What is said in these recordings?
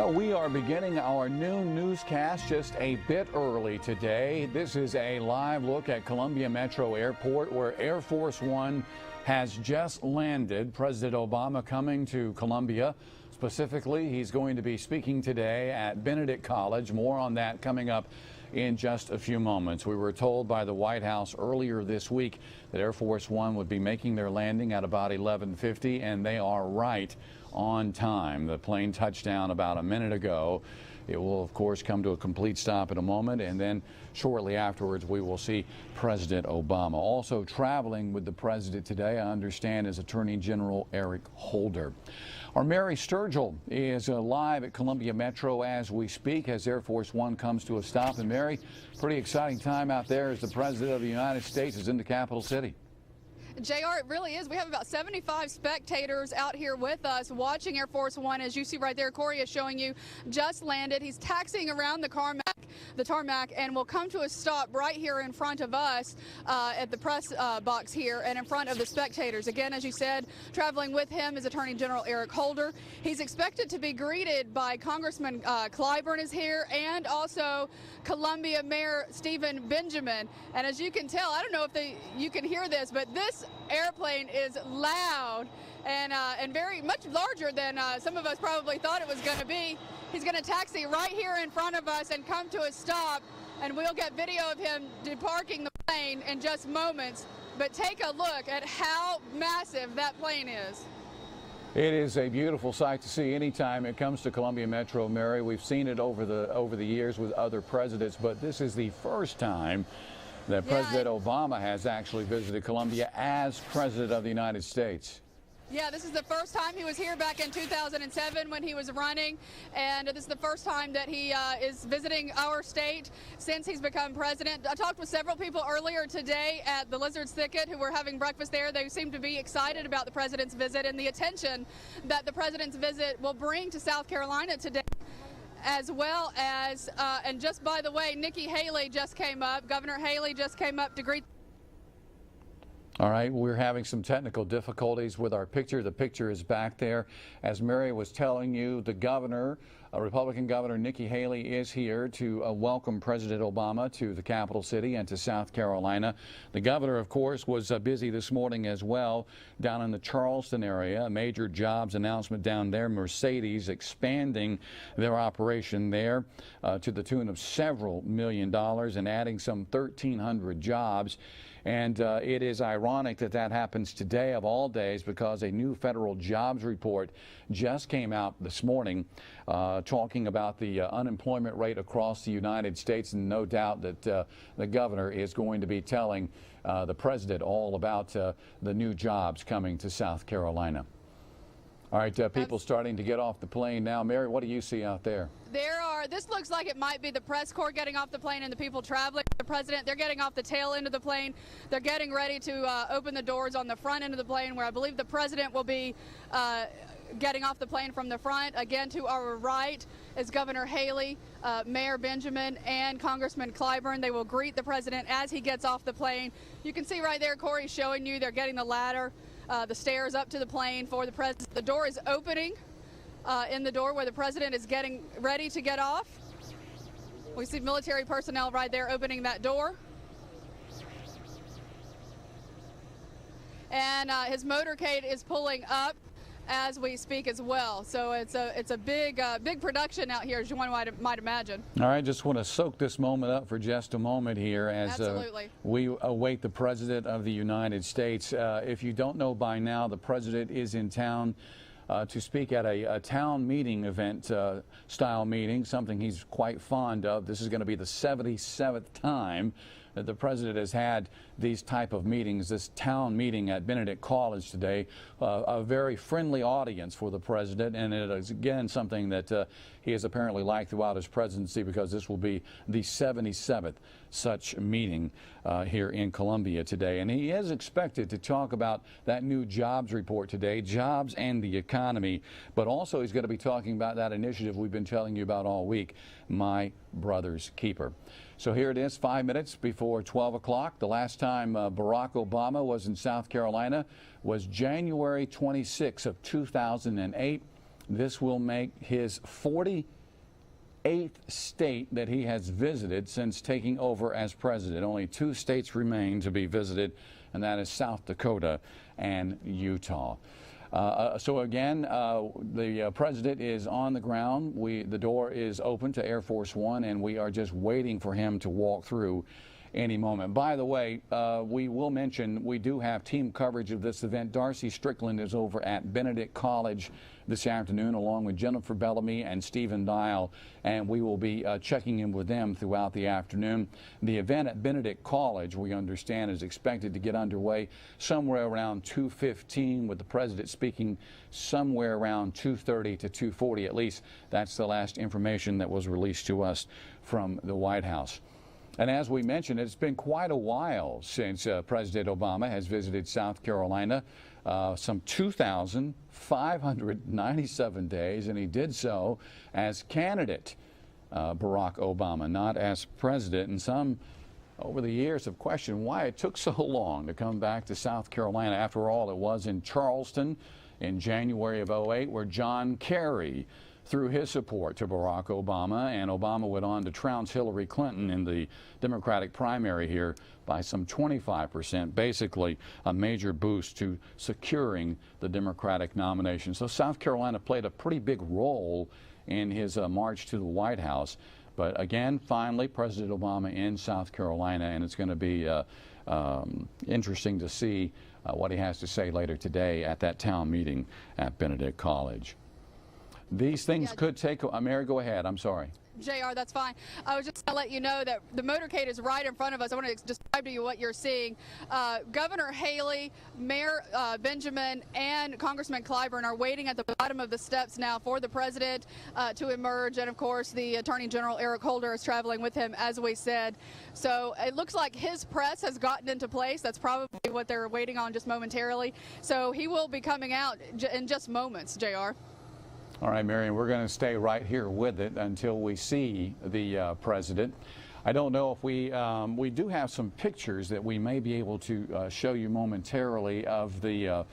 Well, we are beginning our new newscast just a bit early today. This is a live look at Columbia Metro Airport, where Air Force One has just landed. President Obama coming to Columbia. Specifically, he's going to be speaking today at Benedict College. More on that coming up in just a few moments. We were told by the White House earlier this week that Air Force One would be making their landing at about 11:50, and they are right on time. The plane touched down about a minute ago. It will, of course, come to a complete stop in a moment, and then shortly afterwards we will see President Obama. Also traveling with the president today, I understand, is Attorney General Eric Holder. Our Mary Sturgill is live at Columbia Metro as we speak, as Air Force One comes to a stop. And Mary, pretty exciting time out there as the President of the United States is in the capital city. JR, it really is. We have about 75 spectators out here with us watching Air Force One. As you see right there, Corey is showing you, just landed. He's taxiing around the tarmac, and will come to a stop right here in front of us at the press box here and in front of the spectators. Again, as you said, traveling with him is Attorney General Eric Holder. He's expected to be greeted by Congressman Clyburn is here, and also Columbia Mayor Stephen Benjamin. And as you can tell, I don't know if you can hear this, but this airplane is loud and very much larger than some of us probably thought it was going to be. He's going to taxi right here in front of us and come to a stop, and we'll get video of him departing the plane in just moments. But take a look at how massive that plane is. It is a beautiful sight to see anytime it comes to Columbia Metro, Mary. We've seen it over the years with other presidents, but this is the first time that President Obama has actually visited Columbia as President of the United States. Yeah, this is the first time. He was here back in 2007 when he was running, and this is the first time that he is visiting our state since he's become president. I talked with several people earlier today at the Lizard's Thicket who were having breakfast there. They seem to be excited about the president's visit and the attention that the president's visit will bring to South Carolina today, as well as, and just by the way, Nikki Haley just came up. Governor Haley just came up to greet. All right, we're having some technical difficulties with our picture. The picture is back there. As Mary was telling you, the governor, Republican Governor Nikki Haley, is here to welcome President Obama to the capital city and to South Carolina. The governor, of course, was busy this morning as well down in the Charleston area. A major jobs announcement down there. Mercedes expanding their operation there to the tune of several $1 million and adding some 1,300 jobs. And it is ironic that that happens today of all days, because a new federal jobs report just came out this morning talking about the unemployment rate across the United States. And no doubt that the governor is going to be telling the president all about the new jobs coming to South Carolina. All right, people starting to get off the plane now. Mary, what do you see out there? This looks like it might be the press corps getting off the plane and the people traveling with the president. They're getting off the tail end of the plane. They're getting ready to open the doors on the front end of the plane, where I believe the president will be getting off the plane from the front. Again, to our right is Governor Haley, Mayor Benjamin, and Congressman Clyburn. They will greet the president as he gets off the plane. You can see right there, Corey showing you, they're getting the ladder, the stairs up to the plane for the president. The door is opening in the door where the president is getting ready to get off. We see military personnel right there opening that door. And his motorcade is pulling up as we speak as well. So it's a big production out here, as you might imagine. All right, just want to soak this moment up for just a moment here as we await the President of the United States. If you don't know by now, the President is in town to speak at a town meeting event style meeting, something he's quite fond of. This is going to be the 77th time that the president has had these type of meetings. This town meeting at Benedict College today, a very friendly audience for the president, and it is again something that he has apparently liked throughout his presidency, because this will be the 77th such meeting here in Columbia today. And he is expected to talk about that new jobs report today, jobs and the economy, but also he's going to be talking about that initiative we've been telling you about all week, My Brother's Keeper. So here it is, 5 minutes before 12 o'clock. The last time Barack Obama was in South Carolina was January 26 of 2008. This will make his 48th state that he has visited since taking over as president. Only 2 states remain to be visited, and that is South Dakota and Utah. So again, the president is on the ground. The door is open to Air Force One, and we are just waiting for him to walk through any moment. By the way, we will mention we do have team coverage of this event. Darcy Strickland is over at Benedict College this afternoon, along with Jennifer Bellamy and Stephen Dial, and we will be checking in with them throughout the afternoon. The event at Benedict College, we understand, is expected to get underway somewhere around 2:15, with the president speaking somewhere around 2:30 to 2:40. At least that's the last information that was released to us from the White House. And as we mentioned, it's been quite a while since President Obama has visited South Carolina, some 2,597 days, and he did so as candidate Barack Obama, not as president. And some over the years have questioned why it took so long to come back to South Carolina. After all, it was in Charleston in January of '08 where John Kerry through his support to Barack Obama, and Obama went on to trounce Hillary Clinton in the Democratic primary here by some 25%, basically a major boost to securing the Democratic nomination. So South Carolina played a pretty big role in his march to the White House. But again, finally, President Obama in South Carolina, and it's going to be interesting to see what he has to say later today at that town meeting at Benedict College. These things could take, Mary, go ahead. I'm sorry. JR, that's fine. I was just going to let you know that the motorcade is right in front of us. I want to describe to you what you're seeing. Governor Haley, Mayor Benjamin, and Congressman Clyburn are waiting at the bottom of the steps now for the president to emerge. And, of course, the Attorney General Eric Holder is traveling with him, as we said. So it looks like his press has gotten into place. That's probably what they're waiting on just momentarily. So he will be coming out in just moments, JR. All right, Marion, we're going to stay right here with it until we see the president. I don't know if we do have some pictures that we may be able to show you momentarily of the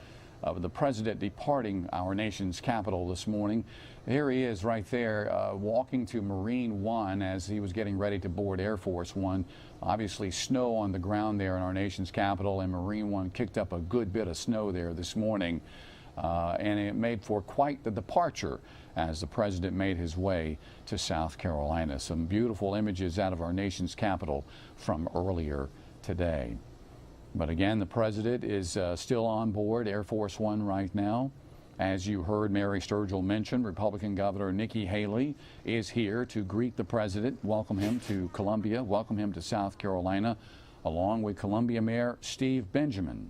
president departing our nation's capital this morning. Here he is right there walking to Marine One as he was getting ready to board Air Force One. Obviously snow on the ground there in our nation's capital, and Marine One kicked up a good bit of snow there this morning. And it made for quite the departure as the president made his way to South Carolina. Some beautiful images out of our nation's capital from earlier today. But again, the president is still on board Air Force One right now. As you heard Mary Sturgill mention, Republican Governor Nikki Haley is here to greet the president, welcome him to Columbia, welcome him to South Carolina, along with Columbia Mayor Steve Benjamin.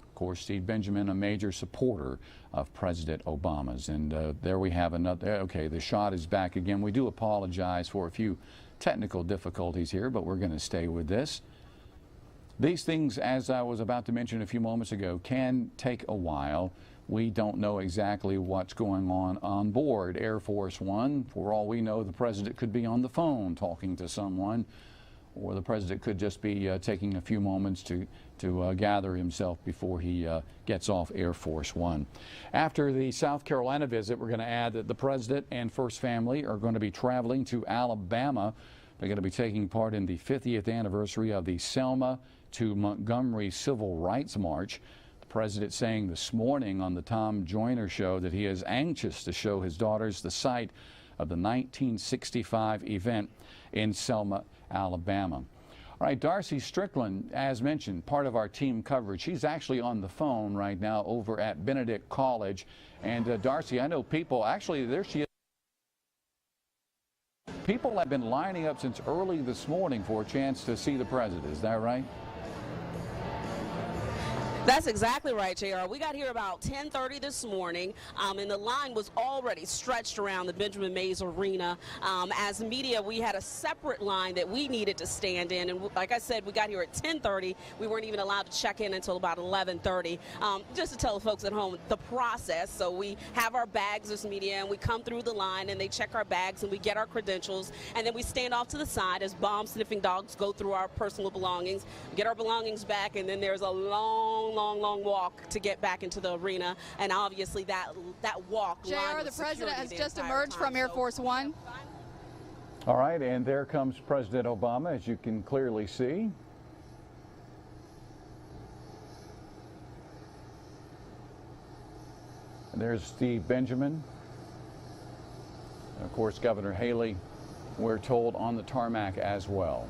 Of course, Steve Benjamin, a major supporter of President Obama's. And there we have another. Okay, the shot is back again. We do apologize for a few technical difficulties here, but we're going to stay with this. These things, as I was about to mention a few moments ago, can take a while. We don't know exactly what's going on board Air Force One. For all we know, the president could be on the phone talking to someone, or the president could just be taking a few moments to gather himself before he gets off Air Force One. After the South Carolina visit, we're going to add that the president and first family are going to be traveling to Alabama. They're going to be taking part in the 50th anniversary of the Selma to Montgomery Civil Rights March. The president saying this morning on the Tom Joyner Show that he is anxious to show his daughters the site of the 1965 event in Selma, Alabama. All right, Darcy Strickland, as mentioned, part of our team coverage. She's actually on the phone right now over at Benedict College. And Darcy, I know people, actually there she is. People have been lining up since early this morning for a chance to see the president. Is that right? That's exactly right, JR. We got here about 10:30 this morning, and the line was already stretched around the Benjamin Mays Arena. As media, we had a separate line that we needed to stand in, and like I said, we got here at 10:30. We weren't even allowed to check in until about 11:30. Just to tell the folks at home the process. So we have our bags as media, and we come through the line, and they check our bags, and we get our credentials, and then we stand off to the side as bomb-sniffing dogs go through our personal belongings, get our belongings back, and then there's a long long walk to get back into the arena, and obviously that walk. JR, the president has just emerged from Air Force One. All right, and there comes President Obama, as you can clearly see. And there's Steve Benjamin. And of course, Governor Haley, we're told, on the tarmac as well.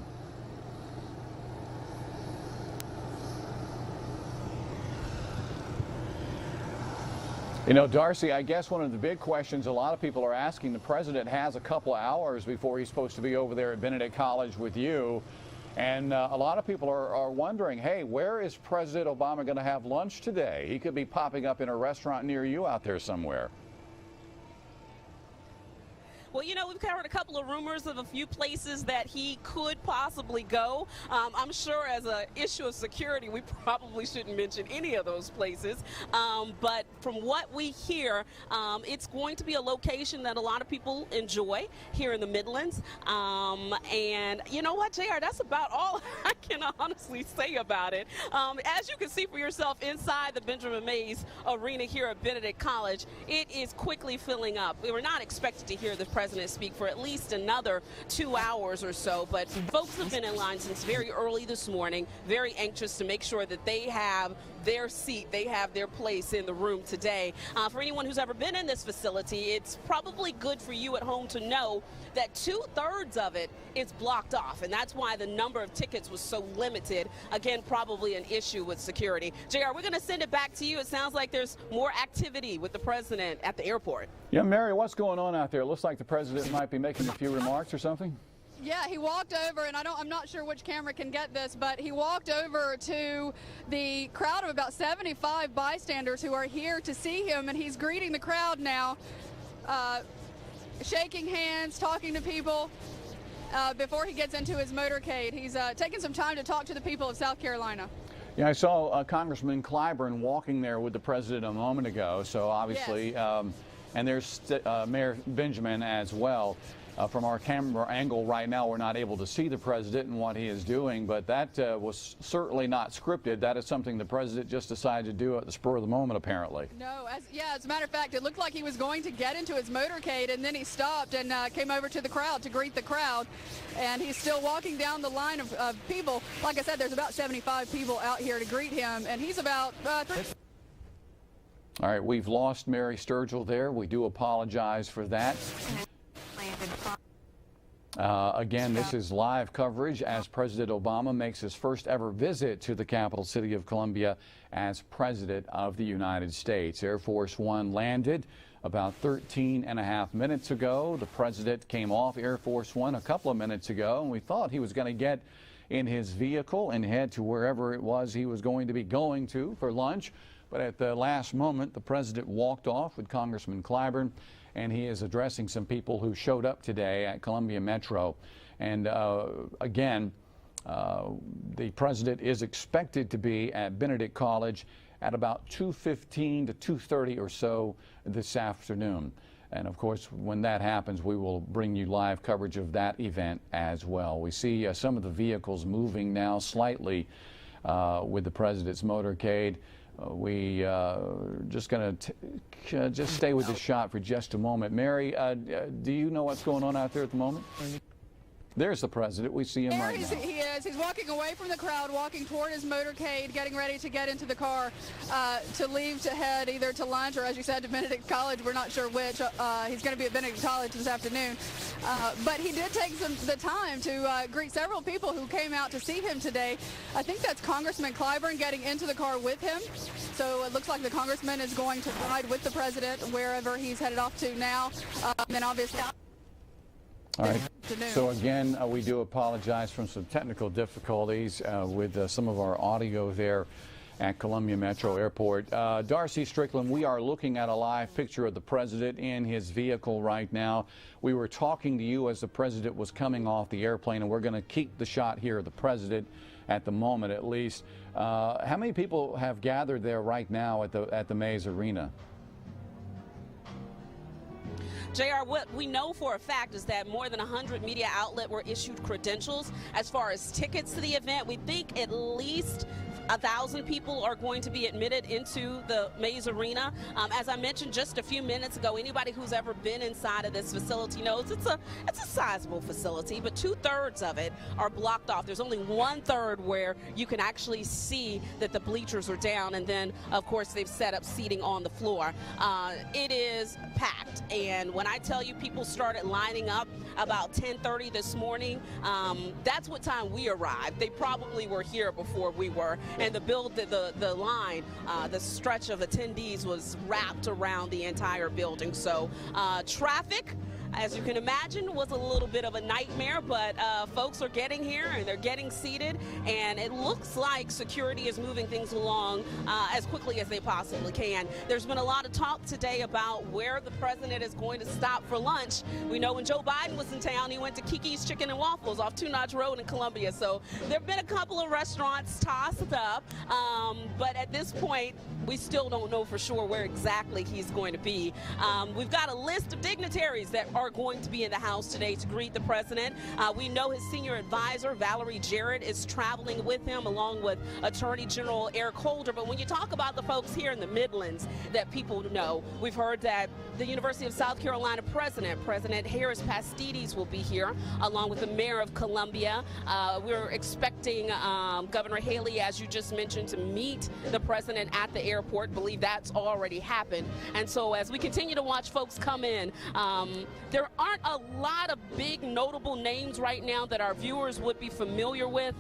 You know, Darcy, I guess one of the big questions a lot of people are asking, the president has a couple of hours before he's supposed to be over there at Benedict College with you. And a lot of people are wondering, hey, where is President Obama going to have lunch today? He could be popping up in a restaurant near you out there somewhere. Well, you know, we've covered a couple of rumors of a few places that he could possibly go. I'm sure as an issue of security, we probably shouldn't mention any of those places. But from what we hear, it's going to be a location that a lot of people enjoy here in the Midlands. And you know what, JR, that's about all I can honestly say about it. As you can see for yourself inside the Benjamin Mays Arena here at Benedict College, it is quickly filling up. We were not expected to hear the president speak for at least another 2 hours or so, but folks have been in line since very early this morning, very anxious to make sure that they have their seat, they have their place in the room today. For anyone who's ever been in this facility, it's probably good for you at home to know that 2/3 of it is blocked off, and that's why the number of tickets was so limited. Again, probably an issue with security. JR, we're going to send it back to you. It sounds like there's more activity with the president at the airport. Yeah, Mary, what's going on out there? It looks like the president might be making a few remarks or something. Yeah, he walked over, and I'm not sure which camera can get this, but he walked over to the crowd of about 75 bystanders who are here to see him, and he's greeting the crowd now, shaking hands, talking to people before he gets into his motorcade. He's taking some time to talk to the people of South Carolina. Yeah, I saw Congressman Clyburn walking there with the president a moment ago, so obviously, yes. And there's Mayor Benjamin as well. From our camera angle right now, we're not able to see the president and what he is doing, but that was certainly not scripted. That is something the president just decided to do at the spur of the moment, apparently. No, as a matter of fact, it looked like he was going to get into his motorcade, and then he stopped and came over to the crowd to greet the crowd. And he's still walking down the line of people. Like I said, there's about 75 people out here to greet him, and he's about 3. All right, we've lost Mary Sturgill there. We do apologize for that. Again, this is live coverage as President Obama makes his first ever visit to the capital city of Columbia as President of the United States. Air Force One landed about 13.5 minutes ago. The president came off Air Force One a couple of minutes ago, and we thought he was going to get in his vehicle and head to wherever it was he was going to be going to for lunch. But at the last moment, the president walked off with Congressman Clyburn, and he is addressing some people who showed up today at Columbia Metro. And again, the president is expected to be at Benedict College at about 2:15 to 2:30 or so this afternoon. And of course, when that happens, we will bring you live coverage of that event as well. We see some of the vehicles moving now slightly with the president's motorcade. We just going to just stay with the shot for just a moment. Mary, do you know what's going on out there at the moment? There's the president. We see him right now. He is. He's walking away from the crowd, walking toward his motorcade, getting ready to get into the car to leave to head either to lunch or, as you said, to Benedict College. We're not sure which. He's going to be at Benedict College this afternoon. But he did take the time to greet several people who came out to see him today. I think that's Congressman Clyburn getting into the car with him. So it looks like the congressman is going to ride with the president wherever he's headed off to now. And then obviously... All right. So again, we do apologize for some technical difficulties with some of our audio there at Columbia Metro Airport. Darcy Strickland, we are looking at a live picture of the president in his vehicle right now. We were talking to you as the president was coming off the airplane, and we're going to keep the shot here of the president at the moment, at least. How many people have gathered there right now at the Mays Arena? JR, what we know for a fact is that more than 100 media outlets were issued credentials as far as tickets to the event. We think at least 1,000 people are going to be admitted into the Mays Arena. As I mentioned just a few minutes ago, anybody who's ever been inside of this facility knows it's a sizable facility, but 2/3 of it are blocked off. There's only 1/3 where you can actually see that the bleachers are down, and then of course they've set up seating on the floor. It is packed, and when I tell you people started lining up about 10:30 this morning, that's what time we arrived. They probably were here before we were, and the line, the stretch of attendees was wrapped around the entire building. So traffic, as you can imagine, was a little bit of a nightmare, but folks are getting here and they're getting seated, and it looks like security is moving things along as quickly as they possibly can. There's been a lot of talk today about where the president is going to stop for lunch. We know when Joe Biden was in town, he went to Kiki's Chicken and Waffles off Two Notch Road in Columbia. So there have been a couple of restaurants tossed up, but at this point, we still don't know for sure where exactly he's going to be. We've got a list of dignitaries that are going to be in the house today to greet the president. We know his senior advisor, Valerie Jarrett, is traveling with him, along with Attorney General Eric Holder. But when you talk about the folks here in the Midlands that people know, we've heard that the University of South Carolina President Harris Pastides will be here, along with the mayor of Columbia. We're expecting Governor Haley, as you just mentioned, to meet the president at the airport. Believe that's already happened. And so as we continue to watch folks come in, there aren't a lot of big notable names right now that our viewers would be familiar with.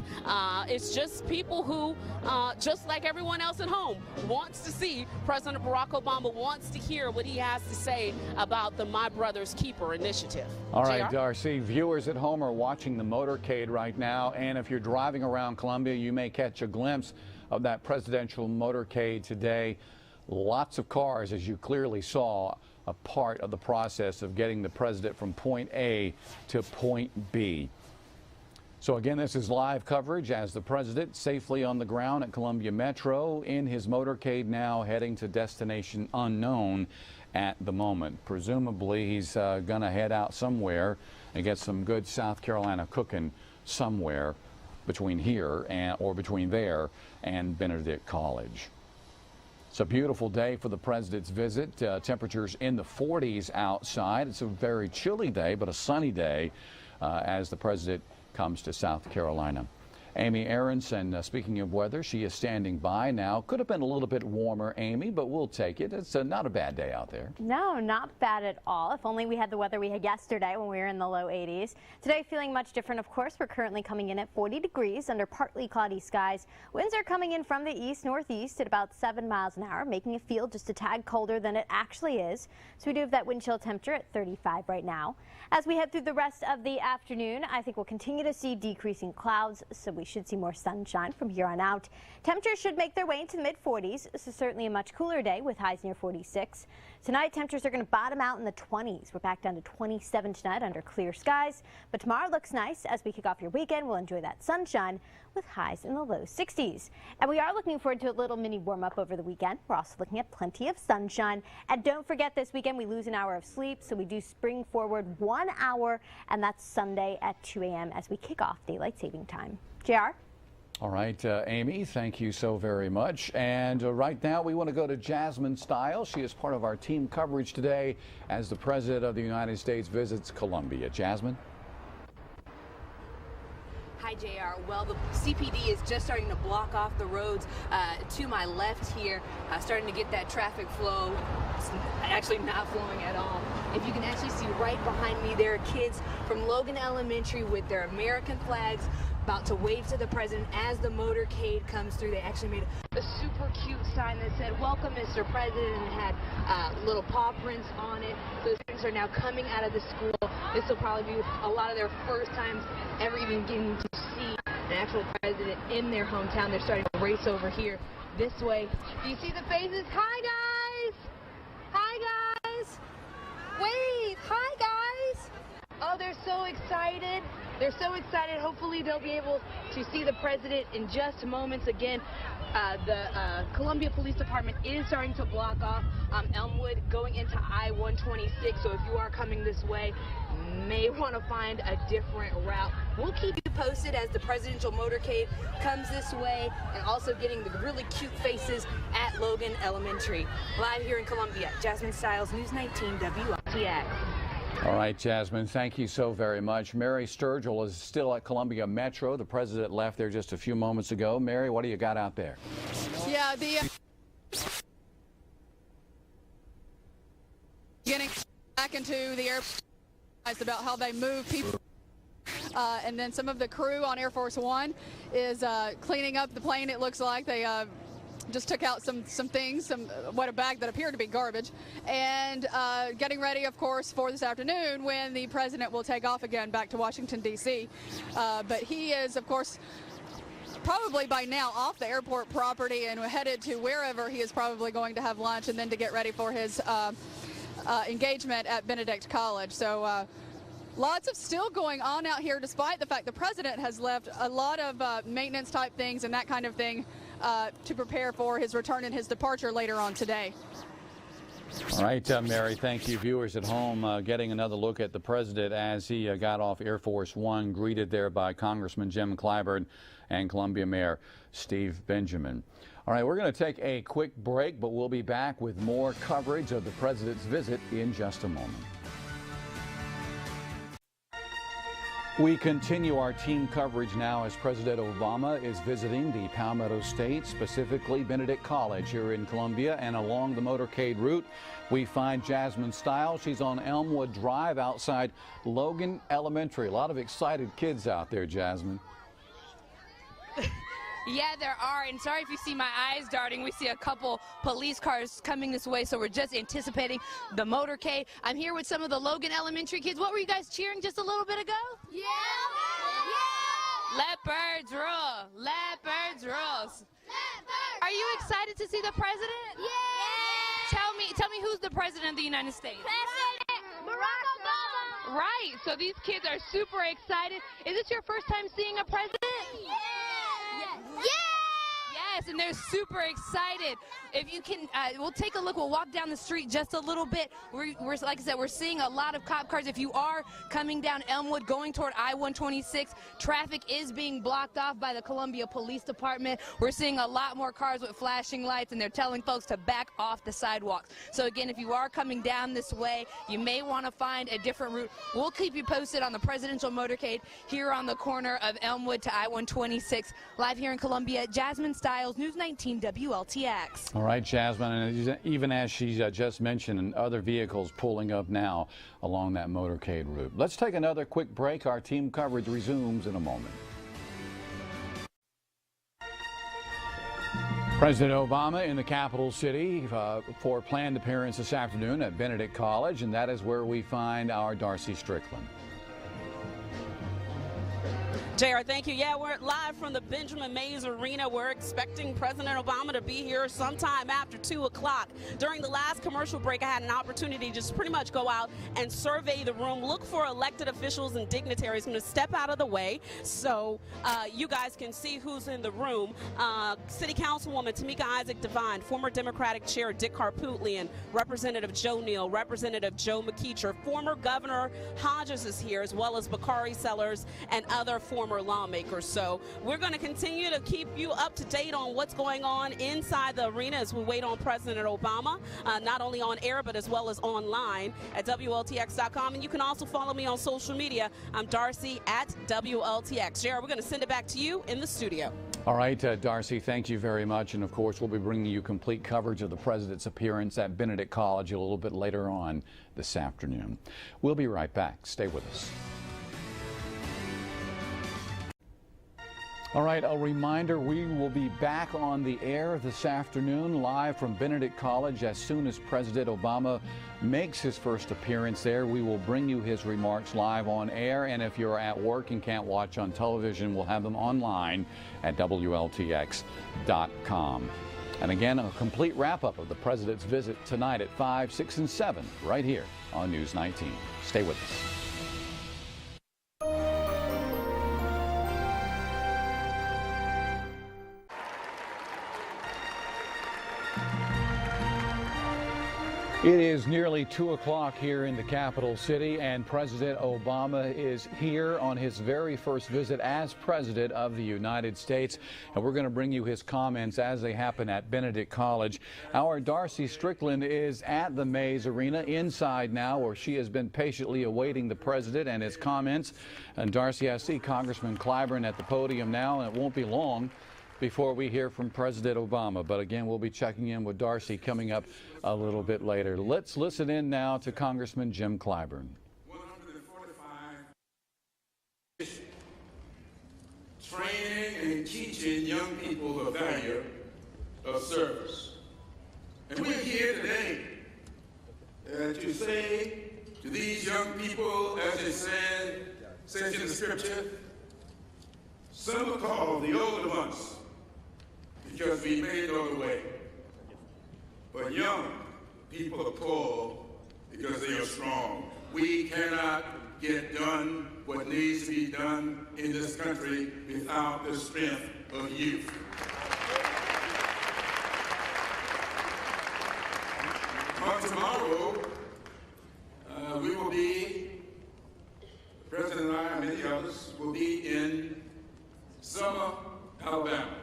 It's just people who, just like everyone else at home, wants to see President Barack Obama, wants to hear what he has to say about the My Brother's Keeper initiative. All right, JR? Darcy, viewers at home are watching the motorcade right now, and if you're driving around Columbia, you may catch a glimpse of that presidential motorcade today. Lots of cars, as you clearly saw, a part of the process of getting the president from point A to point B. So again, this is live coverage as the president safely on the ground at Columbia Metro in his motorcade, now heading to destination unknown at the moment. Presumably he's going to head out somewhere and get some good South Carolina cooking somewhere between here or between there and Benedict College. It's a beautiful day for the president's visit. Temperatures in the 40s outside. It's a very chilly day, but a sunny day as the president comes to South Carolina. Amy Aronson, speaking of weather, she is standing by now. Could have been a little bit warmer, Amy, but we'll take it. It's not a bad day out there. No, not bad at all. If only we had the weather we had yesterday when we were in the low 80s. Today feeling much different, of course. We're currently coming in at 40 degrees under partly cloudy skies. Winds are coming in from the east-northeast at about 7 miles an hour, making it feel just a tad colder than it actually is. So we do have that wind chill temperature at 35 right now. As we head through the rest of the afternoon, I think we'll continue to see decreasing clouds, so we should see more sunshine from here on out. Temperatures should make their way into the mid-40s. This is certainly a much cooler day with highs near 46. Tonight, temperatures are going to bottom out in the 20s. We're back down to 27 tonight under clear skies. But tomorrow looks nice. As we kick off your weekend, we'll enjoy that sunshine with highs in the low 60s. And we are looking forward to a little mini warm-up over the weekend. We're also looking at plenty of sunshine. And don't forget, this weekend we lose an hour of sleep, so we do spring forward 1 hour, and that's Sunday at 2 a.m. as we kick off daylight saving time. JR? All right, Amy, thank you so very much. And right now we want to go to Jasmine Stiles. She is part of our team coverage today as the President of the United States visits Columbia. Jasmine? Hi, JR. Well, the CPD is just starting to block off the roads to my left here, starting to get that traffic flow. It's actually not flowing at all. If you can actually see right behind me, there are kids from Logan Elementary with their American flags about to wave to the president as the motorcade comes through. They actually made a super cute sign that said, "Welcome, Mr. President," and had little paw prints on it. Those students are now coming out of the school. This will probably be a lot of their first times ever even getting to see an actual president in their hometown. They're starting to race over here this way. Do you see the faces? Hi, guys! Hi, guys! Wave! Hi, guys! Oh, they're so excited. They're so excited. Hopefully they'll be able to see the president in just moments. Again, The Columbia Police Department is starting to block off Elmwood going into I-126. So if you are coming this way, may want to find a different route. We'll keep you posted as the presidential motorcade comes this way, and also getting the really cute faces at Logan Elementary. Live here in Columbia, Jasmine Stiles, News 19 WLTX. All right, Jasmine, thank you so very much. Mary Sturgill is still at Columbia Metro. The president left there just a few moments ago. Mary, what do you got out there? Yeah, getting back into the air about how they move people. And then some of the crew on Air Force One is cleaning up the plane. It looks like they just took out some things, a bag that appeared to be garbage, and getting ready, of course, for this afternoon when the president will take off again back to Washington, D.C. But he is, of course, probably by now off the airport property and headed to wherever he is probably going to have lunch and then to get ready for his engagement at Benedict College. So lots of still going on out here, despite the fact the president has left a lot of maintenance type things and that kind of thing to prepare for his return and his departure later on today. All right, Mary, thank you. Viewers at home getting another look at the president as he got off Air Force One, greeted there by Congressman Jim Clyburn and Columbia Mayor Steve Benjamin. All right, we're going to take a quick break, but we'll be back with more coverage of the president's visit in just a moment. We continue our team coverage now as President Obama is visiting the Palmetto State, specifically Benedict College here in Columbia, and along the motorcade route we find Jasmine Stiles. She's on Elmwood Drive outside Logan Elementary. A lot of excited kids out there, Jasmine. Yeah, there are, and sorry if you see my eyes darting. We see a couple police cars coming this way, so we're just anticipating the motorcade. I'm here with some of the Logan Elementary kids. What were you guys cheering just a little bit ago? Yeah! Let birds rule! Let birds rule! Are you excited to see the president? Yeah! Tell me who's the president of the United States? President Barack Obama! Right, so these kids are super excited. Is this your first time seeing a president? Yeah! Yes, and they're super excited. If you can, we'll take a look. We'll walk down the street just a little bit. We're like I said, we're seeing a lot of cop cars. If you are coming down Elmwood, going toward I-126, traffic is being blocked off by the Columbia Police Department. We're seeing a lot more cars with flashing lights, and they're telling folks to back off the sidewalks. So again, if you are coming down this way, you may want to find a different route. We'll keep you posted on the presidential motorcade here on the corner of Elmwood to I-126. Live here in Columbia, Jasmine Stiles, News 19 WLTX. All right, Jasmine, and even as she just mentioned, and other vehicles pulling up now along that motorcade route. Let's take another quick break. Our team coverage resumes in a moment. President Obama in the capital city for a planned appearance this afternoon at Benedict College, and that is where we find our Darcy Strickland. JR, thank you. Yeah, we're live from the Benjamin Mays Arena. We're expecting President Obama to be here sometime after 2 o'clock. During the last commercial break, I had an opportunity to just pretty much go out and survey the room, look for elected officials and dignitaries. I'm going to step out of the way so you guys can see who's in the room. City Councilwoman Tamika Isaac Devine, former Democratic Chair Dick Harpootlian, Representative Joe Neal, Representative Joe McKeecher, former Governor Hodges is here, as well as Bakari Sellers and other former lawmakers. So we're going to continue to keep you up to date on what's going on inside the arena as we wait on President Obama, not only on air but as well as online at WLTX.com. And you can also follow me on social media. I'm Darcy at WLTX. Jared, we're going to send it back to you in the studio. All right, Darcy, thank you very much. And of course, we'll be bringing you complete coverage of the president's appearance at Benedict College a little bit later on this afternoon. We'll be right back. Stay with us. All right, a reminder, we will be back on the air this afternoon live from Benedict College as soon as President Obama makes his first appearance there. We will bring you his remarks live on air, and if you're at work and can't watch on television, we'll have them online at WLTX.com. And again, a complete wrap-up of the president's visit tonight at 5, 6, and 7 right here on News 19. Stay with us. It is nearly 2 o'clock here in the capital city, and President Obama is here on his very first visit as President of the United States. And we're going to bring you his comments as they happen at Benedict College. Our Darcy Strickland is at the Mays Arena inside now, where she has been patiently awaiting the president and his comments. And Darcy, I see Congressman Clyburn at the podium now, and it won't be long before we hear from President Obama. But again, we'll be checking in with Darcy coming up a little bit later. Let's listen in now to Congressman Jim Clyburn. 145 training and teaching young people the value of service. And we're here today to say to these young people, as it says in the scripture, some are called the older ones, because we made it all the way. But young people are called because they are strong. We cannot get done what needs to be done in this country without the strength of youth. On tomorrow, we will be, the President and I and many others will be in Selma, Alabama,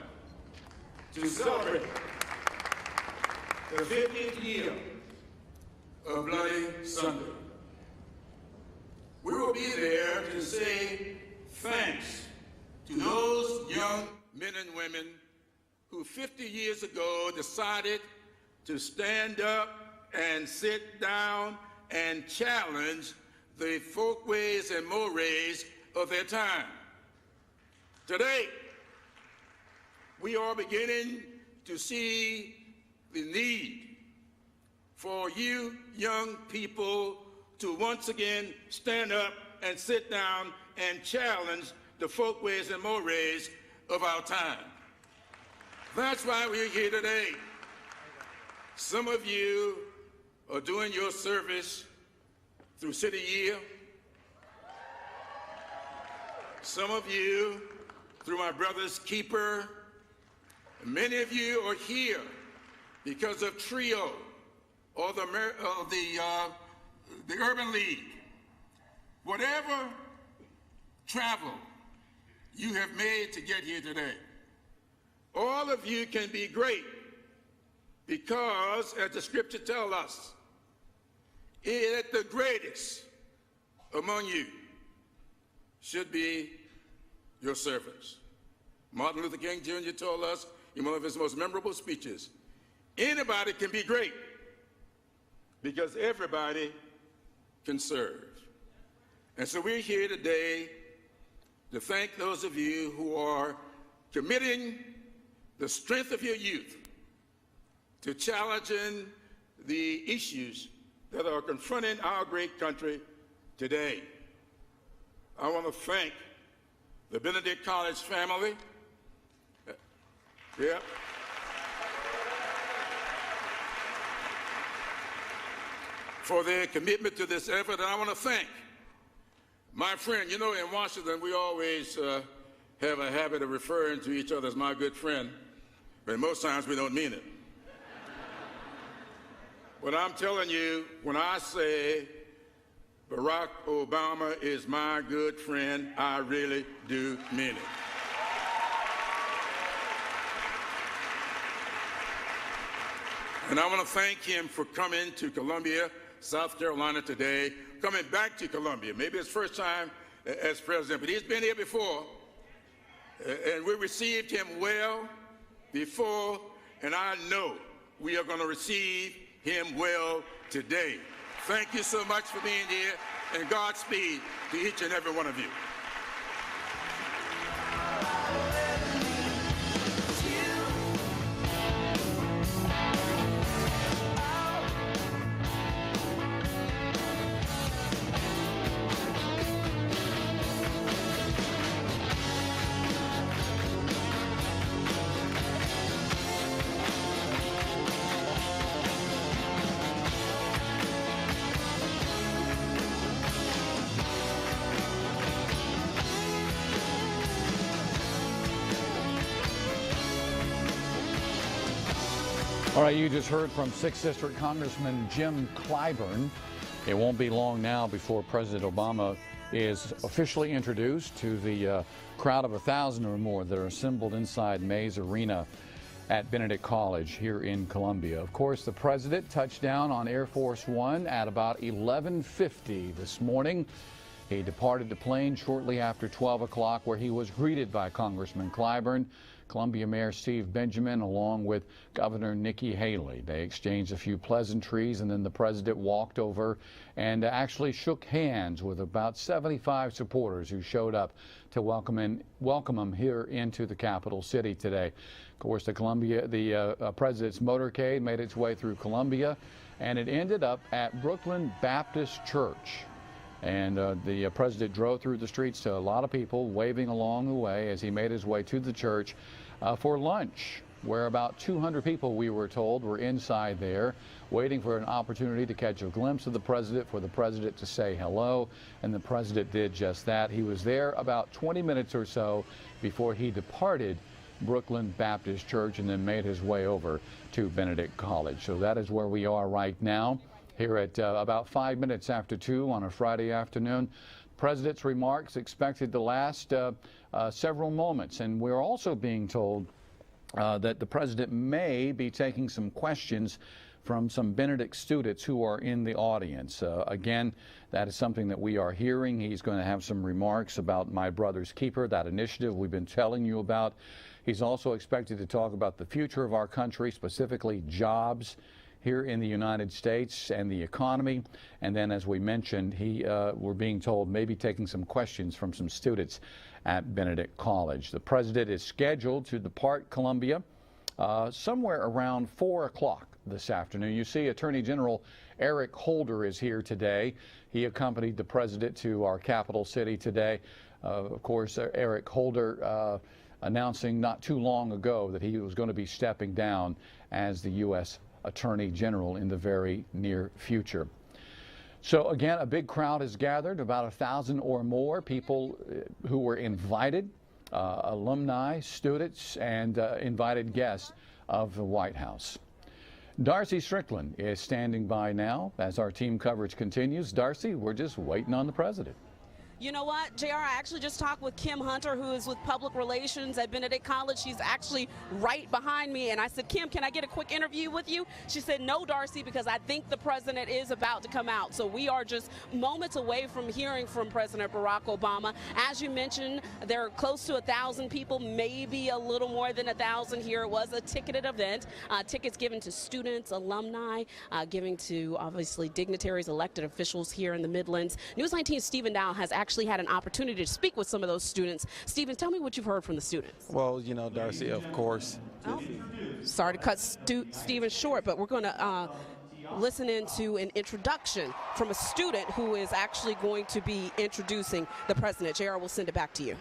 to celebrate the 50th year of Bloody Sunday. We will be there to say thanks to those young men and women who 50 years ago decided to stand up and sit down and challenge the folkways and mores of their time. Today, we are beginning to see the need for you young people to once again stand up and sit down and challenge the folkways and mores of our time. That's why we're here today. Some of you are doing your service through City Year. Some of you through my brother's Keeper. Many of you are here because of TRIO or the Urban League. Whatever travel you have made to get here today, all of you can be great because, as the scripture tells us, that the greatest among you should be your servants. Martin Luther King Jr. told us in one of his most memorable speeches, anybody can be great because everybody can serve. And so we're here today to thank those of you who are committing the strength of your youth to challenging the issues that are confronting our great country today. I want to thank the Benedict College family. For their commitment to this effort. And I want to thank my friend. You know, in Washington, we always have a habit of referring to each other as my good friend, but most times we don't mean it. But I'm telling you, when I say Barack Obama is my good friend, I really do mean it. And I want to thank him for coming to Columbia, South Carolina today, coming back to Columbia. Maybe his first time as president, but he's been here before. And we received him well before, and I know we are going to receive him well today. Thank you so much for being here, and Godspeed to each and every one of you. All right, you just heard from 6th District Congressman Jim Clyburn. It won't be long now before President Obama is officially introduced to the crowd of 1,000 or more that are assembled inside Mays Arena at Benedict College here in Columbia. Of course, the president touched down on Air Force One at about 11:50 this morning. He departed the plane shortly after 12 o'clock, where he was greeted by Congressman Clyburn, Columbia Mayor Steve Benjamin, along with Governor Nikki Haley. They exchanged a few pleasantries, and then the president walked over and actually shook hands with about 75 supporters who showed up to welcome him here into the capital city today. Of course, the president's motorcade made its way through Columbia, and it ended up at Brooklyn Baptist Church. And the president drove through the streets to a lot of people waving along the way as he made his way to the church for lunch, where about 200 people, we were told, were inside there waiting for an opportunity to catch a glimpse of the president, for the president to say hello. And the president did just that. He was there about 20 minutes or so before he departed Brooklyn Baptist Church and then made his way over to Benedict College. So that is where we are right now, here at about 5 minutes after 2 on a Friday afternoon. President's remarks expected to last several moments, and we're also being told that the president may be taking some questions from some Benedict students who are in the audience. Again, that is something that we are hearing. He's going to have some remarks about My Brother's Keeper, that initiative we've been telling you about. He's also expected to talk about the future of our country, specifically jobs here in the United States and the economy. And then, as we mentioned, we're being told maybe taking some questions from some students at Benedict College. The president is scheduled to depart Columbia somewhere around 4 o'clock this afternoon. You see Attorney General Eric Holder is here today. He accompanied the president to our capital city today. Of course, Eric Holder announcing not too long ago that he was going to be stepping down as the U.S. Attorney General in the very near future. So again, a big crowd has gathered, about 1,000 or more people who were invited, alumni, students, and invited guests of the White House. Darcy Strickland is standing by now as our team coverage continues. Darcy, we're just waiting on the president. You know what, JR, I actually just talked with Kim Hunter, who is with public relations at Benedict College. She's actually right behind me. And I said, Kim, can I get a quick interview with you? She said, no, Darcy, because I think the president is about to come out. So we are just moments away from hearing from President Barack Obama. As you mentioned, there are close to 1,000 people, maybe a little more than 1,000 here. It was a ticketed event. Tickets given to students, alumni, giving to, obviously, dignitaries, elected officials here in the Midlands. News 19's Stephen Dow has actually had an opportunity to speak with some of those students. Stephen, tell me what you've heard from the students. Well, you know, Darcy, of course. Oh, sorry to cut Stephen short, but we're going to listen into an introduction from a student who is actually going to be introducing the president. JR, will send it back to you.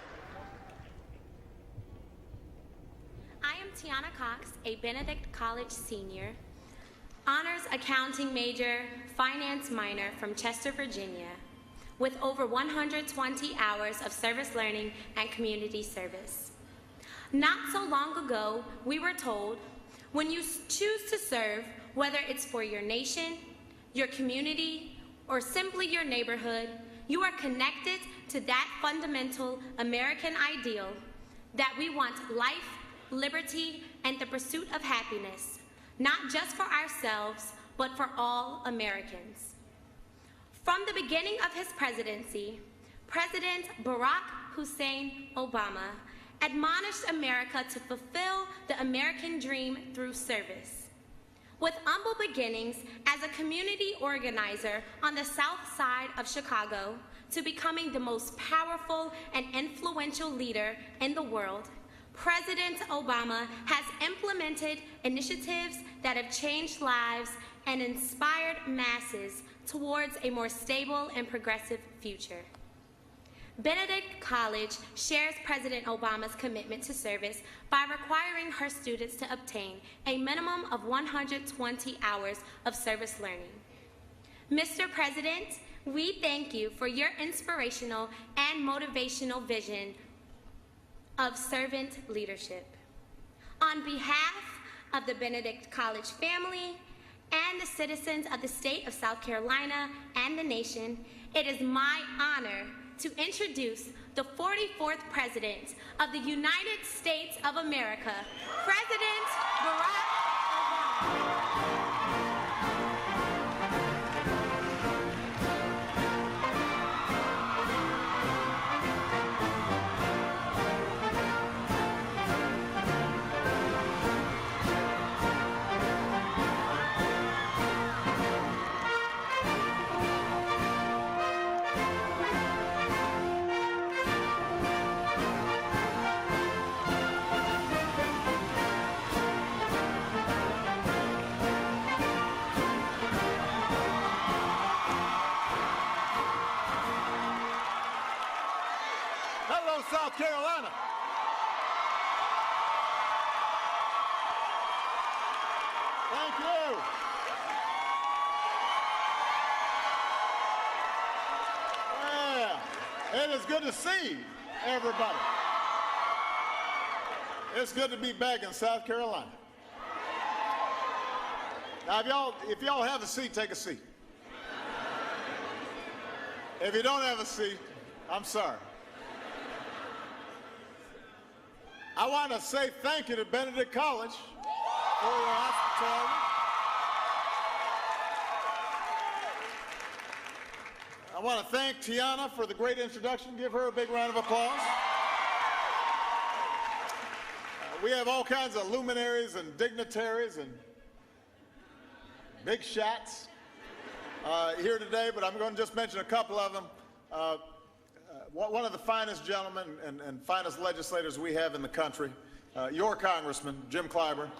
I am Tiana Cox, a Benedict College senior, honors accounting major, finance minor from Chester, Virginia, with over 120 hours of service learning and community service. Not so long ago, we were told, when you choose to serve, whether it's for your nation, your community, or simply your neighborhood, you are connected to that fundamental American ideal that we want life, liberty, and the pursuit of happiness, not just for ourselves, but for all Americans. From the beginning of his presidency, President Barack Hussein Obama admonished America to fulfill the American dream through service. With humble beginnings as a community organizer on the south side of Chicago to becoming the most powerful and influential leader in the world, President Obama has implemented initiatives that have changed lives and inspired masses towards a more stable and progressive future. Benedict College shares President Obama's commitment to service by requiring her students to obtain a minimum of 120 hours of service learning. Mr. President, we thank you for your inspirational and motivational vision of servant leadership. On behalf of the Benedict College family, and the citizens of the state of South Carolina and the nation, it is my honor to introduce the 44th President of the United States of America, President Barack Obama. South Carolina. Thank you. Yeah, it is good to see everybody. It's good to be back in South Carolina. Now, if y'all have a seat, take a seat. If you don't have a seat, I'm sorry. I want to say thank you to Benedict College for your hospitality. I want to thank Tiana for the great introduction. Give her a big round of applause. We have all kinds of luminaries and dignitaries and big shots here today, but I'm going to just mention a couple of them. One of the finest gentlemen and finest legislators we have in the country, your Congressman, Jim Clyburn.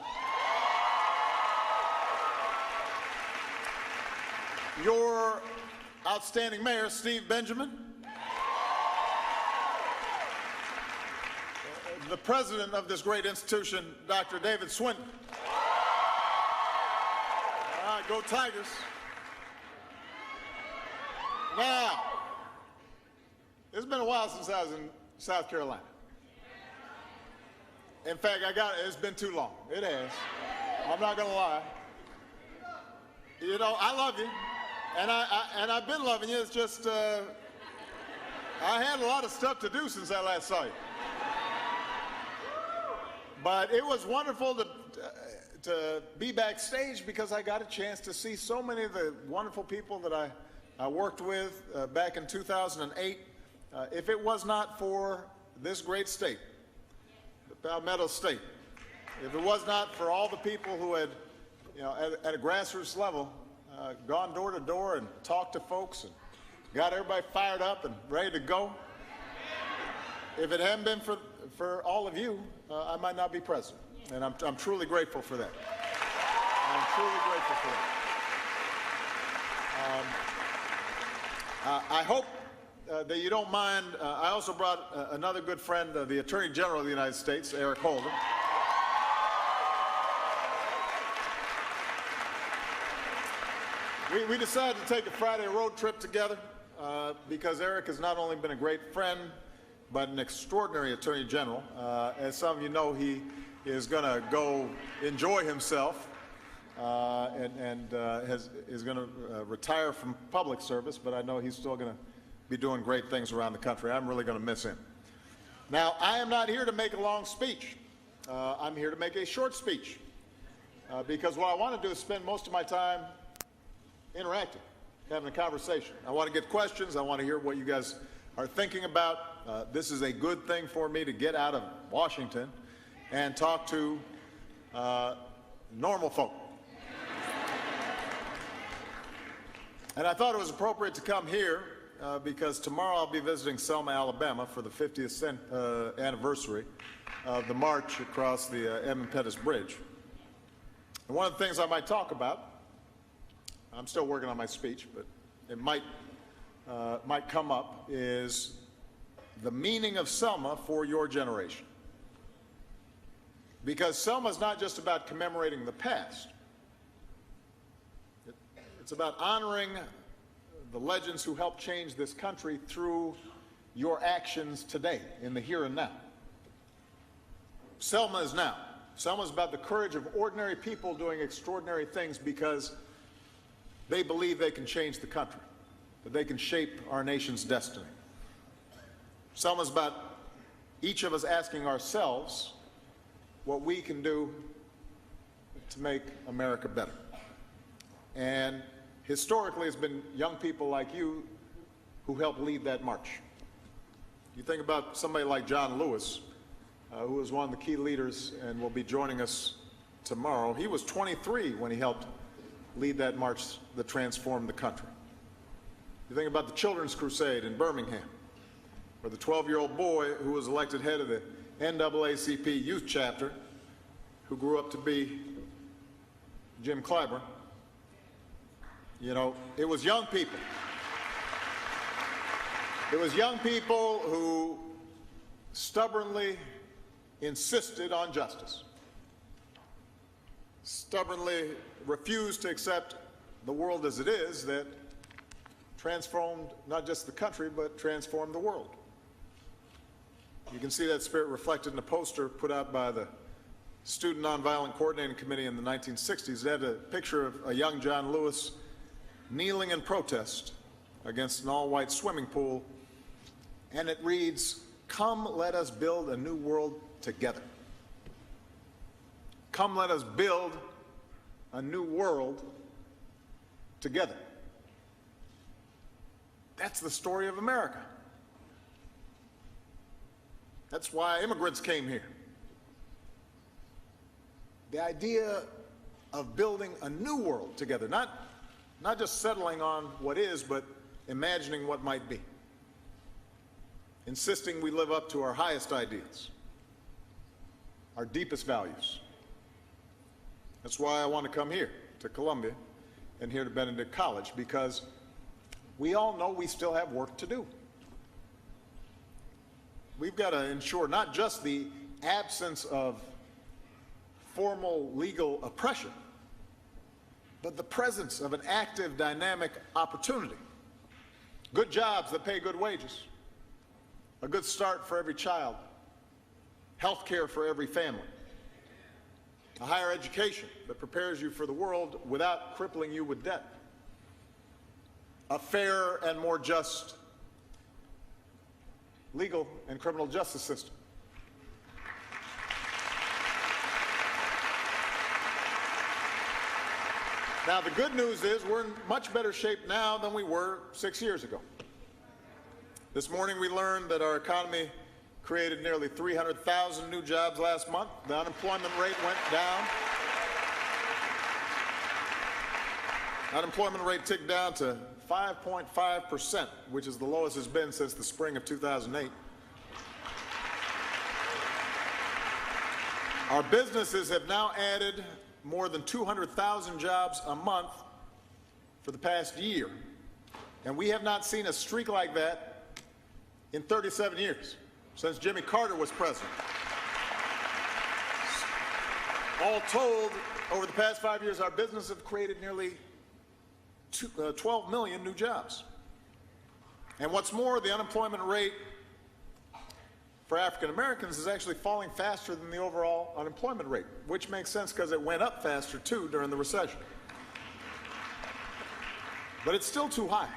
Your outstanding mayor, Steve Benjamin. The president of this great institution, Dr. David Swinton. All right, go Tigers. Now, it's been a while since I was in South Carolina. In fact, it's been too long. It has. I'm not going to lie. You know, I love you, and I've been loving you. It's just I had a lot of stuff to do since I last saw you. But it was wonderful to be backstage because I got a chance to see so many of the wonderful people that I worked with back in 2008. If it was not for this great state, the Palmetto State, if it was not for all the people who had, you know, at a grassroots level, gone door to door and talked to folks and got everybody fired up and ready to go, if it hadn't been for all of you, I might not be president. And I'm truly grateful for that. I'm truly grateful for that. I hope that you don't mind. I also brought another good friend, the Attorney General of the United States, Eric Holder. We decided to take a Friday road trip together because Eric has not only been a great friend, but an extraordinary Attorney General. As some of you know, he is going to go enjoy himself and is going to retire from public service, but I know he's still going to be doing great things around the country. I'm really going to miss him. Now, I am not here to make a long speech. I'm here to make a short speech because what I want to do is spend most of my time interacting, having a conversation. I want to get questions. I want to hear what you guys are thinking about. This is a good thing for me to get out of Washington and talk to normal folk. And I thought it was appropriate to come here because tomorrow I'll be visiting Selma, Alabama for the 50th anniversary of the march across the Edmund Pettus Bridge. And one of the things I might talk about, I'm still working on my speech, but it might come up, is the meaning of Selma for your generation. Because Selma is not just about commemorating the past. It's about honoring the legends who helped change this country through your actions today, in the here and now. Selma is now. Selma's about the courage of ordinary people doing extraordinary things because they believe they can change the country, that they can shape our nation's destiny. Selma's about each of us asking ourselves what we can do to make America better. And historically, it's been young people like you who helped lead that march. You think about somebody like John Lewis, who was one of the key leaders and will be joining us tomorrow. He was 23 when he helped lead that march that transformed the country. You think about the Children's Crusade in Birmingham, or the 12-year-old boy who was elected head of the NAACP youth chapter, who grew up to be Jim Clyburn. You know, it was young people. It was young people who stubbornly insisted on justice, stubbornly refused to accept the world as it is that transformed not just the country, but transformed the world. You can see that spirit reflected in a poster put out by the Student Nonviolent Coordinating Committee in the 1960s. It had a picture of a young John Lewis kneeling in protest against an all-white swimming pool, and it reads, "Come, let us build a new world together." Come, let us build a new world together. That's the story of America. That's why immigrants came here. The idea of building a new world together, not just settling on what is, but imagining what might be. Insisting we live up to our highest ideals, our deepest values. That's why I want to come here to Columbia and here to Benedict College, because we all know we still have work to do. We've got to ensure not just the absence of formal legal oppression, but the presence of an active, dynamic opportunity. Good jobs that pay good wages, a good start for every child, health care for every family, a higher education that prepares you for the world without crippling you with debt, a fair and more just legal and criminal justice system. Now, the good news is we're in much better shape now than we were 6 years ago. This morning we learned that our economy created nearly 300,000 new jobs last month. The unemployment rate went down. Unemployment rate ticked down to 5.5%, which is the lowest it's been since the spring of 2008. Our businesses have now added more than 200,000 jobs a month for the past year, and we have not seen a streak like that in 37 years, since Jimmy Carter was president. All told, over the past 5 years, our businesses have created nearly 12 million new jobs. And what's more, the unemployment rate for African Americans is actually falling faster than the overall unemployment rate, which makes sense because it went up faster too during the recession. But it's still too high.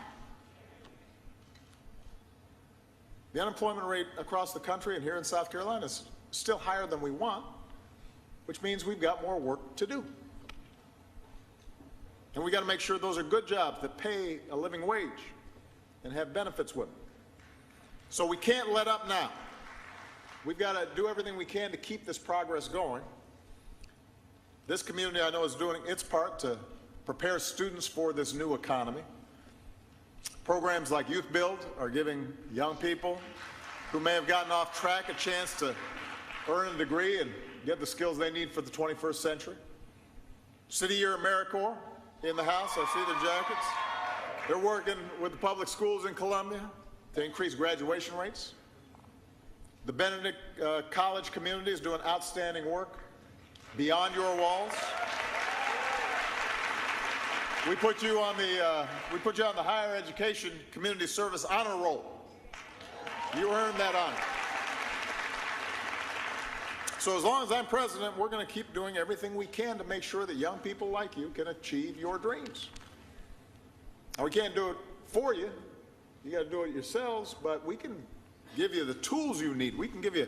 The unemployment rate across the country and here in South Carolina is still higher than we want, which means we've got more work to do. And we got to make sure those are good jobs that pay a living wage and have benefits with them. So we can't let up now. We've got to do everything we can to keep this progress going. This community, I know, is doing its part to prepare students for this new economy. Programs like Youth Build are giving young people who may have gotten off track a chance to earn a degree and get the skills they need for the 21st century. City Year AmeriCorps in the House, I see their jackets. They're working with the public schools in Columbia to increase graduation rates. The Benedict College community is doing outstanding work beyond your walls. We put you on the Higher Education Community Service Honor Roll. You earned that honor. So as long as I'm president, we're going to keep doing everything we can to make sure that young people like you can achieve your dreams. Now, we can't do it for you. You got to do it yourselves, but we can give you the tools you need. We can give you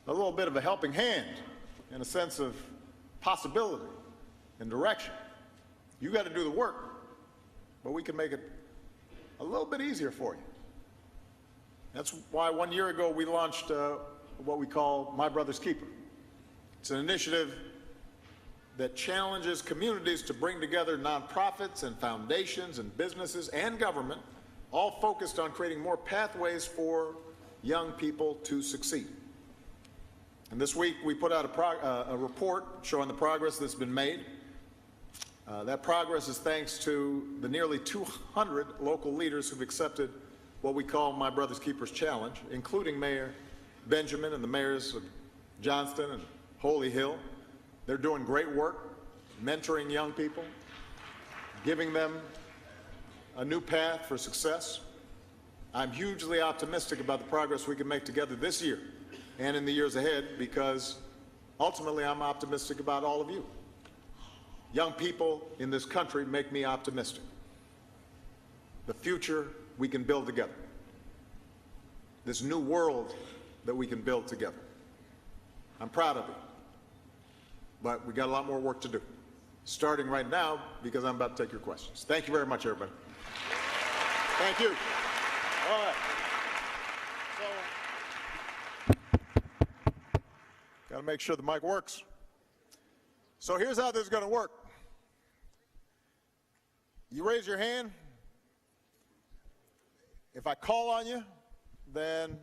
a little bit of a helping hand and a sense of possibility and direction. You got to do the work, but we can make it a little bit easier for you. That's why 1 year ago we launched what we call My Brother's Keeper. It's an initiative that challenges communities to bring together nonprofits and foundations and businesses and government, all focused on creating more pathways for young people to succeed. And this week we put out a report showing the progress that's been made. That progress is thanks to the nearly 200 local leaders who've accepted what we call My Brother's Keepers Challenge, including Mayor Benjamin and the mayors of Johnston and Holy Hill. They're doing great work, mentoring young people, giving them a new path for success. I'm hugely optimistic about the progress we can make together this year and in the years ahead, because ultimately I'm optimistic about all of you. Young people in this country make me optimistic. The future we can build together. This new world that we can build together. I'm proud of it. But we got a lot more work to do. Starting right now, because I'm about to take your questions. Thank you very much, everybody. Thank you. All right. So, got to make sure the mic works. So here's how this is going to work. You raise your hand. If I call on you, then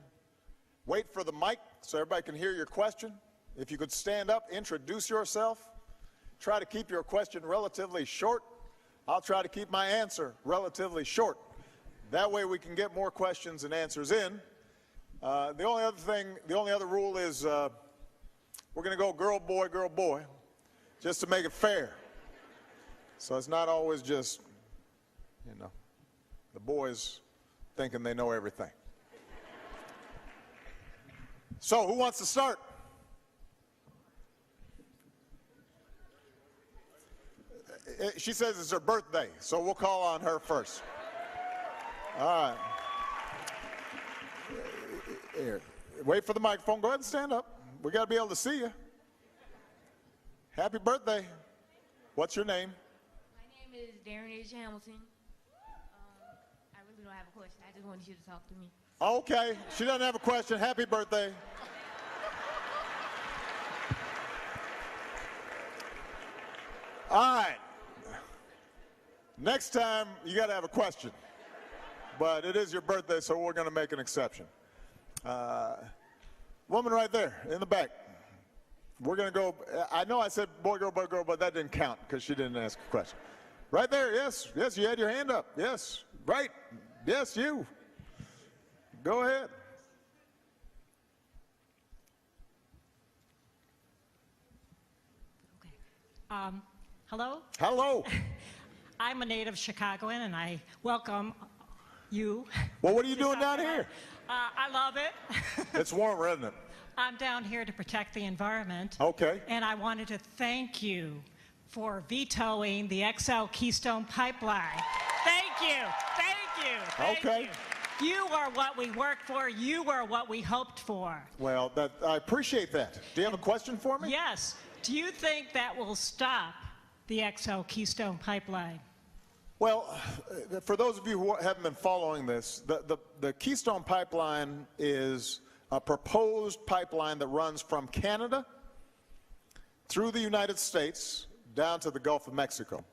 wait for the mic so everybody can hear your question. If you could stand up, introduce yourself. Try to keep your question relatively short. I'll try to keep my answer relatively short. That way we can get more questions and answers in. The only other rule is we're going to go girl, boy, just to make it fair. So it's not always just, the boys thinking they know everything. So who wants to start? She says it's her birthday, so we'll call on her first. All right. Here. Wait for the microphone. Go ahead and stand up. We got to be able to see you. Happy birthday. What's your name? My name is Darren H. Hamilton. I really don't have a question. I just wanted you to talk to me. Okay. She doesn't have a question. Happy birthday. All right. Next time, you got to have a question. But it is your birthday, so we're going to make an exception. Woman right there in the back. We're going to go. I know I said boy, girl, but that didn't count because she didn't ask a question. Right there, yes, you had your hand up. Yes, right. Yes, you. Go ahead. Okay. Hello? Hello. I'm a native Chicagoan, and I welcome you. Well, what are you doing down here? I love it. It's warm, isn't it? I'm down here to protect the environment. Okay. And I wanted to thank you for vetoing the XL Keystone Pipeline. Thank you. Thank you. Thank Okay. you. You are what we worked for. You are what we hoped for. Well, I appreciate that. Do you have a question for me? Yes. Do you think that will stop the XL Keystone Pipeline? Well, for those of you who haven't been following this, the Keystone Pipeline is a proposed pipeline that runs from Canada through the United States down to the Gulf of Mexico.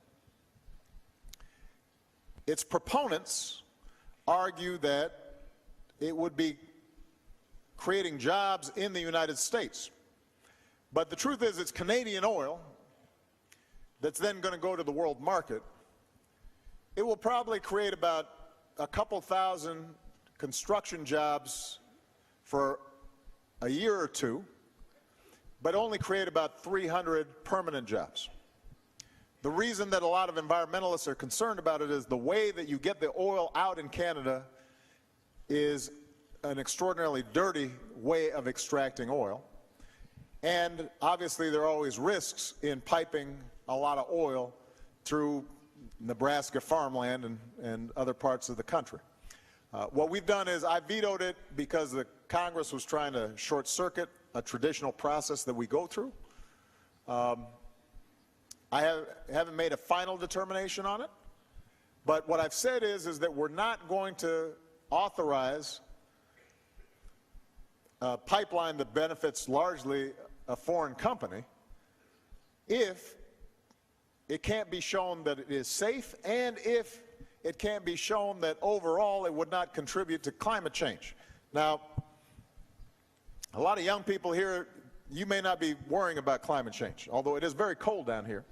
Its proponents argue that it would be creating jobs in the United States. But the truth is it's Canadian oil that's then going to go to the world market. It will probably create about a couple thousand construction jobs for a year or two, but only create about 300 permanent jobs. The reason that a lot of environmentalists are concerned about it is the way that you get the oil out in Canada is an extraordinarily dirty way of extracting oil. And obviously there are always risks in piping a lot of oil through Nebraska farmland and other parts of the country. What we've done is I vetoed it because the Congress was trying to short circuit a traditional process that we go through. I haven't made a final determination on it, but what I've said is that we're not going to authorize a pipeline that benefits largely a foreign company if it can't be shown that it is safe and if it can't be shown that overall it would not contribute to climate change. Now, a lot of young people here, you may not be worrying about climate change, although it is very cold down here.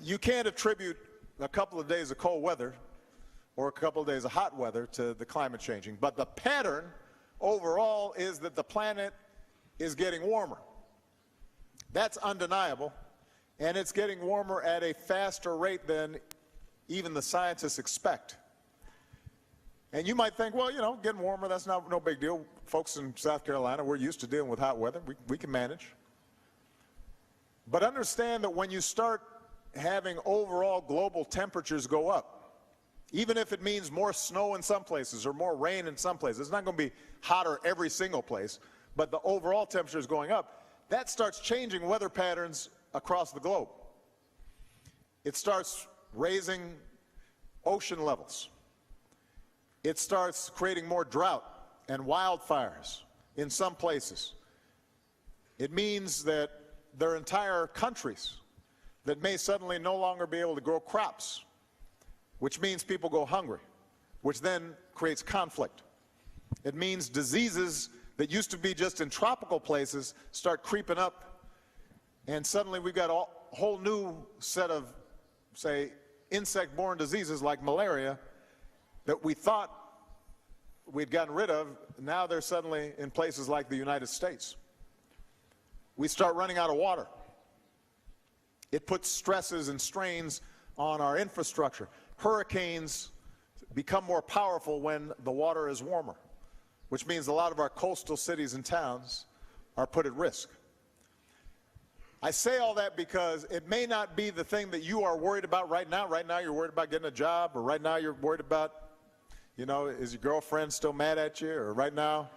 You can't attribute a couple of days of cold weather or a couple of days of hot weather to the climate changing. But the pattern overall is that the planet is getting warmer. That's undeniable, and it's getting warmer at a faster rate than even the scientists expect. And you might think, well, you know, getting warmer, that's no big deal. Folks in South Carolina, we're used to dealing with hot weather. We can manage. But understand that when you start having overall global temperatures go up, even if it means more snow in some places or more rain in some places, it's not going to be hotter every single place, but the overall temperature is going up, that starts changing weather patterns across the globe. It starts raising ocean levels. It starts creating more drought and wildfires in some places. It means that there are entire countries that may suddenly no longer be able to grow crops, which means people go hungry, which then creates conflict. It means diseases that used to be just in tropical places start creeping up, and suddenly we've got a whole new set of, say, insect-borne diseases like malaria that we thought we'd gotten rid of. Now they're suddenly in places like the United States. We start running out of water. It puts stresses and strains on our infrastructure. Hurricanes become more powerful when the water is warmer, which means a lot of our coastal cities and towns are put at risk. I say all that because it may not be the thing that you are worried about right now. Right now you're worried about getting a job, or right now you're worried about, you know, is your girlfriend still mad at you, or right now,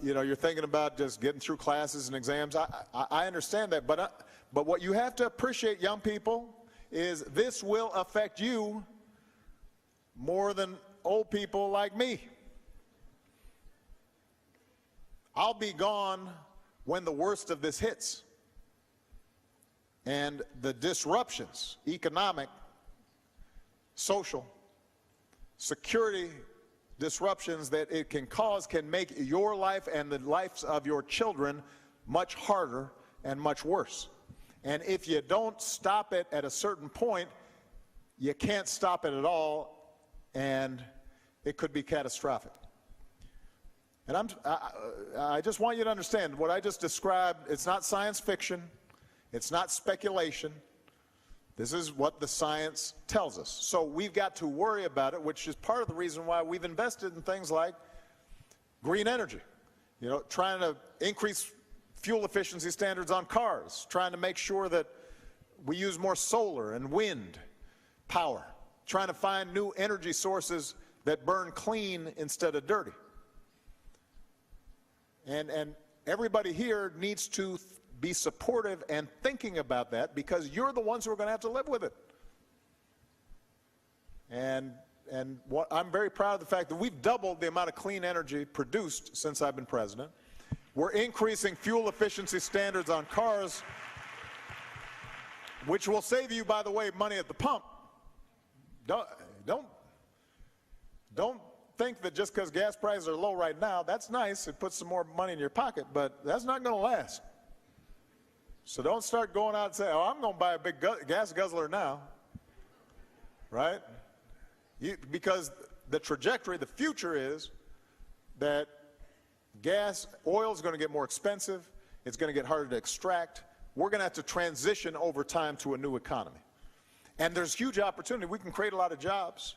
you know, you're thinking about just getting through classes and exams. I understand that, but what you have to appreciate, young people, is this will affect you more than old people like me. I'll be gone when the worst of this hits. And the disruptions, economic, social, security disruptions that it can cause can make your life and the lives of your children much harder and much worse. And if you don't stop it at a certain point, you can't stop it at all, and it could be catastrophic. And I just want you to understand what I just described. It's not science fiction. It's not speculation. This is what the science tells us. So we've got to worry about it, which is part of the reason why we've invested in things like green energy. You know, trying to increase fuel efficiency standards on cars, trying to make sure that we use more solar and wind power, trying to find new energy sources that burn clean instead of dirty. And everybody here needs to be supportive and thinking about that, because you're the ones who are going to have to live with it. And I'm very proud of the fact that we've doubled the amount of clean energy produced since I've been president. We're increasing fuel efficiency standards on cars, which will save you, by the way, money at the pump. Don't think that just because gas prices are low right now, that's nice, it puts some more money in your pocket, but that's not going to last. So don't start going out and saying, oh, I'm going to buy a big gas guzzler now, right? Because the trajectory, the future is that oil is going to get more expensive, it's going to get harder to extract. We're going to have to transition over time to a new economy. And there's huge opportunity. We can create a lot of jobs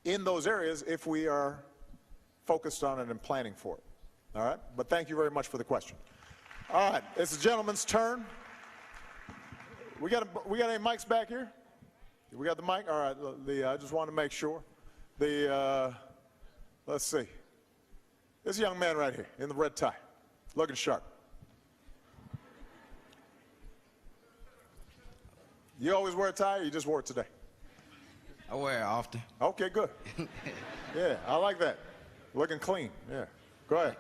in those areas if we are focused on it and planning for it. All right? But thank you very much for the question. All right, it's the gentleman's turn. We got any mics back here? We got the mic? All right, I just want to make sure. Let's see. This young man right here in the red tie, looking sharp. You always wear a tie, or you just wore it today? I wear it often. Okay, good. Yeah, I like that. Looking clean, yeah. Go ahead.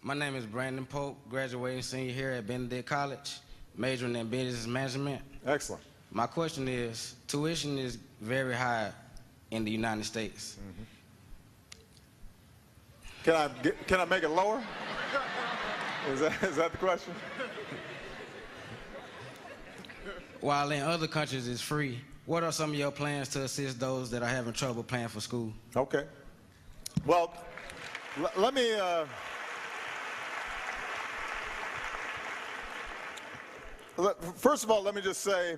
My name is Brandon Pope, graduating senior here at Benedict College, majoring in business management. Excellent. My question is, tuition is very high in the United States. Mm-hmm. Can I make it lower? Is that the question? While in other countries it's free, what are some of your plans to assist those that are having trouble paying for school? Okay. Well, let me... First of all, let me just say,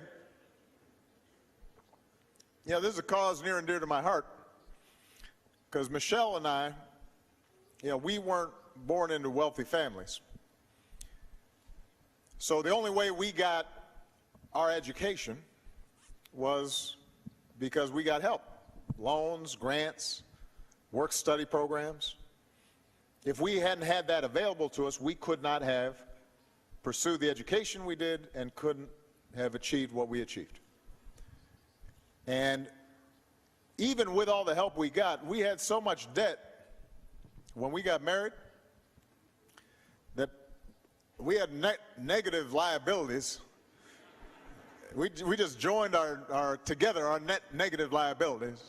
this is a cause near and dear to my heart, because Michelle and I, we weren't born into wealthy families. So the only way we got our education was because we got help. Loans, grants, work-study programs. If we hadn't had that available to us, we could not have pursued the education we did and couldn't have achieved what we achieved. And even with all the help we got, we had so much debt when we got married that we had negative liabilities. We just joined together our net negative liabilities.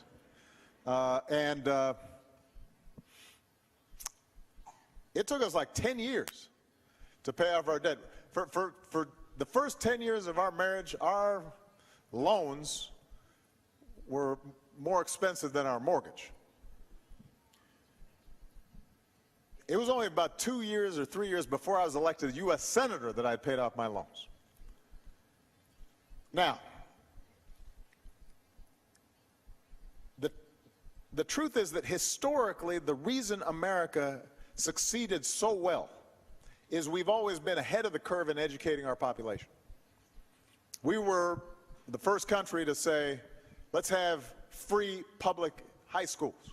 It took us like 10 years to pay off our debt. For the first 10 years of our marriage, our loans were more expensive than our mortgage. It was only about 2 years or 3 years before I was elected U.S. Senator that I had paid off my loans. Now, the truth is that historically, the reason America succeeded so well is we've always been ahead of the curve in educating our population. We were the first country to say, let's have free public high schools.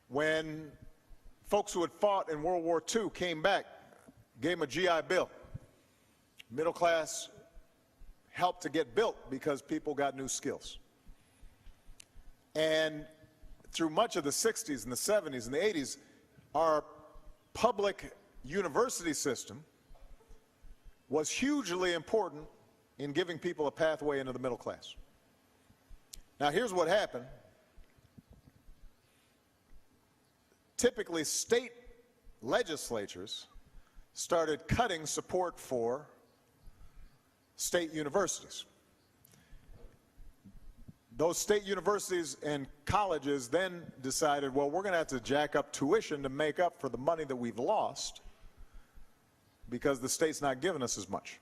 When folks who had fought in World War II came back, gave them a GI Bill. Middle class helped to get built because people got new skills. And through much of the 60s and the 70s and the 80s, our public university system was hugely important in giving people a pathway into the middle class. Now, here's what happened. Typically, state legislatures started cutting support for state universities. Those state universities and colleges then decided, well, we're going to have to jack up tuition to make up for the money that we've lost because the state's not giving us as much.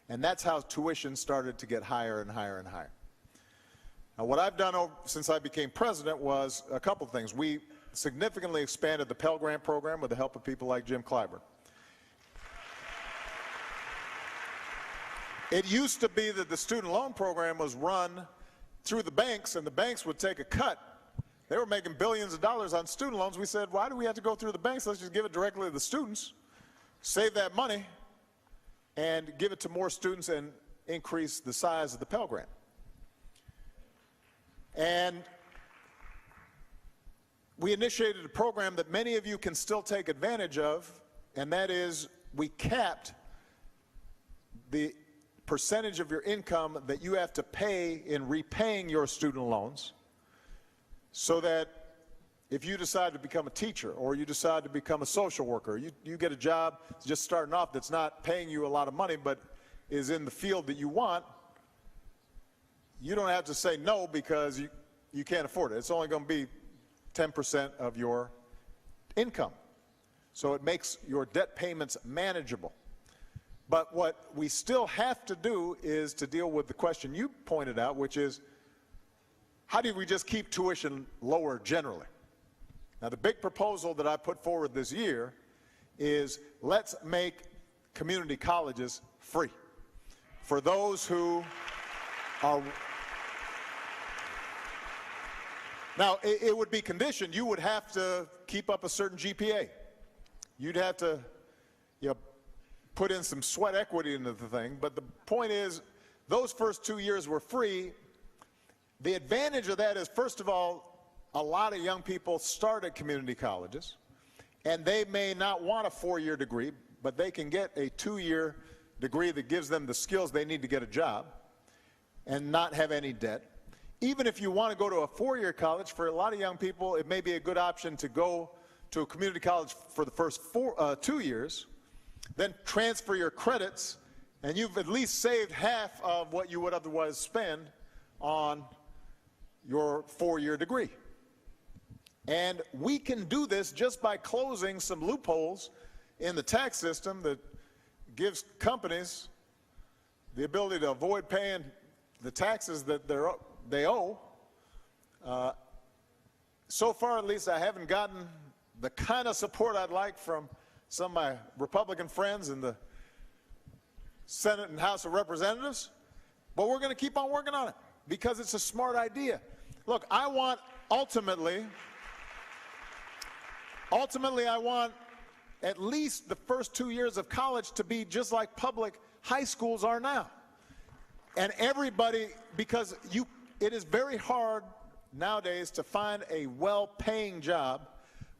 And that's how tuition started to get higher and higher and higher. Now, what I've done since I became president was a couple things. We significantly expanded the Pell Grant program with the help of people like Jim Clyburn. It used to be that the student loan program was run through the banks, and the banks would take a cut. They were making billions of dollars on student loans. We said, why do we have to go through the banks? Let's just give it directly to the students, save that money, and give it to more students and increase the size of the Pell Grant. And we initiated a program that many of you can still take advantage of, and that is we capped the percentage of your income that you have to pay in repaying your student loans, so that if you decide to become a teacher or you decide to become a social worker, you get a job just starting off that's not paying you a lot of money but is in the field that you want, you don't have to say no because you can't afford it. It's only going to be 10% of your income. So it makes your debt payments manageable. But what we still have to do is to deal with the question you pointed out, which is, how do we just keep tuition lower generally? Now, the big proposal that I put forward this year is let's make community colleges free for those who are. Now, it would be conditioned. You would have to keep up a certain GPA. You'd have to, put in some sweat equity into the thing. But the point is, those first 2 years were free. The advantage of that is, first of all, a lot of young people start at community colleges, and they may not want a 4-year degree, but they can get a 2-year degree that gives them the skills they need to get a job and not have any debt. Even if you want to go to a 4-year college, for a lot of young people, it may be a good option to go to a community college for the first 2 years, then transfer your credits, and you've at least saved half of what you would otherwise spend on your 4-year degree. And we can do this just by closing some loopholes in the tax system that gives companies the ability to avoid paying the taxes that they owe. So far, at least, I haven't gotten the kind of support I'd like from some of my Republican friends in the Senate and House of Representatives, but we're going to keep on working on it because it's a smart idea. Look, I want ultimately, I want at least the first 2 years of college to be just like public high schools are now. And everybody, because it is very hard nowadays to find a well-paying job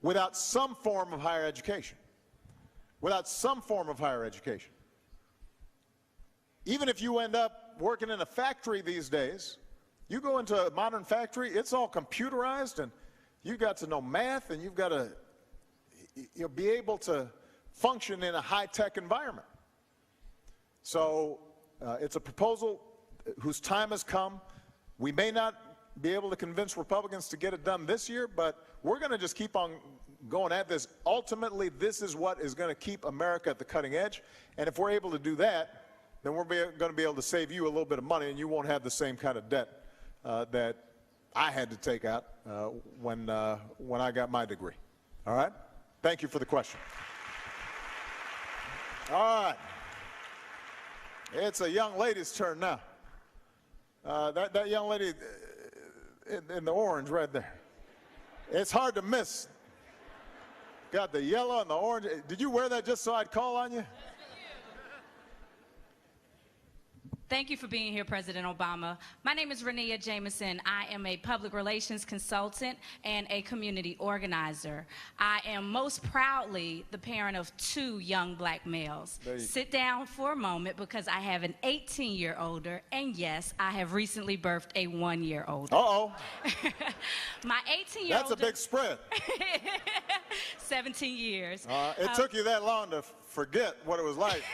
without some form of higher education. Without some form of higher education. Even if you end up working in a factory these days, you go into a modern factory, it's all computerized, and you've got to know math, and you've got to be able to function in a high-tech environment. So it's a proposal whose time has come. We may not be able to convince Republicans to get it done this year, but we're going to just keep on going at this. Ultimately, this is what is going to keep America at the cutting edge. And if we're able to do that, then we're going to be able to save you a little bit of money, and you won't have the same kind of debt that I had to take out when I got my degree. All right? Thank you for the question. All right. It's a young lady's turn now. That young lady in the orange right there. It's hard to miss. Got the yellow and the orange. Did you wear that just so I'd call on you? Thank you for being here, President Obama. My name is Renea Jameson. I am a public relations consultant and a community organizer. I am most proudly the parent of 2 young black males. Sit down for a moment because I have an 18-year-older, and yes, I have recently birthed a 1-year-older. Uh-oh. My 18-year-older. That's a big spread. 17 years. It took you that long to forget what it was like.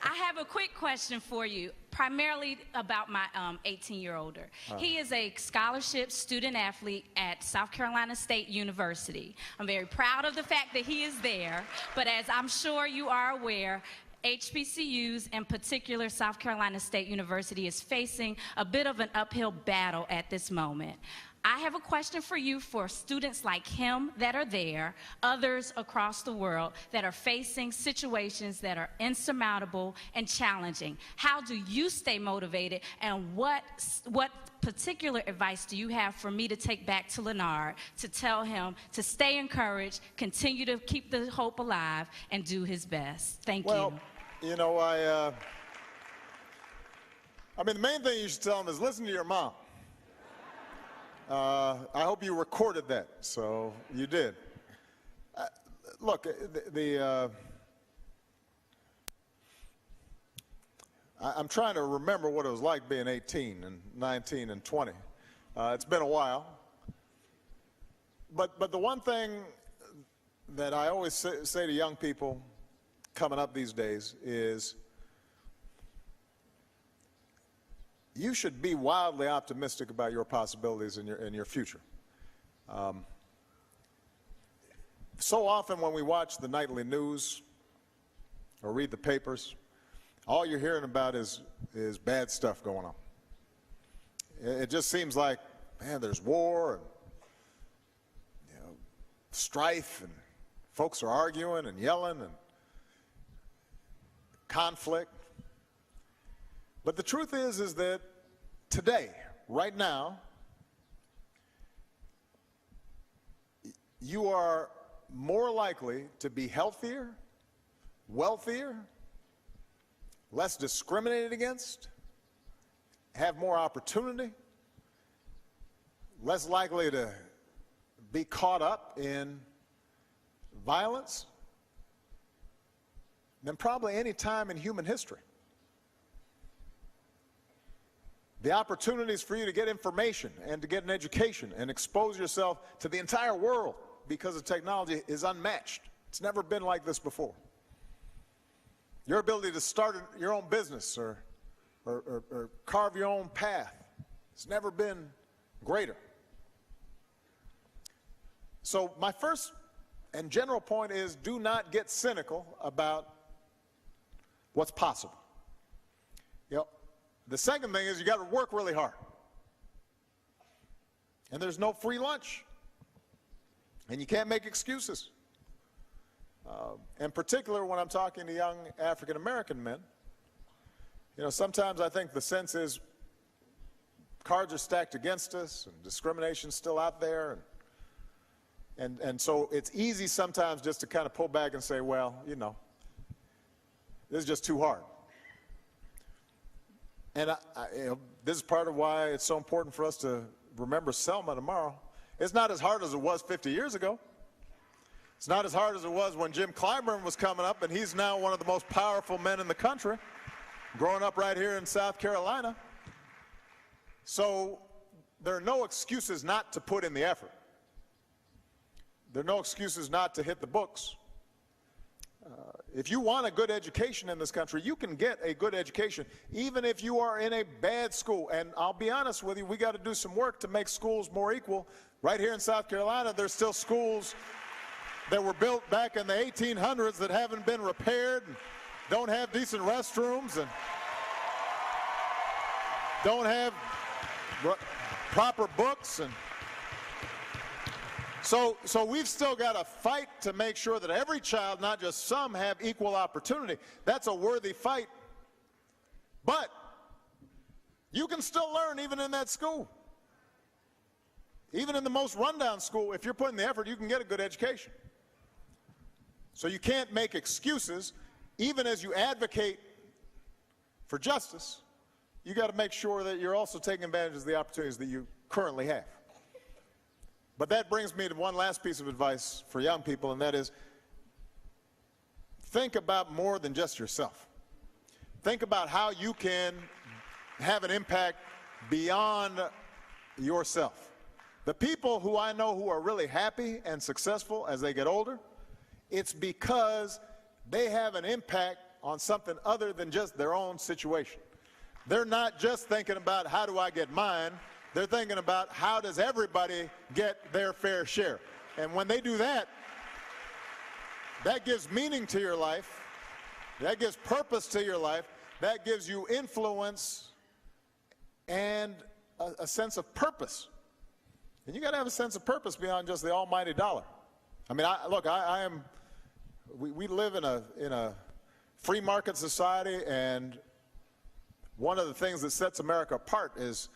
I have a quick question for you, primarily about my 18-year-older. He is a scholarship student athlete at South Carolina State University. I'm very proud of the fact that he is there, but as I'm sure you are aware, HBCUs, in particular South Carolina State University, is facing a bit of an uphill battle at this moment. I have a question for you for students like him that are there, others across the world that are facing situations that are insurmountable and challenging. How do you stay motivated, and what particular advice do you have for me to take back to Leonard to tell him to stay encouraged, continue to keep the hope alive, and do his best? Thank you. Well, you know, I mean, the main thing you should tell him is listen to your mom. I hope you recorded that, so you did. Look, I'm trying to remember what it was like being 18 and 19 and 20. It's been a while. But the one thing that I always say to young people coming up these days is you should be wildly optimistic about your possibilities in your future. So often when we watch the nightly news or read the papers, all you're hearing about is bad stuff going on. It just seems like, man, there's war and strife and folks are arguing and yelling and conflict. But the truth is that today, right now, you are more likely to be healthier, wealthier, less discriminated against, have more opportunity, less likely to be caught up in violence than probably any time in human history. The opportunities for you to get information and to get an education and expose yourself to the entire world because of technology is unmatched. It's never been like this before. Your ability to start your own business or carve your own path has never been greater. So my first and general point is, do not get cynical about what's possible. You know, the second thing is you got to work really hard. And there's no free lunch. And you can't make excuses. In particular, when I'm talking to young African American men, you know, sometimes I think the sense is cards are stacked against us and discrimination's still out there. And so it's easy sometimes just to kind of pull back and say, well, you know, this is just too hard. And you know, this is part of why it's so important for us to remember Selma tomorrow. It's not as hard as it was 50 years ago. It's not as hard as it was when Jim Clyburn was coming up, and he's now one of the most powerful men in the country, growing up right here in South Carolina. So there are no excuses not to put in the effort. There are no excuses not to hit the books. If you want a good education in this country, you can get a good education, even if you are in a bad school. And I'll be honest with you, we got to do some work to make schools more equal. Right here in South Carolina, there's still schools that were built back in the 1800s that haven't been repaired and don't have decent restrooms and don't have proper books. And so we've still got to fight to make sure that every child, not just some, have equal opportunity. That's a worthy fight. But you can still learn even in that school. Even in the most rundown school, if you're putting the effort, you can get a good education. So you can't make excuses. Even as you advocate for justice, you got to make sure that you're also taking advantage of the opportunities that you currently have. But that brings me to one last piece of advice for young people, and that is, think about more than just yourself. Think about how you can have an impact beyond yourself. The people who I know who are really happy and successful as they get older, it's because they have an impact on something other than just their own situation. They're not just thinking about how do I get mine, they're thinking about how does everybody get their fair share. And when they do that, that gives meaning to your life, that gives purpose to your life, that gives you influence and a sense of purpose. And you got to have a sense of purpose beyond just the almighty dollar. I mean, we live in a free market society, and one of the things that sets America apart is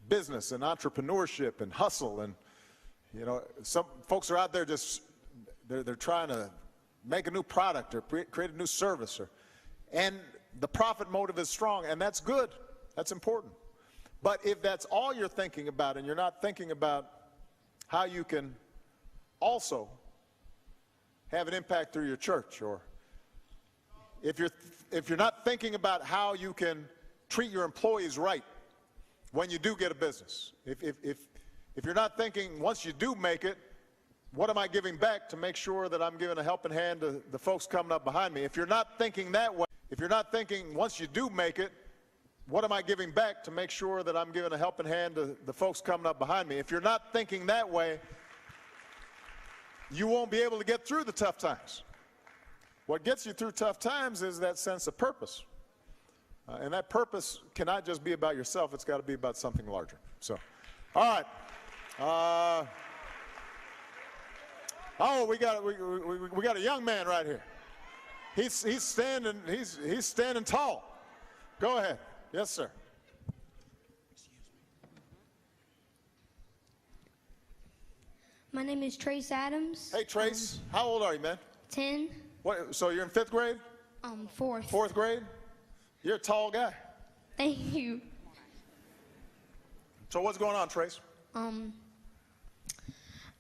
business and entrepreneurship and hustle. And, you know, some folks are out there just, they're trying to make a new product or create a new service. And the profit motive is strong, and that's good. That's important. But if that's all you're thinking about and you're not thinking about how you can also have an impact through your church, or if you're not thinking about how you can treat your employees right when you do get a business, if you're not thinking once you do make it, what am I giving back to make sure that I'm giving a helping hand to the folks coming up behind me? If you're not thinking that way, if you're not thinking once you do make it, what am I giving back to make sure that I'm giving a helping hand to the folks coming up behind me? If you're not thinking that way, you won't be able to get through the tough times. What gets you through tough times is that sense of purpose. And that purpose cannot just be about yourself, it's got to be about something larger. So, all right. Oh, we got a young man right here. He's standing tall. Go ahead. Yes, sir. My name is Trace Adams. Hey, Trace. How old are you, man? 10. What? So you're in 5th grade? 4th. 4th grade? You're a tall guy. Thank you. So what's going on, Trace? I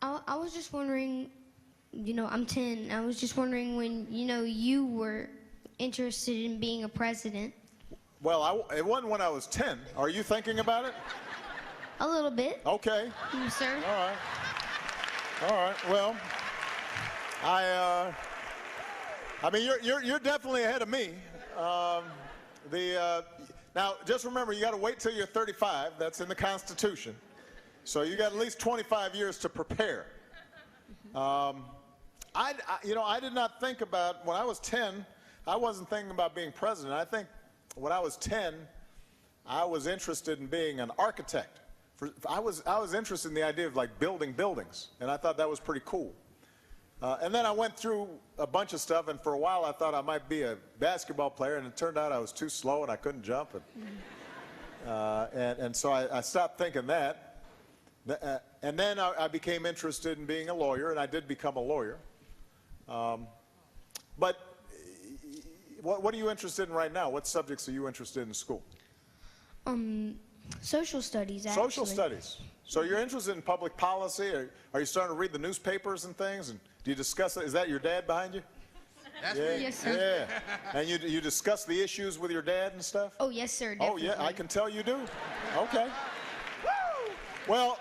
was just wondering, you know, I'm 10. I was just wondering when, you know, you were interested in being a president. Well, it wasn't when I was 10. Are you thinking about it? A little bit. Okay. Yes, sir. All right. All right. Well, I mean, you're definitely ahead of me. Now, just remember, you got to wait till you're 35. That's in the Constitution. So you got at least 25 years to prepare. I did not think about, when I was 10, I wasn't thinking about being president. I think when I was 10, I was interested in being an architect. I was interested in the idea of like building buildings, and I thought that was pretty cool. And then I went through a bunch of stuff, and for a while I thought I might be a basketball player, and it turned out I was too slow and I couldn't jump. And so I stopped thinking that. And then I became interested in being a lawyer, and I did become a lawyer. But what are you interested in right now? What subjects are you interested in school? Social studies, actually. Social studies. So you're interested in public policy? Are you starting to read the newspapers and things? And do you discuss it? Is that your dad behind you? That's me. Yes, sir. Yeah. And you discuss the issues with your dad and stuff? Oh, yes, sir. Definitely. Oh, yeah, I can tell you do. Okay. Well,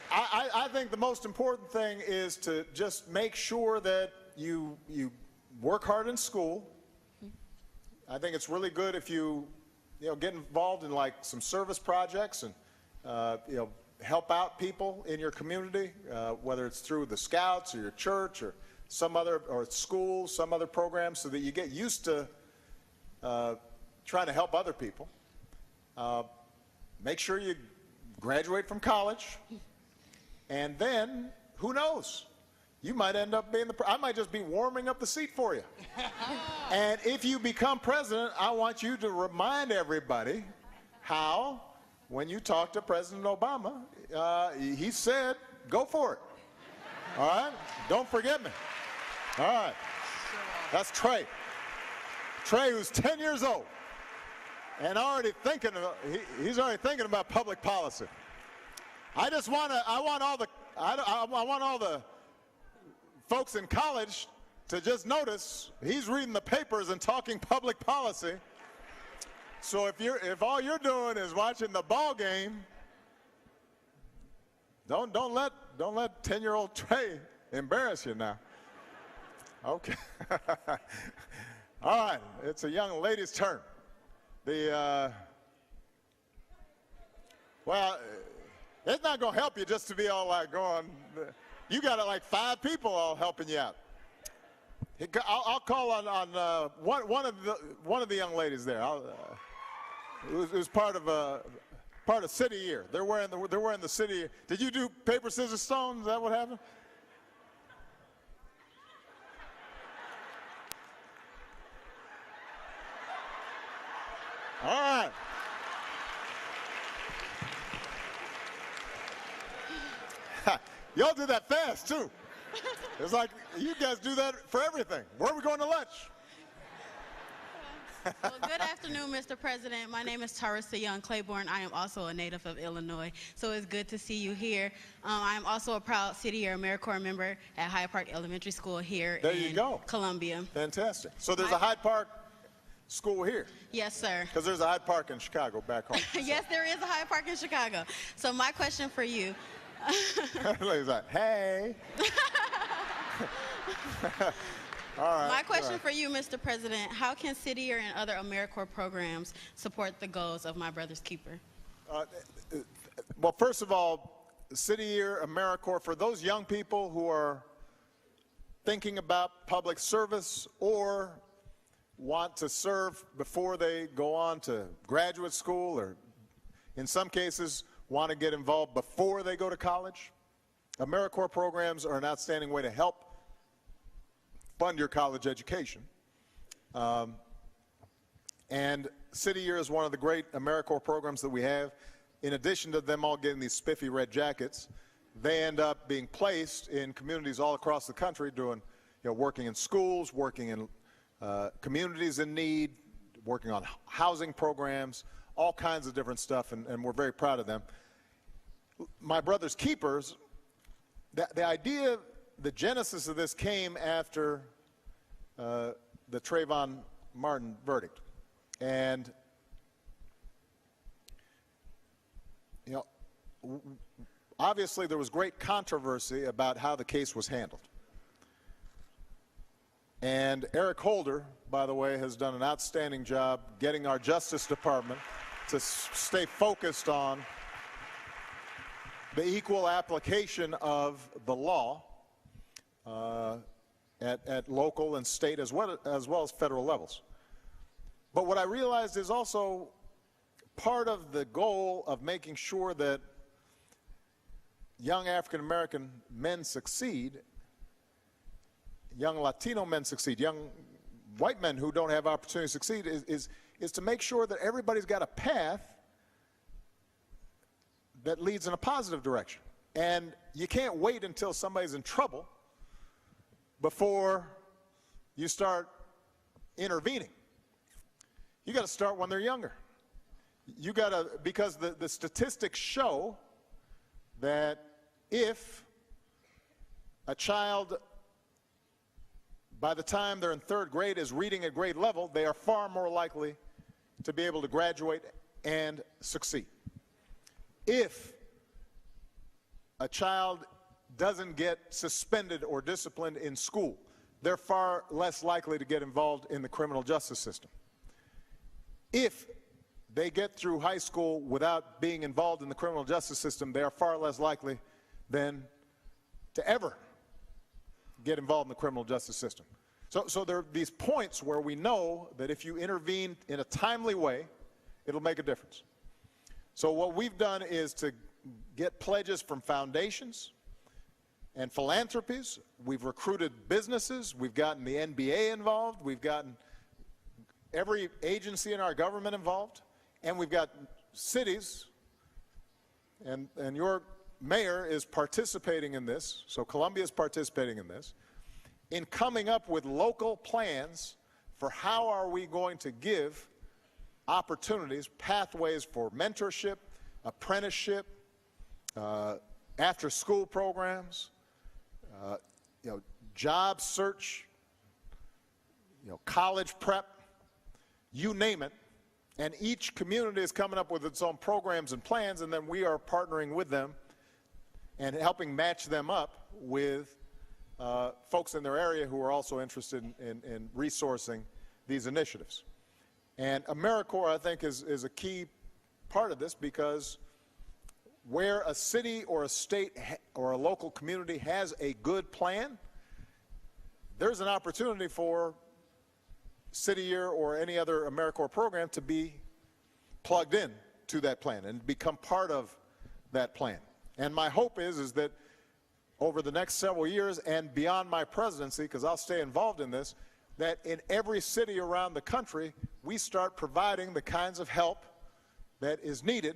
I think the most important thing is to just make sure that you work hard in school. I think it's really good if you get involved in like some service projects and help out people in your community, whether it's through the Scouts or your church or some other, or school, some other program, so that you get used to trying to help other people. Make sure you graduate from college, and then who knows? You might end up being I might just be warming up the seat for you. And if you become president, I want you to remind everybody how, when you talk to President Obama, he said, go for it. All right? Don't forget me. All right. That's Trey. Trey, who's 10 years old and already thinking, he's already thinking about public policy. I want all the folks in college to just notice he's reading the papers and talking public policy. So if all you're doing is watching the ball game, don't let 10-year-old Trey embarrass you now. Okay. All right, it's a young lady's turn. Well, it's not going to help you just to be all like going. You got like 5 people all helping you out. I'll call on one of the young ladies there. It was part of City Year. They're wearing the City. Did you do paper, scissors, stone? Is that what happened? All right. Y'all did that fast, too. It's like you guys do that for everything. Where are we going to lunch? Well, good afternoon, Mr. President. My name is Teresa Young Claiborne. I am also a native of Illinois, so it's good to see you here. I am also a proud City Year AmeriCorps member at Hyde Park Elementary School here in Columbia. Fantastic. So there's a Hyde Park school here? Yes, sir. Because there's a Hyde Park in Chicago back home. Yes, there is a Hyde Park in Chicago. So my question for you. He's like, hey. All right. My question for you, Mr. President, how can City Year and other AmeriCorps programs support the goals of My Brother's Keeper? Well, first of all, City Year, AmeriCorps, for those young people who are thinking about public service or want to serve before they go on to graduate school, or in some cases want to get involved before they go to college, AmeriCorps programs are an outstanding way to help fund your college education. And City Year is one of the great AmeriCorps programs that we have. In addition to them all getting these spiffy red jackets, they end up being placed in communities all across the country doing, working in schools, working in communities in need, working on housing programs, all kinds of different stuff, and we're very proud of them. My brother's keepers, the idea, the genesis of this came after the Trayvon Martin verdict. And, obviously there was great controversy about how the case was handled. And Eric Holder, by the way, has done an outstanding job getting our Justice Department to stay focused on the equal application of the law at local and state as well as federal levels. But what I realized is also part of the goal of making sure that young African-American men succeed, young Latino men succeed, young white men who don't have opportunity to succeed is to make sure that everybody's got a path that leads in a positive direction. And you can't wait until somebody's in trouble before you start intervening. You got to start when they're younger. You got to, because the statistics show that if a child, by the time they're in third grade, is reading at grade level, they are far more likely to be able to graduate and succeed. If a child doesn't get suspended or disciplined in school, they're far less likely to get involved in the criminal justice system. If they get through high school without being involved in the criminal justice system, they are far less likely than to ever get involved in the criminal justice system. So there are these points where we know that if you intervene in a timely way, it'll make a difference. So what we've done is to get pledges from foundations and philanthropies. We've recruited businesses. We've gotten the NBA involved. We've gotten every agency in our government involved. And we've got cities, and your mayor is participating in this, so Columbia is participating in this, in coming up with local plans for how are we going to give opportunities, pathways for mentorship, apprenticeship, after-school programs, job search, college prep, you name it. And each community is coming up with its own programs and plans, and then we are partnering with them and helping match them up with folks in their area who are also interested in resourcing these initiatives. And AmeriCorps, I think, is a key part of this, because where a city or a state or a local community has a good plan, there's an opportunity for City Year or any other AmeriCorps program to be plugged in to that plan and become part of that plan. And my hope is that over the next several years and beyond my presidency, because I'll stay involved in this, that in every city around the country, we start providing the kinds of help that is needed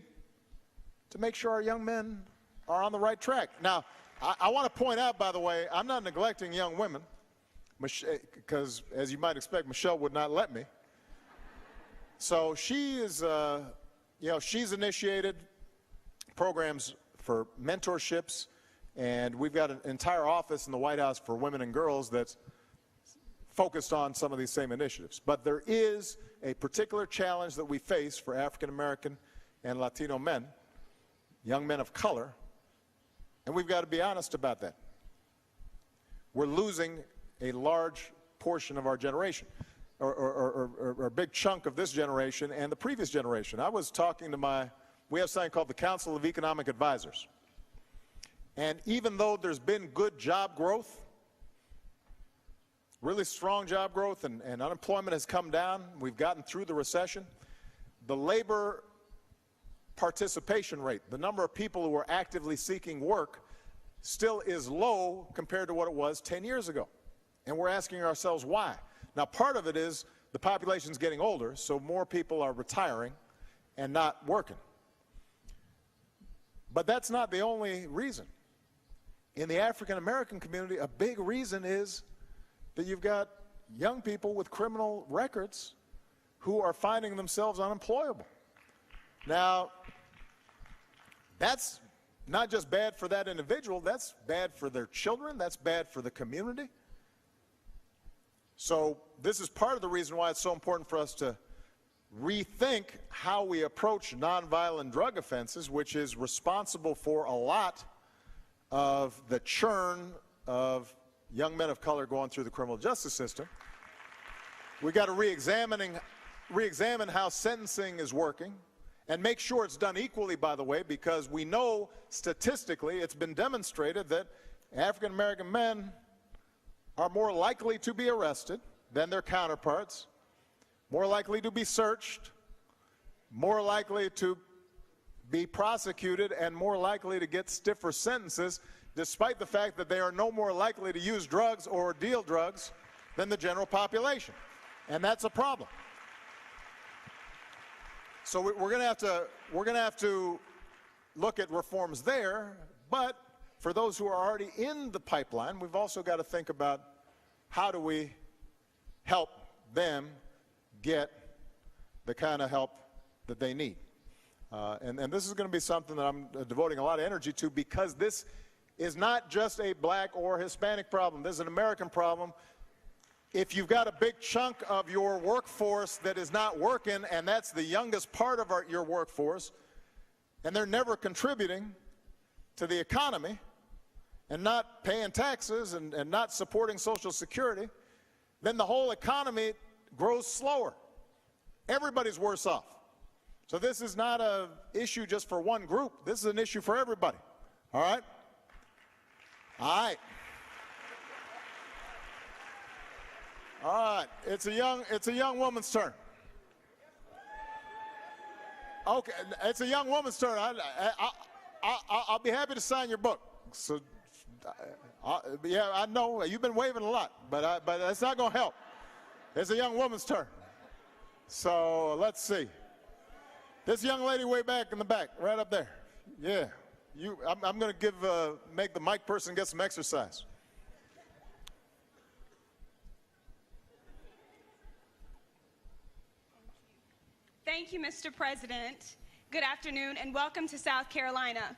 to make sure our young men are on the right track. Now, I want to point out, by the way, I'm not neglecting young women, because as you might expect, Michelle would not let me. So she is, she's initiated programs for mentorships, and we've got an entire office in the White House for women and girls that's focused on some of these same initiatives. But there is a particular challenge that we face for African American and Latino men, young men of color, and we've got to be honest about that. We're losing a large portion of our generation, or a big chunk of this generation and the previous generation. I was talking to we have something called the Council of Economic Advisors. And even though there's been good job growth, really strong job growth, and unemployment has come down, we've gotten through the recession, the labor participation rate, the number of people who are actively seeking work, still is low compared to what it was 10 years ago. And we're asking ourselves why. Now, part of it is the population's getting older, so more people are retiring and not working. But that's not the only reason. In the African American community, a big reason is that you've got young people with criminal records who are finding themselves unemployable. Now, that's not just bad for that individual, that's bad for their children, that's bad for the community. So this is part of the reason why it's so important for us to rethink how we approach nonviolent drug offenses, which is responsible for a lot of the churn of young men of color going through the criminal justice system. We've got to re-examine how sentencing is working and make sure it's done equally, by the way, because we know statistically it's been demonstrated that African American men are more likely to be arrested than their counterparts, more likely to be searched, more likely to be prosecuted, and more likely to get stiffer sentences, despite the fact that they are no more likely to use drugs or deal drugs than the general population. And that's a problem. So we're going to have to look at reforms there, but for those who are already in the pipeline, we've also got to think about how do we help them get the kind of help that they need. And this is going to be something that I'm devoting a lot of energy to, because this is not just a black or Hispanic problem. This is an American problem. If you've got a big chunk of your workforce that is not working, and that's the youngest part of your workforce, and they're never contributing to the economy and not paying taxes and not supporting Social Security, then the whole economy grows slower. Everybody's worse off. So this is not an issue just for one group. This is an issue for everybody. All right? All right. All right. It's a young woman's turn. Okay, it's a young woman's turn. I'll be happy to sign your book. So, yeah, I know you've been waving a lot, but that's not going to help. It's a young woman's turn. So let's see. This young lady way back in the back, right up there. Yeah, I'm going to make the mic person get some exercise. Thank you, Mr. President. Good afternoon and welcome to South Carolina.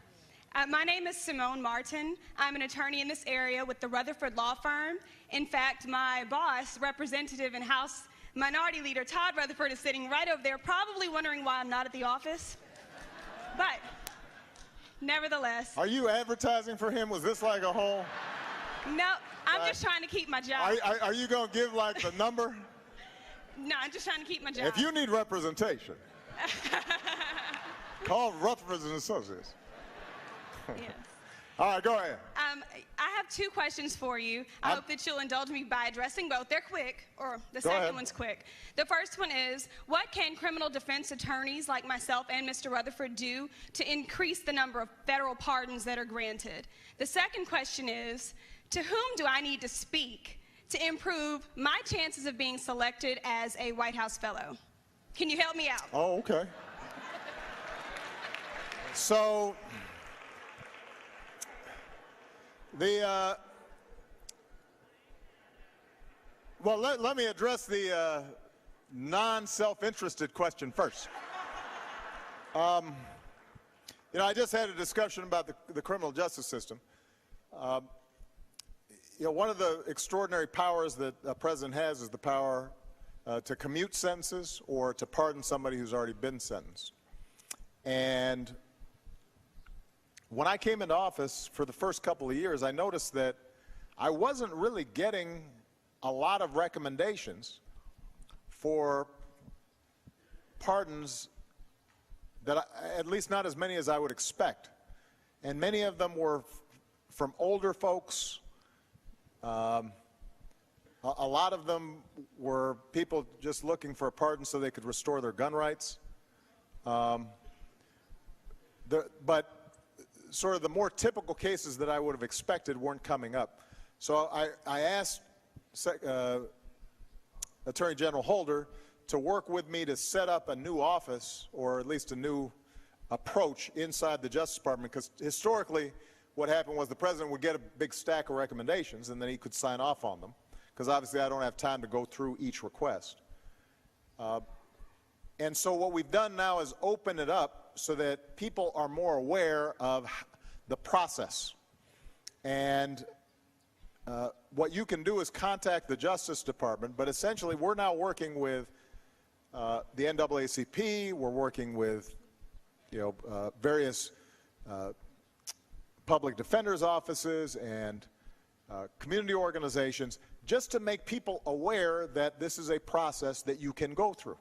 My name is Simone Martin. I'm an attorney in this area with the Rutherford Law Firm. In fact, my boss, Representative and House Minority Leader Todd Rutherford, is sitting right over there, probably wondering why I'm not at the office. But nevertheless. Are you advertising for him? Was this like a whole? No, I'm just trying to keep my job. Are you going to give like the number? No, I'm just trying to keep my job. If you need representation, call Rutherford and Associates. Yes. All right, go ahead. I have two questions for you. I hope that you'll indulge me by addressing both. They're quick, or the second one's quick. The first one is, what can criminal defense attorneys like myself and Mr. Rutherford do to increase the number of federal pardons that are granted? The second question is, to whom do I need to speak to improve my chances of being selected as a White House Fellow? Can you help me out? Oh, okay. So, well, let me address the non-self-interested question first. You know, I just had a discussion about the criminal justice system. You know, one of the extraordinary powers that a president has is the power to commute sentences or to pardon somebody who's already been sentenced. And when I came into office for the first couple of years, I noticed that I wasn't really getting a lot of recommendations for pardons, at least not as many as I would expect. And many of them were from older folks. A lot of them were people just looking for a pardon so they could restore their gun rights. But sort of the more typical cases that I would have expected weren't coming up. So I asked Attorney General Holder to work with me to set up a new office, or at least a new approach inside the Justice Department, because historically what happened was the president would get a big stack of recommendations and then he could sign off on them, because obviously I don't have time to go through each request. And so what we've done now is open it up so that people are more aware of the process. And what you can do is contact the Justice Department, but essentially we're now working with the NAACP, we're working with various public defenders' offices and community organizations, just to make people aware that this is a process that you can go through.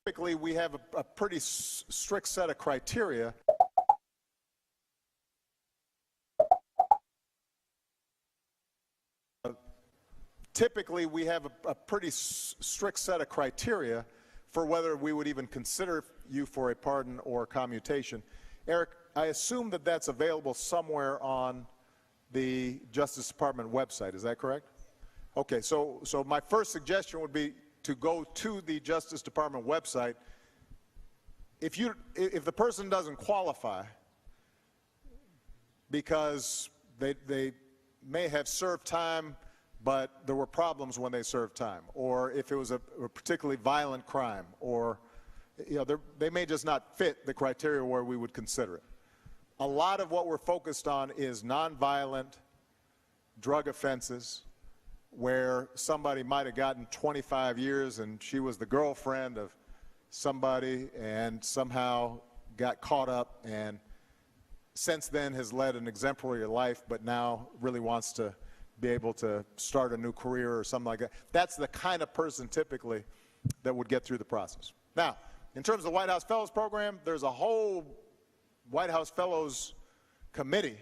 Typically, we have a pretty strict set of criteria. Typically, we have a pretty strict set of criteria for whether we would even consider you for a pardon or commutation. Eric, I assume that that's available somewhere on the Justice Department website. Is that correct? Okay, so my first suggestion would be to go to the Justice Department website. If the person doesn't qualify because they may have served time, but there were problems when they served time, or if it was a particularly violent crime, or they may just not fit the criteria where we would consider it. A lot of what we're focused on is nonviolent drug offenses, where somebody might have gotten 25 years and she was the girlfriend of somebody and somehow got caught up, and since then has led an exemplary life, but now really wants to be able to start a new career or something like that. That's the kind of person typically that would get through the process. Now, in terms of the White House Fellows Program, there's a whole White House Fellows Committee,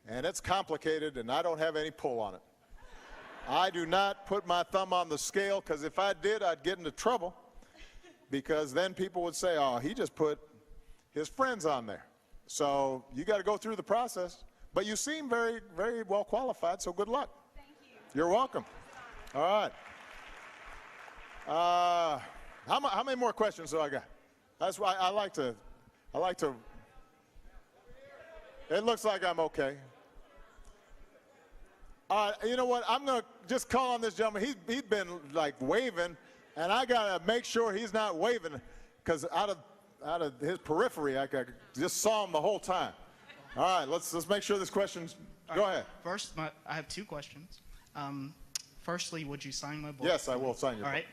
and it's complicated, and I don't have any pull on it. I do not put my thumb on the scale, because if I did, I'd get into trouble, because then people would say, oh, he just put his friends on there. So you got to go through the process. But you seem very, very well qualified, so good luck. Thank you. You're welcome. All right. How many more questions do I got? That's why I like to, it looks like I'm okay. You know what? I'm going to just call on this gentleman. He's been like waving, and I got to make sure he's not waving, because out of his periphery, I just saw him the whole time. All right, let's make sure this question's, go ahead. First, I have two questions. Firstly, would you sign my book? Yes, I will sign your book. All right.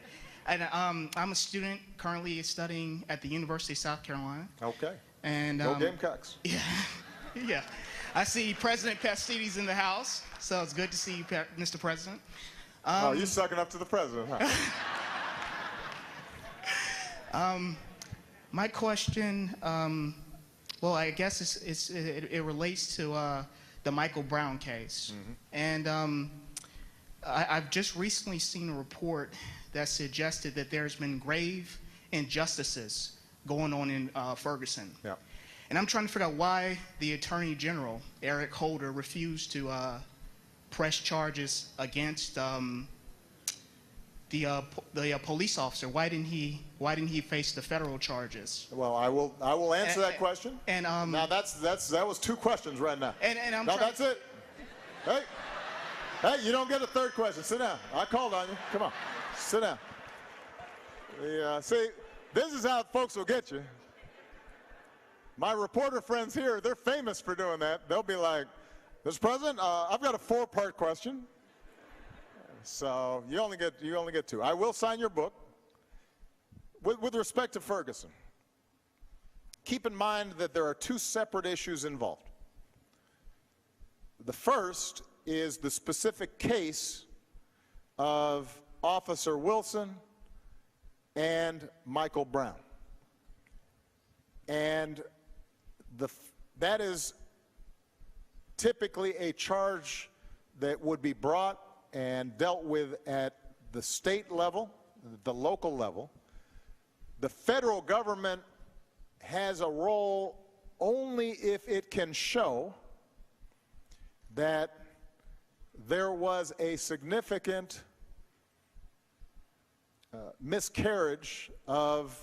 And I'm a student currently studying at the University of South Carolina. Okay. And go Gamecocks. Yeah. Yeah. I see President Pastides in the house, so it's good to see you, Mr. President. Oh, you're sucking up to the president, huh? My question, well, I guess it relates to the Michael Brown case. Mm-hmm. And I've just recently seen a report that suggested that there's been grave injustices going on in Ferguson. Yeah. And I'm trying to figure out why the Attorney General, Eric Holder, refused to press charges against the police officer. Why didn't he face the federal charges? Well, I will answer that question. And now that was two questions right now. And that's it. Hey, you don't get a third question. Sit down. I called on you. Come on, sit down. See, this is how folks will get you. My reporter friends here, they're famous for doing that. They'll be like, Mr. President, I've got a 4-part question. So you only get 2. I will sign your book. With respect to Ferguson, keep in mind that there are 2 separate issues involved. The first is the specific case of Officer Wilson and Michael Brown. And that is typically a charge that would be brought and dealt with at the state level, the local level. The federal government has a role only if it can show that there was a significant miscarriage of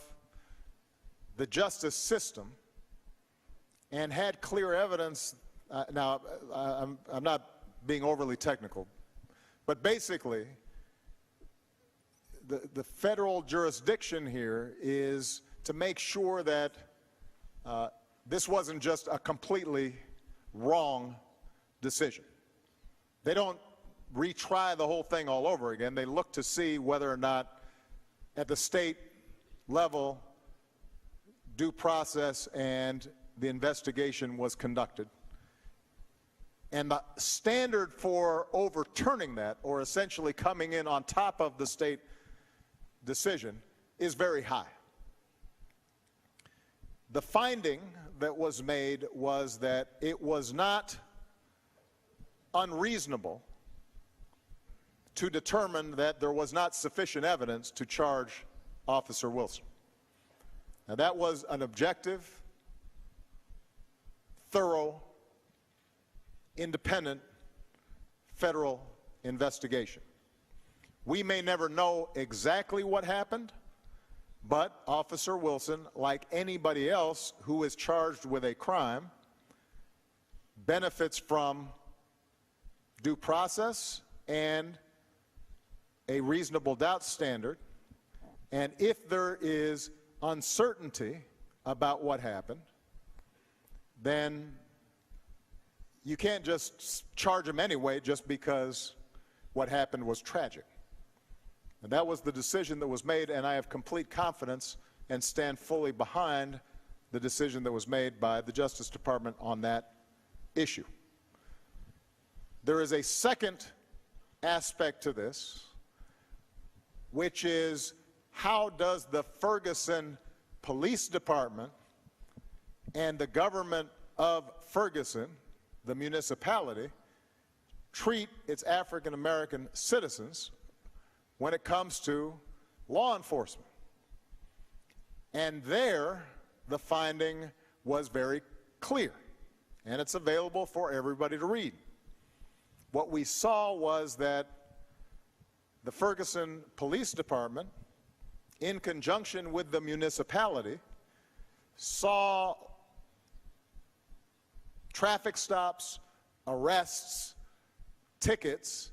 the justice system and had clear evidence. Now, I'm not being overly technical, but basically, the federal jurisdiction here is to make sure that this wasn't just a completely wrong decision. They don't retry the whole thing all over again. They look to see whether or not at the state level due process and the investigation was conducted. And the standard for overturning that, or essentially coming in on top of the state decision, is very high. The finding that was made was that it was not unreasonable to determine that there was not sufficient evidence to charge Officer Wilson. Now, that was an objective, thorough, independent federal investigation. We may never know exactly what happened, but Officer Wilson, like anybody else who is charged with a crime, benefits from due process and a reasonable doubt standard. And if there is uncertainty about what happened, then you can't just charge him anyway just because what happened was tragic. And that was the decision that was made, and I have complete confidence and stand fully behind the decision that was made by the Justice Department on that issue. There is a second aspect to this, which is how does the Ferguson Police Department and the government of Ferguson, the municipality, treat its African American citizens when it comes to law enforcement. And there, the finding was very clear, and it's available for everybody to read. What we saw was that the Ferguson Police Department, in conjunction with the municipality, saw traffic stops, arrests, tickets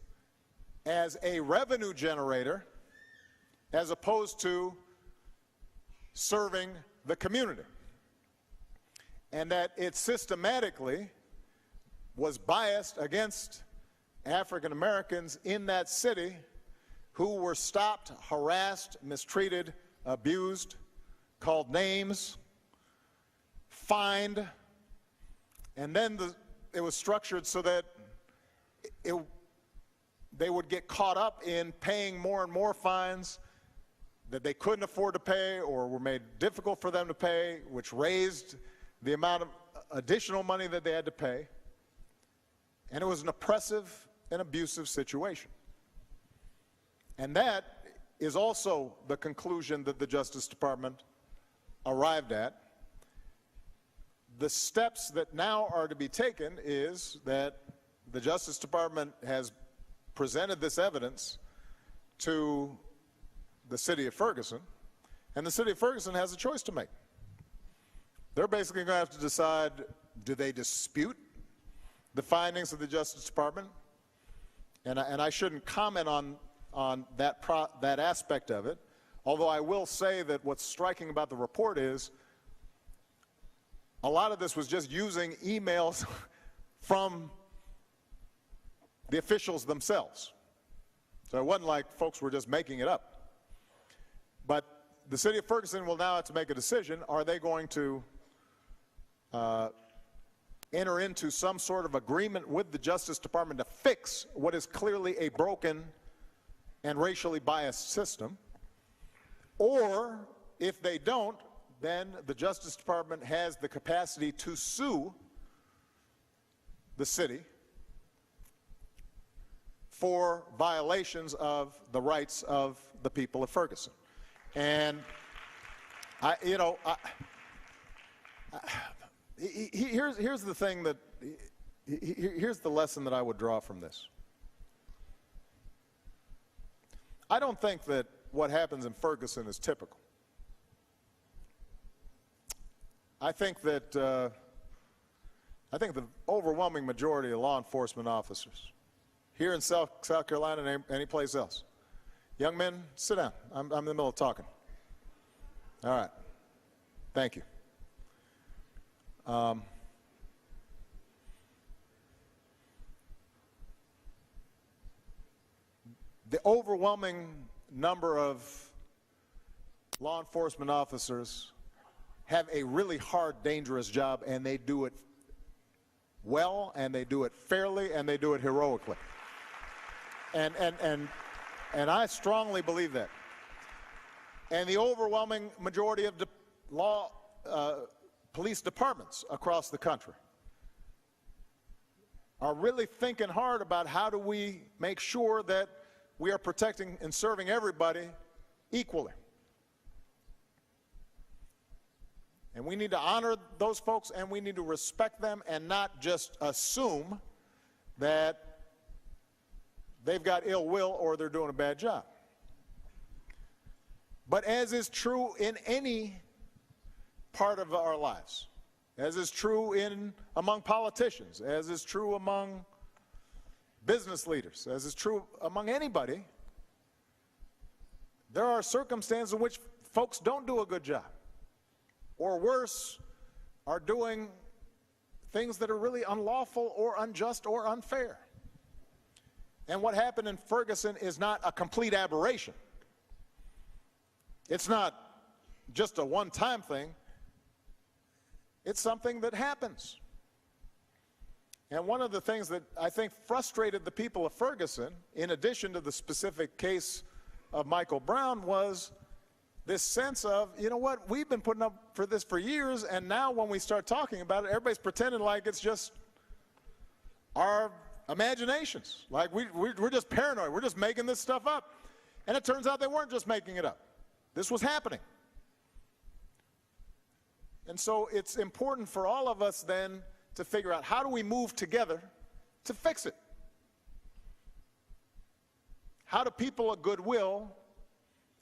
as a revenue generator as opposed to serving the community. And that it systematically was biased against African Americans in that city who were stopped, harassed, mistreated, abused, called names, fined, and then it was structured so that they would get caught up in paying more and more fines that they couldn't afford to pay or were made difficult for them to pay, which raised the amount of additional money that they had to pay. And it was an oppressive and abusive situation. And that is also the conclusion that the Justice Department arrived at. The steps that now are to be taken is that the Justice Department has presented this evidence to the city of Ferguson, and the city of Ferguson has a choice to make. They're basically going to have to decide, do they dispute the findings of the Justice Department? And I shouldn't comment on that aspect of it, although I will say that what's striking about the report is a lot of this was just using emails from the officials themselves. So it wasn't like folks were just making it up. But the city of Ferguson will now have to make a decision. Are they going to enter into some sort of agreement with the Justice Department to fix what is clearly a broken and racially biased system? Or if they don't, then the Justice Department has the capacity to sue the city for violations of the rights of the people of Ferguson. And here's the thing that here's the lesson that I would draw from this. I don't think that what happens in Ferguson is typical. I think that the overwhelming majority of law enforcement officers here in South Carolina and any place else, young men, sit down. I'm in the middle of talking. All right. Thank you. The overwhelming number of law enforcement officers have a really hard, dangerous job, and they do it well, and they do it fairly, and they do it heroically. And I strongly believe that. And the overwhelming majority of police departments across the country are really thinking hard about how do we make sure that we are protecting and serving everybody equally. And we need to honor those folks, and we need to respect them and not just assume that they've got ill will or they're doing a bad job. But as is true in any part of our lives, as is true among politicians, as is true among business leaders, as is true among anybody, there are circumstances in which folks don't do a good job, or worse, are doing things that are really unlawful or unjust or unfair. And what happened in Ferguson is not a complete aberration. It's not just a one-time thing. It's something that happens. And one of the things that I think frustrated the people of Ferguson, in addition to the specific case of Michael Brown, was this sense of, you know what, we've been putting up for this for years, and now when we start talking about it, everybody's pretending like it's just our imaginations. Like we're just paranoid. We're just making this stuff up. And it turns out they weren't just making it up. This was happening. And so it's important for all of us then to figure out how do we move together to fix it. How do people of goodwill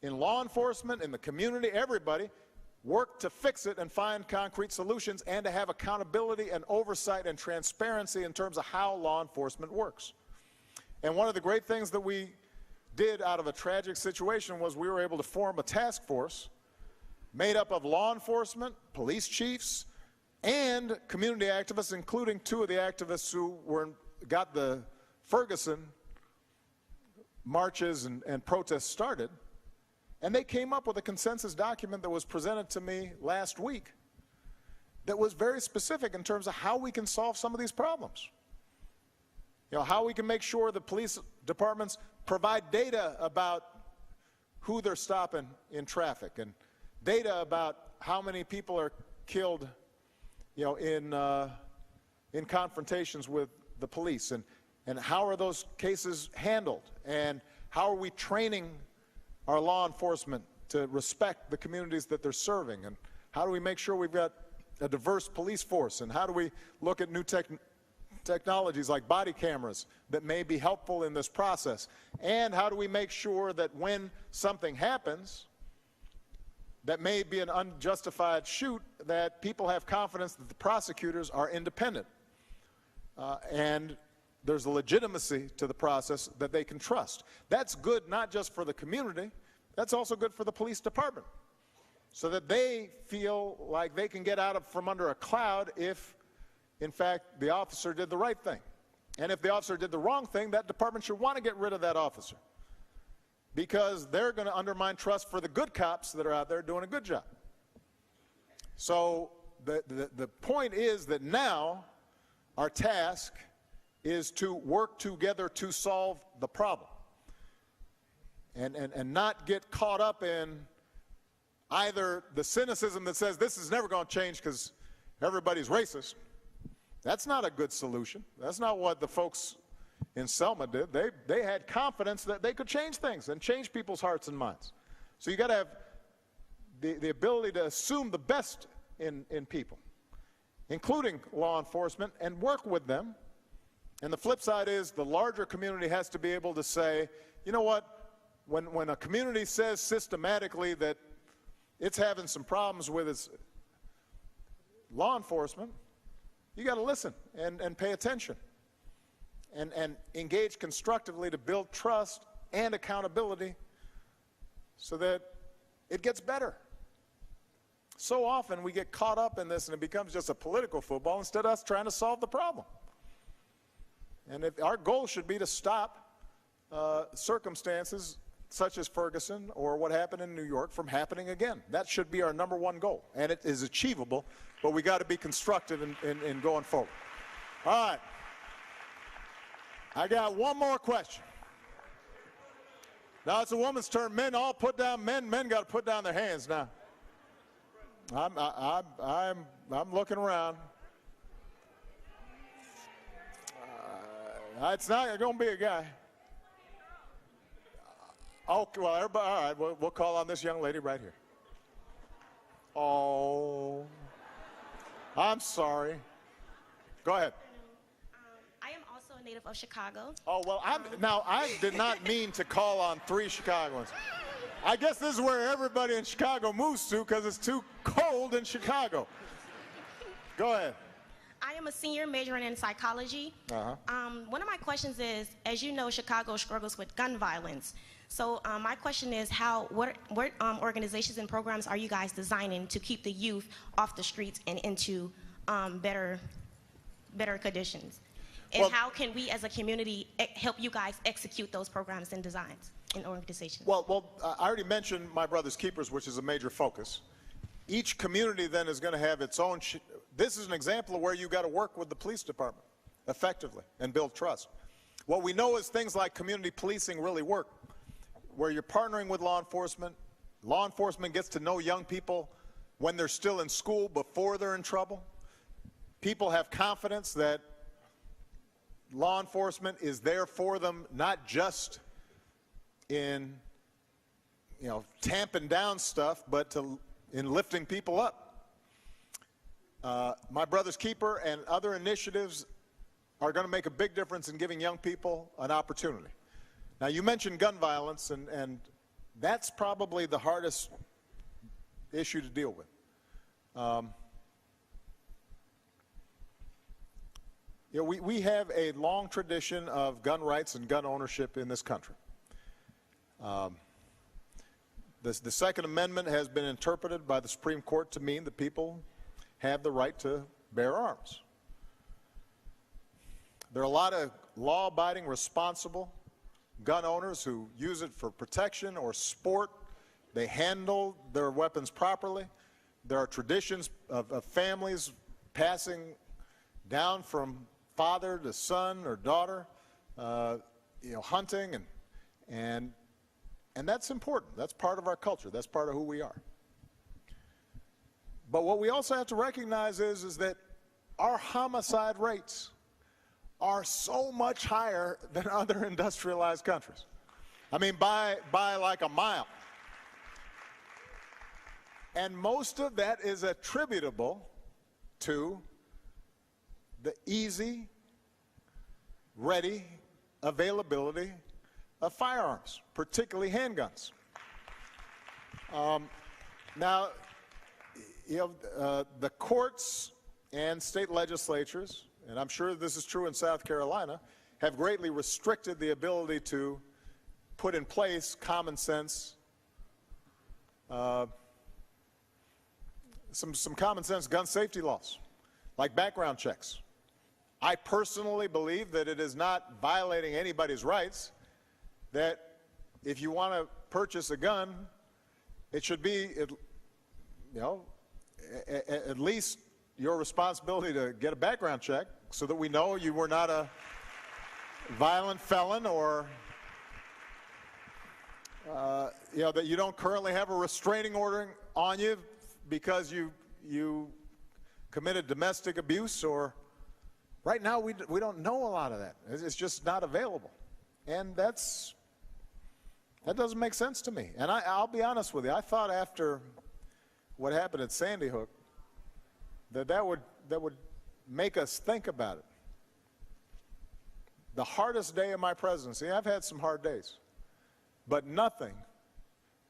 in law enforcement, in the community, everybody, work to fix it and find concrete solutions, and to have accountability and oversight and transparency in terms of how law enforcement works. And one of the great things that we did out of a tragic situation was we were able to form a task force made up of law enforcement, police chiefs, and community activists, including two of the activists who got the Ferguson marches and protests started. And they came up with a consensus document that was presented to me last week that was very specific in terms of how we can solve some of these problems. You know, how we can make sure the police departments provide data about who they're stopping in traffic, and data about how many people are killed, you know, in confrontations with the police, and how are those cases handled, and how are we training our law enforcement to respect the communities that they're serving, and how do we make sure we've got a diverse police force, and how do we look at new technologies like body cameras that may be helpful in this process, and how do we make sure that when something happens that may be an unjustified shoot, that people have confidence that the prosecutors are independent and there's a legitimacy to the process that they can trust. That's good not just for the community, that's also good for the police department, so that they feel like they can get out from under a cloud if, in fact, the officer did the right thing. And if the officer did the wrong thing, that department should want to get rid of that officer, because they're going to undermine trust for the good cops that are out there doing a good job. So the point is that now our task is to work together to solve the problem, and not get caught up in either the cynicism that says this is never going to change because everybody's racist. That's not a good solution. That's not what the folks in Selma did. They had confidence that they could change things and change people's hearts and minds. So you got to have the ability to assume the best in people, including law enforcement, and work with them. And the flip side is the larger community has to be able to say, you know what, when a community says systematically that it's having some problems with its law enforcement, you got to listen and pay attention and engage constructively to build trust and accountability so that it gets better. So often we get caught up in this and it becomes just a political football instead of us trying to solve the problem. And if our goal should be to stop circumstances such as Ferguson or what happened in New York from happening again. That should be our #1 goal, and it is achievable, but we got to be constructive in going forward. All right. I got one more question. Now it's a woman's turn. Men all put down. Men got to put down their hands now. I'm looking around. It's not going to be a guy. Okay, well, everybody, all right, we'll call on this young lady right here. Oh, I'm sorry. Go ahead. I am also a native of Chicago. Oh, well, now, I did not mean to call on 3 Chicagoans. I guess this is where everybody in Chicago moves to because it's too cold in Chicago. Go ahead. I am a senior majoring in psychology. One of my questions is, as you know, Chicago struggles with gun violence. So my question is, what organizations and programs are you guys designing to keep the youth off the streets and into better conditions? And how can we as a community help you guys execute those programs and designs in organizations? Well, I already mentioned My Brother's Keepers, which is a major focus. Each community then is going to have its own. This is an example of where you got to work with the police department effectively and build trust. What we know is things like community policing really work, where you're partnering with law enforcement gets to know young people when they're still in school before they're in trouble. People have confidence that law enforcement is there for them, not just in, tamping down stuff, but in lifting people up. My Brother's Keeper and other initiatives are going to make a big difference in giving young people an opportunity. Now, you mentioned gun violence, and that's probably the hardest issue to deal with. We have a long tradition of gun rights and gun ownership in this country. The Second Amendment has been interpreted by the Supreme Court to mean that people have the right to bear arms. There are a lot of law-abiding, responsible gun owners who use it for protection or sport. They handle their weapons properly. There are traditions of families passing down from father to son or daughter, hunting, and that's important. That's part of our culture. That's part of who we are. But what we also have to recognize is that our homicide rates are so much higher than other industrialized countries. I mean, by like a mile. And most of that is attributable to the easy, ready availability of firearms, particularly handguns. Now, the courts and state legislatures, and I'm sure this is true in South Carolina, have greatly restricted the ability to put in place common sense, some common sense gun safety laws, like background checks. I personally believe that it is not violating anybody's rights that if you want to purchase a gun, it should be, at least your responsibility to get a background check so that we know you were not a violent felon or that you don't currently have a restraining order on you because you committed domestic abuse. Or right now we don't know a lot of that. It's just not available, and that doesn't make sense to me. And I'll be honest with you, I thought after what happened at Sandy Hook that would make us think about it. The hardest day of my presidency, I've had some hard days, but nothing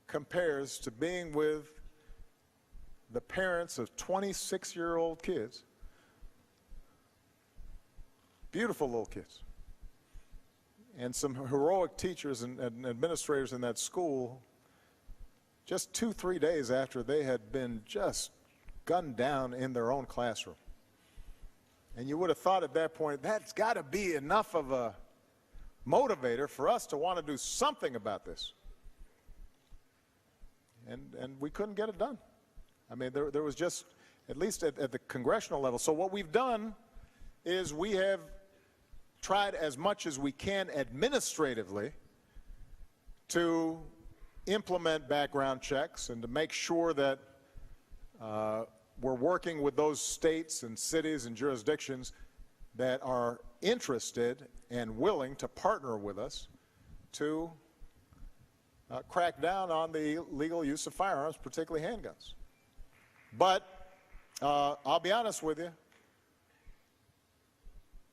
compares to being with the parents of 26-year-old kids, beautiful little kids, and some heroic teachers and administrators in that school just 2-3 days after they had been just gunned down in their own classroom. And you would have thought at that point, that's got to be enough of a motivator for us to want to do something about this. And we couldn't get it done. I mean, there was just, at least at the congressional level. So what we've done is we have tried as much as we can administratively to implement background checks and to make sure that we're working with those states and cities and jurisdictions that are interested and willing to partner with us to crack down on the legal use of firearms, particularly handguns. But I'll be honest with you,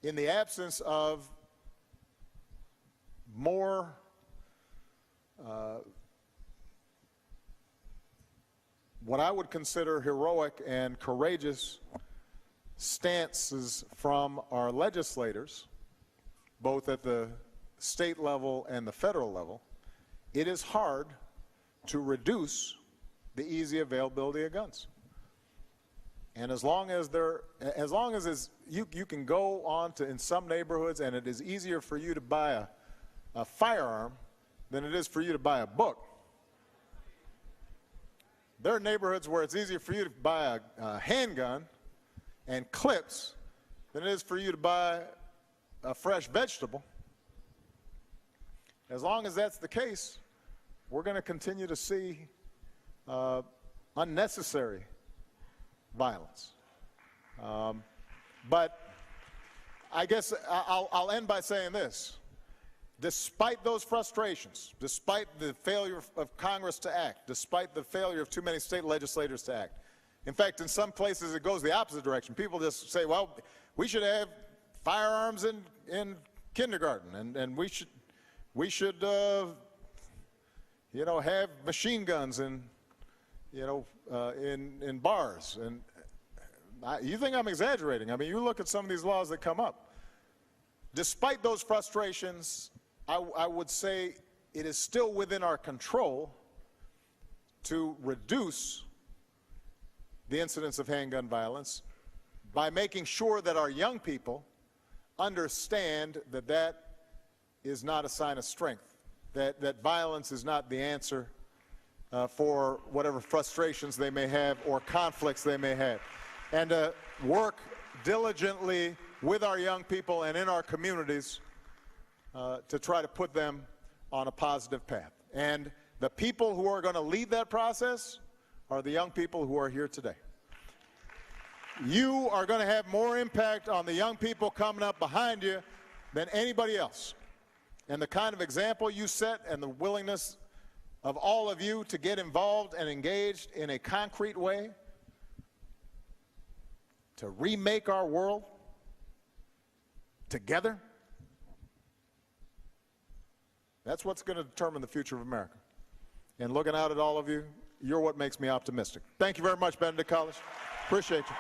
in the absence of more what I would consider heroic and courageous stances from our legislators, both at the state level and the federal level, it is hard to reduce the easy availability of guns. And as long as you can go on to, in some neighborhoods, and it is easier for you to buy a firearm than it is for you to buy a book. There are neighborhoods where it's easier for you to buy a handgun and clips than it is for you to buy a fresh vegetable. As long as that's the case, we're going to continue to see unnecessary violence. But I guess I'll end by saying this. Despite those frustrations, despite the failure of Congress to act, despite the failure of too many state legislators to act, in fact, in some places it goes the opposite direction. People just say, well, we should have firearms in kindergarten, and we should you know, have machine guns in bars. And you think I'm exaggerating? I mean, you look at some of these laws that come up. Despite those frustrations, I would say it is still within our control to reduce the incidence of handgun violence by making sure that our young people understand that that is not a sign of strength, that violence is not the answer for whatever frustrations they may have or conflicts they may have, and work diligently with our young people and in our communities to try to put them on a positive path. And the people who are going to lead that process are the young people who are here today. You are going to have more impact on the young people coming up behind you than anybody else. And the kind of example you set and the willingness of all of you to get involved and engaged in a concrete way to remake our world together, that's what's going to determine the future of America. And looking out at all of you, you're what makes me optimistic. Thank you very much, Benedict College. Appreciate you.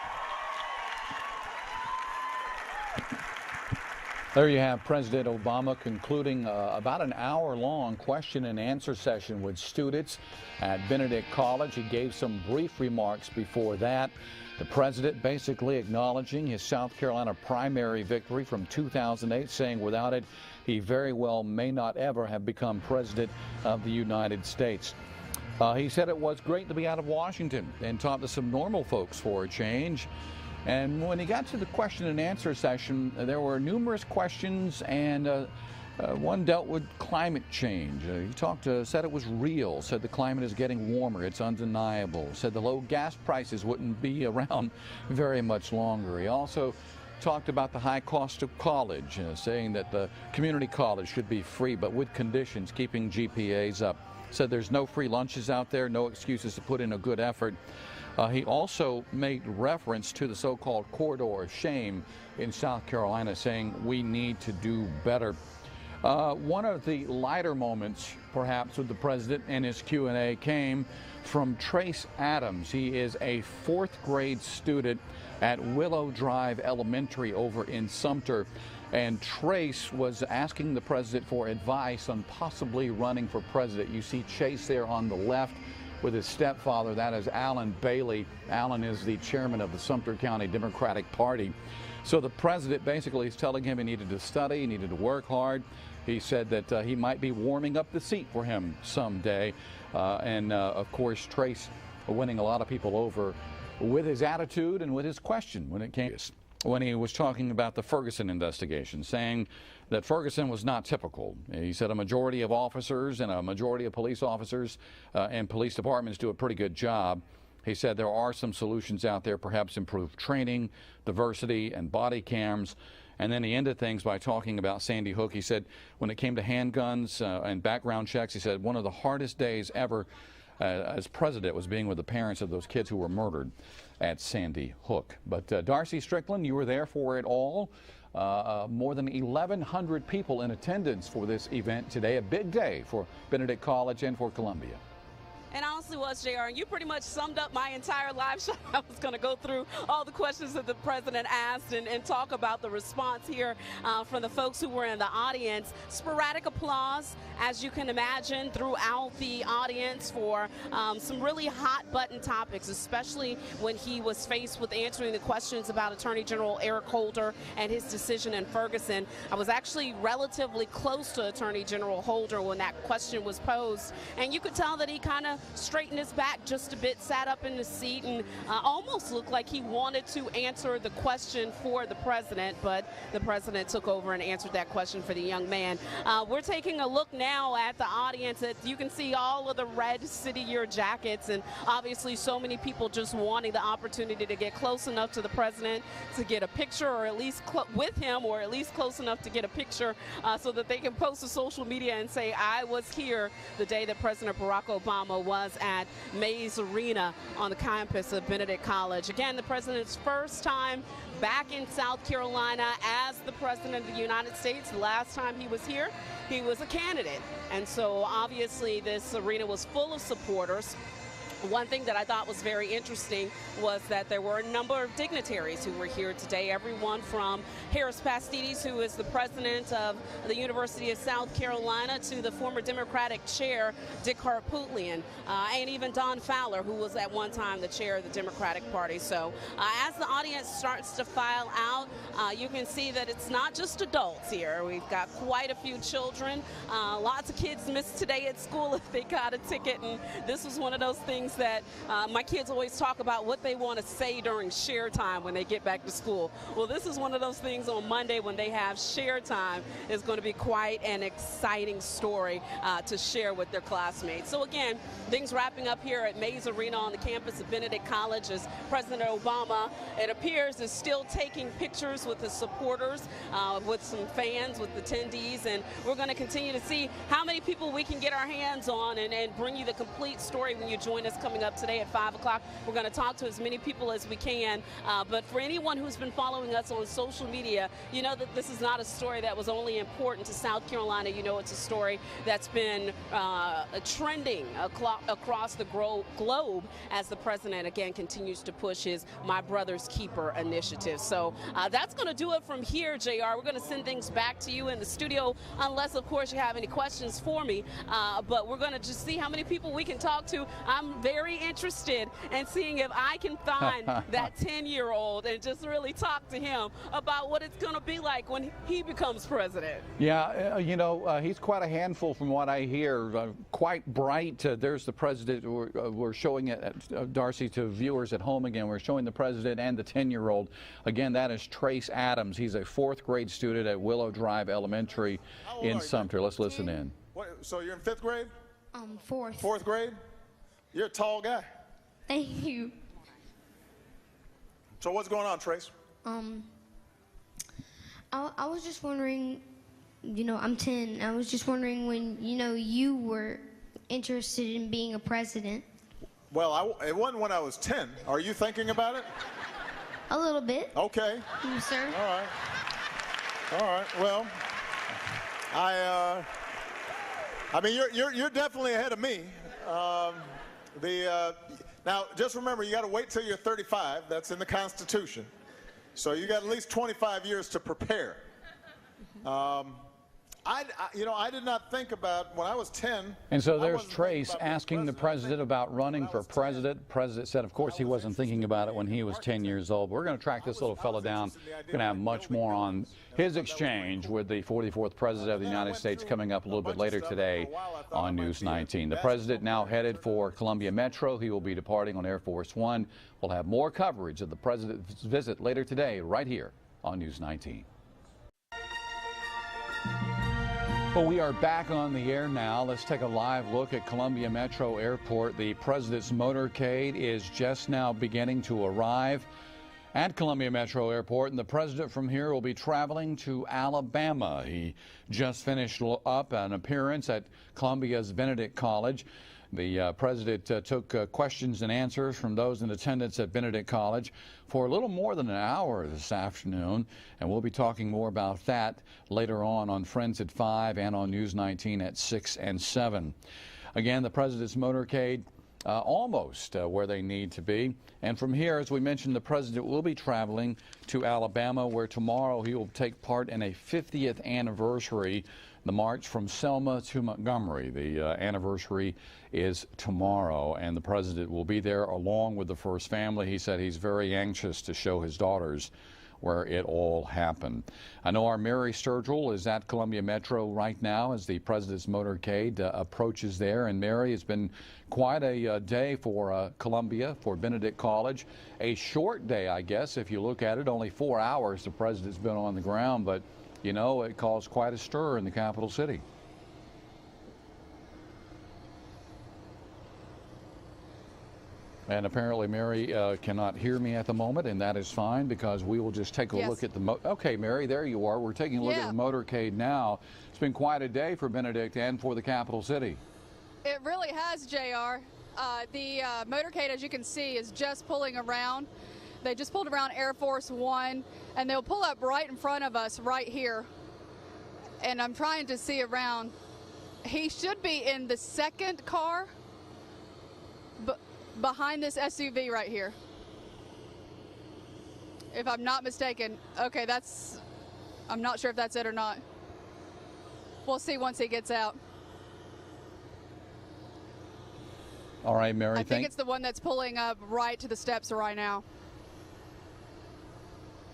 There you have President Obama concluding about an hour-long question and answer session with students at Benedict College. He gave some brief remarks before that. The president basically acknowledging his South Carolina primary victory from 2008, saying without it, he very well may not ever have become president of the United States. He said it was great to be out of Washington and talk to some normal folks for a change. And when he got to the question and answer session, there were numerous questions, and one dealt with climate change. He said it was real, said the climate is getting warmer, it's undeniable, said the low gas prices wouldn't be around very much longer. He also talked about the high cost of college, saying that the community college should be free, but with conditions, keeping GPAs up. Said there's no free lunches out there, no excuses to put in a good effort. He also made reference to the so-called corridor of shame in South Carolina, saying we need to do better. One of the lighter moments, perhaps, with the president and his Q&A came from Trace Adams. He is a 4th grade student at Willow Drive Elementary over in Sumter. And Trace was asking the president for advice on possibly running for president. You see Chase there on the left with his stepfather. That is Alan Bailey. Alan is the chairman of the Sumter County Democratic Party. So the president basically is telling him he needed to study, he needed to work hard. He said that he might be warming up the seat for him someday. Of course, Trace winning a lot of people over with his attitude and with his question when he was talking about the Ferguson investigation, saying that Ferguson was not typical. He said a majority of officers and a majority of police officers and police departments do a pretty good job. He said there are some solutions out there, perhaps improved training, diversity, and body cams. And then he ended things by talking about Sandy Hook. He said when it came to handguns and background checks, he said one of the hardest days ever as president was being with the parents of those kids who were murdered at Sandy Hook. But Darcy Strickland, you were there for it all. More than 1,100 people in attendance for this event today. A big day for Benedict College and for Columbia. And honestly was, JR, and you pretty much summed up my entire live show. I was going to go through all the questions that the president asked and talk about the response here from the folks who were in the audience. Sporadic applause, as you can imagine, throughout the audience for some really hot button topics, especially when he was faced with answering the questions about Attorney General Eric Holder and his decision in Ferguson. I was actually relatively close to Attorney General Holder when that question was posed, and you could tell that he kind of straightened his back just a bit, sat up in the seat, and almost looked like he wanted to answer the question for the president, but the president took over and answered that question for the young man. We're taking a look now at the audience. You can see all of the red City Year jackets, and obviously so many people just wanting the opportunity to get close enough to the president to get a picture, or at least with him, or at least close enough to get a picture so that they can post to social media and say, I was here the day that President Barack Obama was at Mays Arena on the campus of Benedict College. Again, the president's first time back in South Carolina as the president of the United States. The last time he was here, he was a candidate. And so obviously this arena was full of supporters. One thing that I thought was very interesting was that there were a number of dignitaries who were here today, everyone from Harris Pastides, who is the president of the University of South Carolina, to the former Democratic chair, Dick Harpootlian, and even Don Fowler, who was at one time the chair of the Democratic Party. So as the audience starts to file out, you can see that it's not just adults here. We've got quite a few children. Lots of kids missed today at school if they got a ticket, and this was one of those things that my kids always talk about what they want to say during share time when they get back to school. Well, this is one of those things on Monday when they have share time. Is going to be quite an exciting story to share with their classmates. So again, things wrapping up here at Mays Arena on the campus of Benedict College as President Obama, it appears, is still taking pictures with his supporters, with some fans, with attendees, and we're going to continue to see how many people we can get our hands on and bring you the complete story when you join us coming up today at 5 o'clock. We're going to talk to as many people as we can, but for anyone who's been following us on social media, you know that this is not a story that was only important to South Carolina. You know it's a story that's been trending across the globe as the president, again, continues to push his My Brother's Keeper initiative. So that's going to do it from here, JR. We're going to send things back to you in the studio, unless, of course, you have any questions for me, but we're going to just see how many people we can talk to. I'm very interested in seeing if I can find that 10-year-old and just really talk to him about what it's going to be like when he becomes president. Yeah, you know, he's quite a handful from what I hear. Quite bright. There's the president. We're showing it, Darcy, to viewers at home again. We're showing the president and the 10-year-old. Again, that is Trace Adams. He's a 4th grade student at Willow Drive Elementary in Sumter. Let's listen in. So you're in 5th grade? 4th. 4th grade? You're a tall guy. Thank you. So what's going on, Trace? I was just wondering, you know, I'm 10. I was just wondering when, you know, you were interested in being a president. Well, it wasn't when I was 10. Are you thinking about it? A little bit. Okay. Sir. All right. All right. Well, I mean, you're definitely ahead of me. Now, just remember, you got to wait till you're 35. That's in the Constitution. So you got at least 25 years to prepare. I did not think about when I was 10. And so there's Trace asking the president about running for president. President said, of course, he wasn't thinking about it when he was 10 years old. We're going to track this little fella down. We're going to have much more on his exchange with the 44th president of the United States coming up a little bit later today on News 19. The president now headed for Columbia Metro. He will be departing on Air Force One. We'll have more coverage of the president's visit later today right here on News 19. Well, we are back on the air now. Let's take a live look at Columbia Metro Airport. The president's motorcade is just now beginning to arrive at Columbia Metro Airport, and the president from here will be traveling to Alabama. He just finished up an appearance at Columbia's Benedict College. The president took questions and answers from those in attendance at Benedict College for a little more than an hour this afternoon, and we'll be talking more about that later on Friends at 5 and on News 19 at 6 and 7. Again, the president's motorcade almost where they need to be. And from here, as we mentioned, the president will be traveling to Alabama, where tomorrow he will take part in a 50th anniversary, the march from Selma to Montgomery. The anniversary is tomorrow, and the president will be there along with the first family. He said he's very anxious to show his daughters where it all happened. I know our Mary Sturgill is at Columbia Metro right now as the president's motorcade approaches there. And Mary, it's been quite a day for Columbia, for Benedict College. A short day, I guess, if you look at it. Only 4 hours the president's been on the ground, but you know, it caused quite a stir in the capital city. And apparently Mary cannot hear me at the moment, and that is fine because we will just take a look at the okay, Mary, there you are. We're taking a look at the motorcade now. It's been quite a day for Benedict and for the capital city. It really has, JR. The motorcade, as you can see, is just pulling around. They just pulled around Air Force One, and they'll pull up right in front of us right here. And I'm trying to see around. He should be in the second car, but behind this SUV right here, if I'm not mistaken. Okay, I'm not sure if that's it or not. We'll see once he gets out. All right, Mary. I think it's the one that's pulling up right to the steps right now.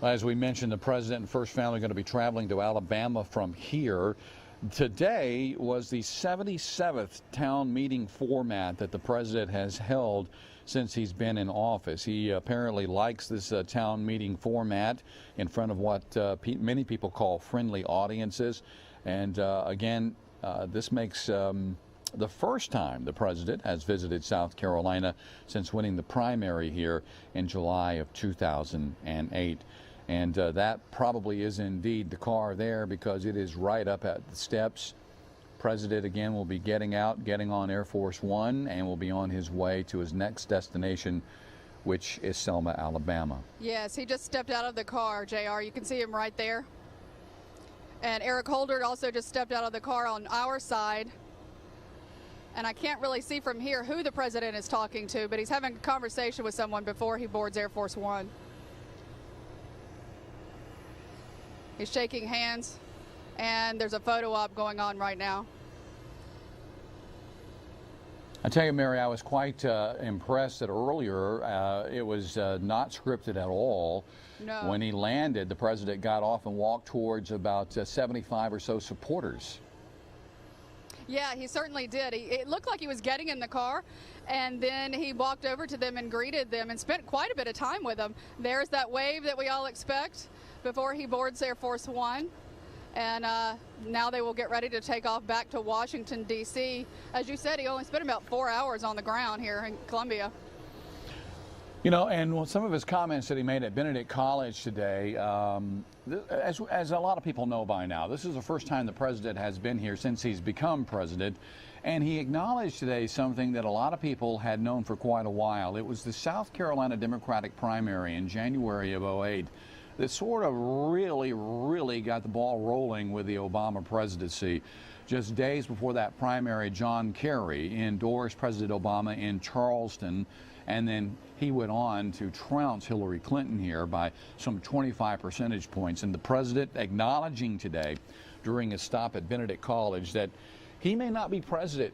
As we mentioned, the president and first family are going to be traveling to Alabama from here. Today was the 77th town meeting format that the president has held since he's been in office. He apparently likes this town meeting format in front of what many people call friendly audiences. And again, this makes the first time the president has visited South Carolina since winning the primary here in July of 2008. And that probably is indeed the car there because it is right up at the steps. President again will be getting on Air Force One, and will be on his way to his next destination, which is Selma, Alabama. Yes, he just stepped out of the car, JR. You can see him right there. And Eric Holder also just stepped out of the car on our side. And I can't really see from here who the president is talking to, but he's having a conversation with someone before he boards Air Force One. He's shaking hands, and there's a photo op going on right now. I tell you, Mary, I was quite impressed that earlier it was not scripted at all. No. When he landed, the president got off and walked towards about 75 or so supporters. Yeah, he certainly did. It looked like he was getting in the car, and then he walked over to them and greeted them and spent quite a bit of time with them. There's that wave that we all expect before he boards Air Force One. And now they will get ready to take off back to Washington, D.C. As you said, he only spent about 4 hours on the ground here in Columbia. You know, and some of his comments that he made at Benedict College today, as a lot of people know by now, this is the first time the president has been here since he's become president. And he acknowledged today something that a lot of people had known for quite a while. It was the South Carolina Democratic primary in January of '08. that sort of really got the ball rolling with the Obama presidency. Just days before that primary, John Kerry endorsed President Obama in Charleston, and then he went on to trounce Hillary Clinton here by some 25 percentage points. And the president acknowledging today during a stop at Benedict College that he may not be president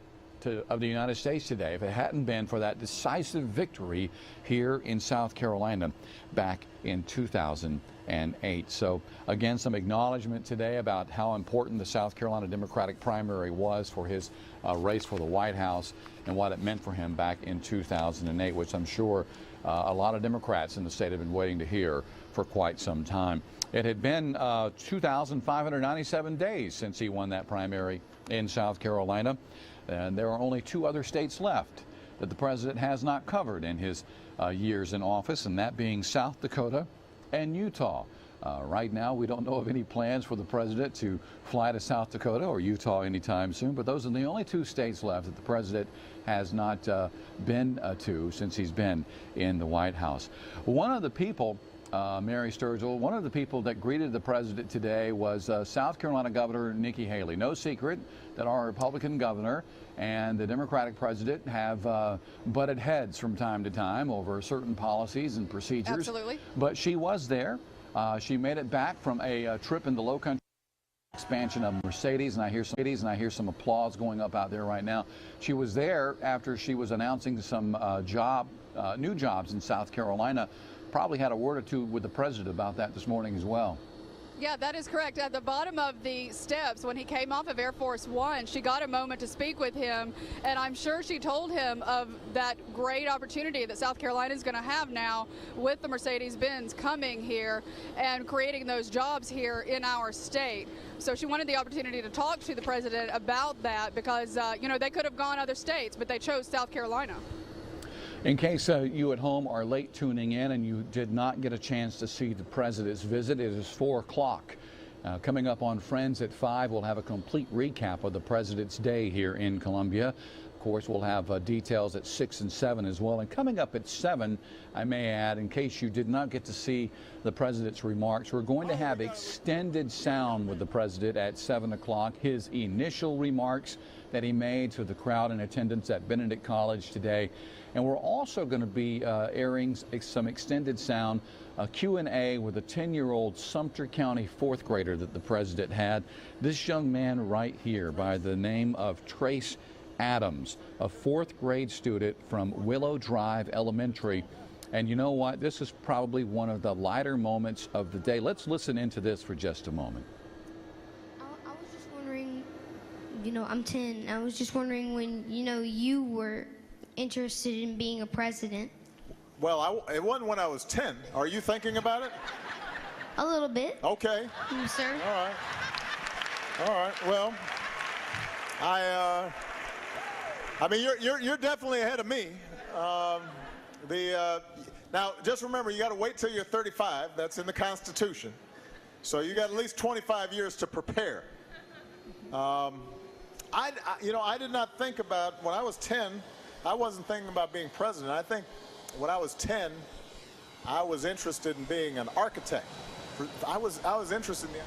of the United States today if it hadn't been for that decisive victory here in South Carolina back in 2008. So again, some acknowledgement today about how important the South Carolina Democratic primary was for his race for the White House and what it meant for him back in 2008, which I'm sure a lot of Democrats in the state have been waiting to hear for quite some time. It had been 2,597 days since he won that primary in South Carolina. And there are only 2 other states left that the president has not covered in his years in office, and that being South Dakota and Utah. Right now, we don't know of any plans for the president to fly to South Dakota or Utah anytime soon, but those are the only 2 states left that the president has not been to since he's been in the White House. One of the people, Mary Sturgill, one of the people that greeted the president today was South Carolina Governor Nikki Haley. No secret that our Republican governor and the Democratic president have butted heads from time to time over certain policies and procedures. Absolutely. But she was there. She made it back from a trip in the Low Country expansion of Mercedes, and I hear some applause going up out there right now. She was there after she was announcing some new jobs in South Carolina. Probably had a word or two with the president about that this morning as well. Yeah, that is correct. At the bottom of the steps, when he came off of Air Force One, she got a moment to speak with him, and I'm sure she told him of that great opportunity that South Carolina is going to have now with the Mercedes-Benz coming here and creating those jobs here in our state. So she wanted the opportunity to talk to the president about that because, you know, they could have gone other states, but they chose South Carolina. In case you at home are late tuning in and you did not get a chance to see the president's visit, it is 4 o'clock. Coming up on Friends at 5, we'll have a complete recap of the president's day here in Columbia. Of course, we'll have details at 6 and 7 as well. And coming up at 7, I may add, in case you did not get to see the president's remarks, we're going to have extended sound with the president at 7 o'clock. His initial remarks that he made to the crowd in attendance at Benedict College today. And we're also going to be airing some extended sound, a Q&A with a 10-year-old Sumter County 4th grader that the president had. This young man right here by the name of Trace Adams, a 4th grade student from Willow Drive Elementary. And you know what? This is probably one of the lighter moments of the day. Let's listen into this for just a moment. I was just wondering, you know, I'm 10. I was just wondering when, you know, you were interested in being a president. Well, it wasn't when I was 10. Are you thinking about it? A little bit. Okay. Yes, sir. All right. All right. Well, I mean, you're definitely ahead of me. Now, just remember, you got to wait till you're 35. That's in the Constitution. So you got at least 25 years to prepare. You know, I did not think about, when I was 10, I wasn't thinking about being president. I think when I was 10, I was interested in being an architect. I was interested in the...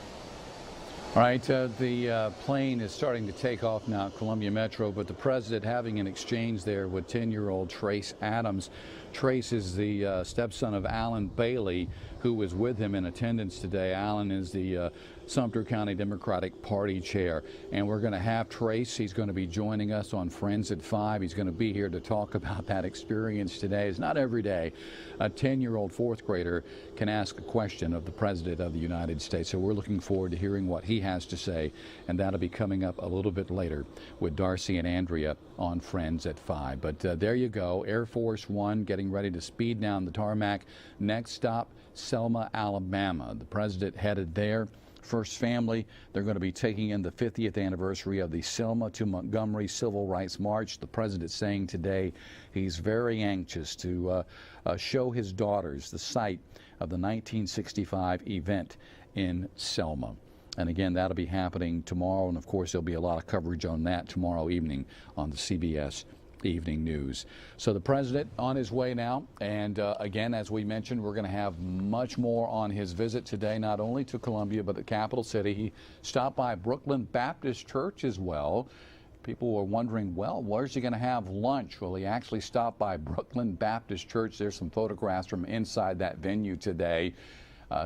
All right, the plane is starting to take off now at Columbia Metro, but the president having an exchange there with 10-year-old Trace Adams. Trace is the stepson of Alan Bailey, who was with him in attendance today. Alan is the Sumter County Democratic Party chair, and we're going to have Trace. He's going to be joining us on Friends at 5. He's going to be here to talk about that experience today. It's not every day a 10-year-old 4th grader can ask a question of the President of the United States, so we're looking forward to hearing what he has to say, and that'll be coming up a little bit later with Darcy and Andrea on Friends at 5. But there you go, Air Force One getting ready to speed down the tarmac. Next stop, Selma, Alabama. The president headed there. First family, they're going to be taking in the 50th anniversary of the Selma to Montgomery Civil Rights March. The president saying today he's very anxious to show his daughters the site of the 1965 event in Selma. And again, that'll be happening tomorrow, and of course there'll be a lot of coverage on that tomorrow evening on the CBS Evening News. So the president on his way now, and again, as we mentioned, we're going to have much more on his visit today, not only to Columbia but the capital city. He stopped by Brooklyn Baptist Church as well. People were wondering, well, where's he going to have lunch? Well, he actually stopped by Brooklyn Baptist Church. There's some photographs from inside that venue today.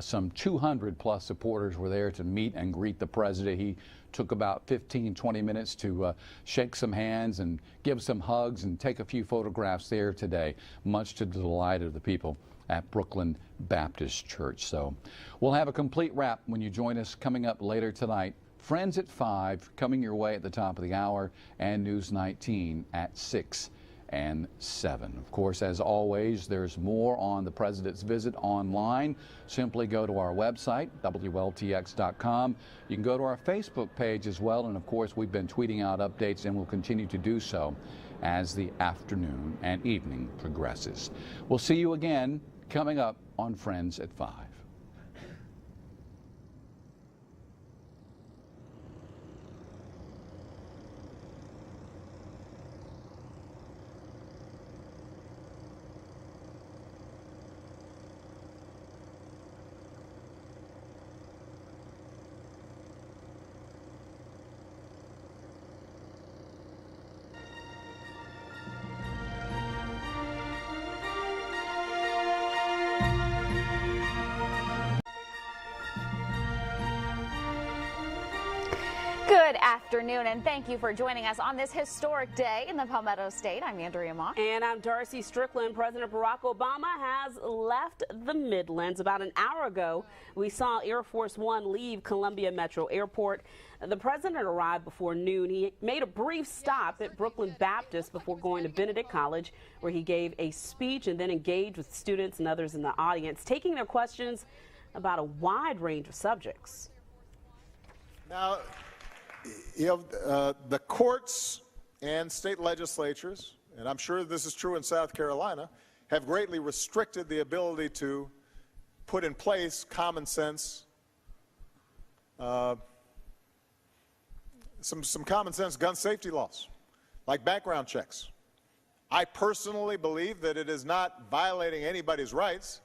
Some 200 plus supporters were there to meet and greet the president. He took about 15-20 minutes to shake some hands and give some hugs and take a few photographs there today, much to the delight of the people at Brooklyn Baptist Church. So we'll have a complete wrap when you join us coming up later tonight. Friends at 5 coming your way at the top of the hour, and News 19 at 6 and 7. Of course, as always, there's more on the president's visit online. Simply go to our website, WLTX.com. You can go to our Facebook page as well, and of course, we've been tweeting out updates and will continue to do so as the afternoon and evening progresses. We'll see you again coming up on Friends at 5. Good afternoon, and thank you for joining us on this historic day in the Palmetto State. I'm Andrea Mock. And I'm Darcy Strickland. President Barack Obama has left the Midlands. About an hour ago, we saw Air Force One leave Columbia Metro Airport. The president arrived before noon. He made a brief stop at Brooklyn Baptist before going to Benedict College, where he gave a speech and then engaged with students and others in the audience, taking their questions about a wide range of subjects. Now, you know, the courts and state legislatures, and I'm sure this is true in South Carolina, have greatly restricted the ability to put in place common sense, some common sense gun safety laws, like background checks. I personally believe that it is not violating anybody's rights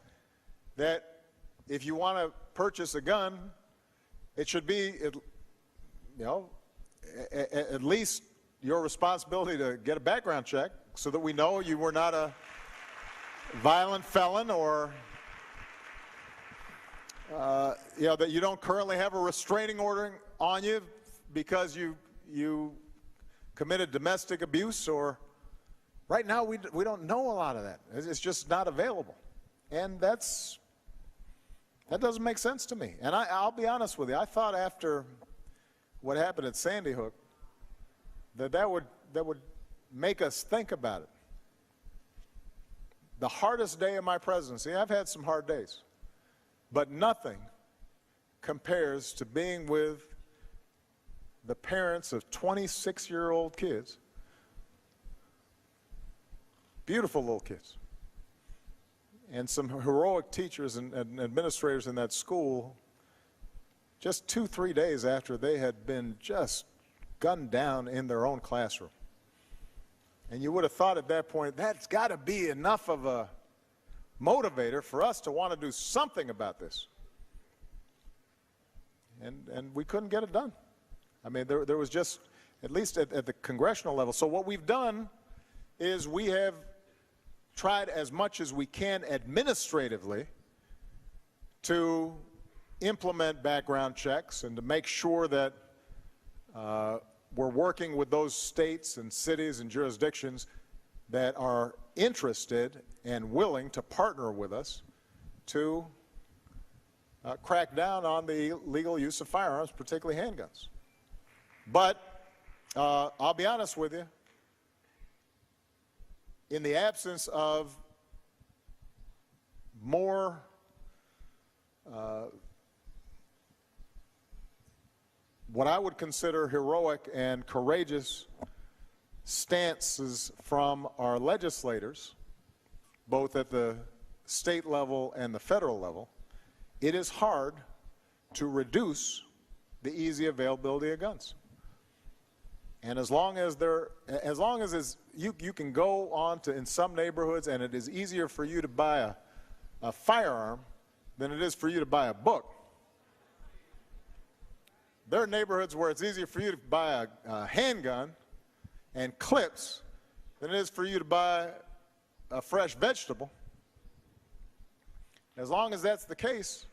that if you want to purchase a gun, it should be, you know, at least your responsibility to get a background check so that we know you were not a violent felon, or you know, that you don't currently have a restraining order on you because you committed domestic abuse. Or right now we don't know a lot of that. It's just not available, and that doesn't make sense to me. And I'll be honest with you, I thought after what happened at Sandy Hook that would make us think about it. The hardest day of my presidency, I've had some hard days, but nothing compares to being with the parents of 26-year-old kids, beautiful little kids, and some heroic teachers and administrators in that school just 2-3 days after they had been just gunned down in their own classroom. And you would have thought at that point, that's got to be enough of a motivator for us to want to do something about this. And we couldn't get it done. I mean, there was just, at least at the congressional level. So what we've done is we have tried as much as we can administratively to implement background checks and to make sure that we're working with those states and cities and jurisdictions that are interested and willing to partner with us to crack down on the legal use of firearms, particularly handguns. But I'll be honest with you, in the absence of more what I would consider heroic and courageous stances from our legislators, both at the state level and the federal level, it is hard to reduce the easy availability of guns. And as long as you can go on to in some neighborhoods, and it is easier for you to buy a firearm than it is for you to buy a book. There are neighborhoods where it's easier for you to buy a handgun and clips than it is for you to buy a fresh vegetable. As long as that's the case,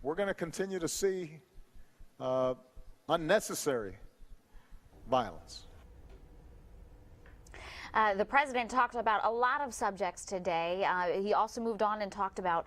we're going to continue to see unnecessary violence. The president talked about a lot of subjects today. He also moved on and talked about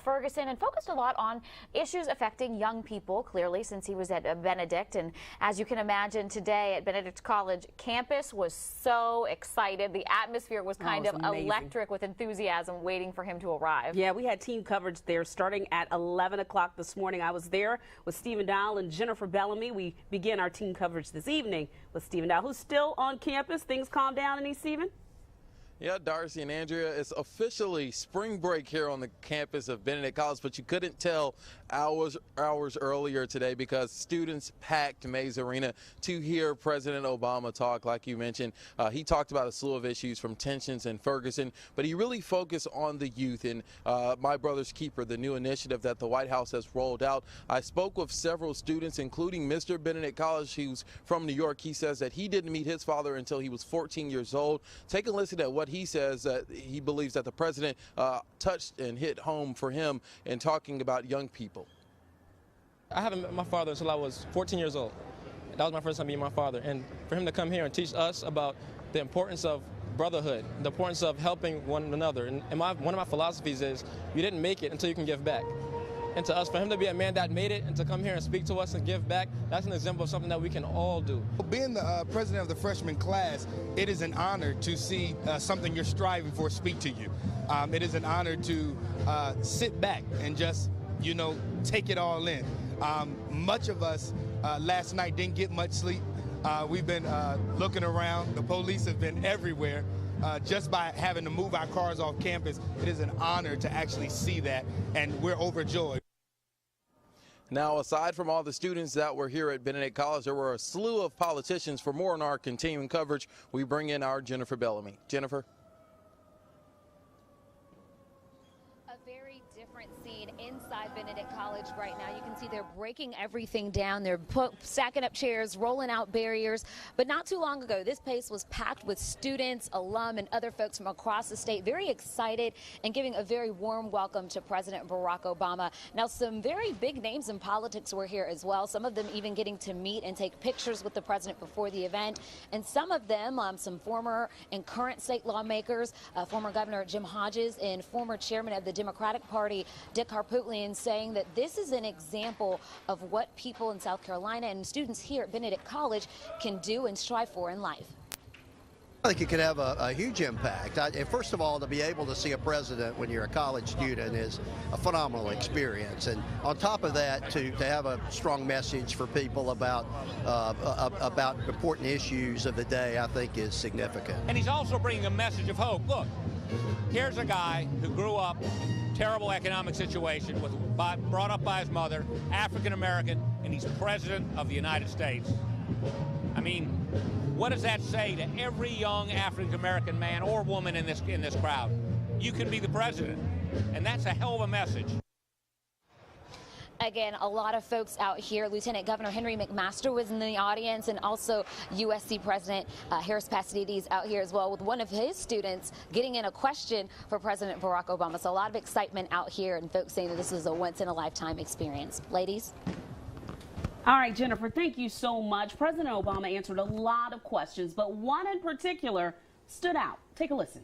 Ferguson and focused a lot on issues affecting young people, clearly, since he was at Benedict. And as you can imagine, today at Benedict College, campus was so excited. The atmosphere was kind of electric with enthusiasm waiting for him to arrive. Yeah, we had team coverage there starting at 11 o'clock this morning. I was there with Stephen Dowell and Jennifer Bellamy. We begin our team coverage this evening with Stephen Dowell, who's still on campus. Things calm down in East. Yeah, Darcy and Andrea, it's officially spring break here on the campus of Benedict College, but you couldn't tell hours earlier today because students packed Mays Arena to hear President Obama talk. Like you mentioned, he talked about a slew of issues from tensions in Ferguson, but he really focused on the youth and My Brother's Keeper, the new initiative that the White House has rolled out. I spoke with several students, including Mr. Benedict College, who's from New York. He says that he didn't meet his father until he was 14 years old. Take a listen at what he says that he believes that the president touched and hit home for him in talking about young people. I haven't met my father until I was 14 years old. That was my first time meeting my father. And for him to come here and teach us about the importance of brotherhood, the importance of helping one another. And one of my philosophies is you didn't make it until you can give back. And to us, for him to be a man that made it and to come here and speak to us and give back, that's an example of something that we can all do. Being the president of the freshman class, it is an honor to see something you're striving for speak to you. It is an honor to sit back and just, take it all in. Much of us last night didn't get much sleep. We've been looking around. The police have been everywhere. Just by having to move our cars off campus, it is an honor to actually see that, and we're overjoyed. Now, aside from all the students that were here at Benedict College, there were a slew of politicians. For more on our continuing coverage, we bring in our Jennifer Bellamy. Jennifer. Scene inside Benedict College right now. You can see they're breaking everything down. They're stacking up chairs, rolling out barriers. But not too long ago, this place was packed with students, alum, and other folks from across the state, very excited and giving a very warm welcome to President Barack Obama. Now, some very big names in politics were here as well, some of them even getting to meet and take pictures with the president before the event. And some of them, some former and current state lawmakers, former Governor Jim Hodges and former chairman of the Democratic Party, Dick Harpootlian, saying that this is an example of what people in South Carolina and students here at Benedict College can do and strive for in life. I think it could have a huge impact. First of all, to be able to see a president when you're a college student is a phenomenal experience. And on top of that, to have a strong message for people about important issues of the day, I think is significant. And he's also bringing a message of hope. Look, here's a guy who grew up terrible economic situation, brought up by his mother, African American, and he's president of the United States. I mean, what does that say to every young African American man or woman in this crowd? You can be the president, and that's a hell of a message. Again, a lot of folks out here. Lieutenant Governor Henry McMaster was in the audience, and also USC President Harris Pasadena out here as well, with one of his students getting in a question for President Barack Obama. So a lot of excitement out here, and folks saying that this is a once-in-a-lifetime experience. Ladies? All right, Jennifer, thank you so much. President Obama answered a lot of questions, but one in particular stood out. Take a listen.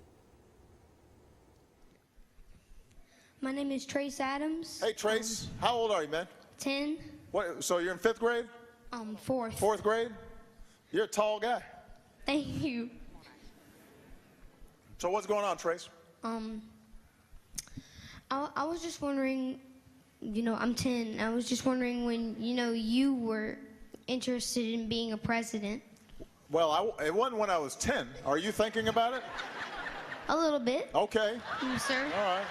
My name is Trace Adams. Hey, Trace. How old are you, man? 10. What, so you're in 5th grade? 4th. 4th grade? You're a tall guy. Thank you. So what's going on, Trace? I was just wondering, I'm 10. I was just wondering when, you were interested in being a president. Well, it wasn't when I was 10. Are you thinking about it? A little bit. Okay. Sir. All right.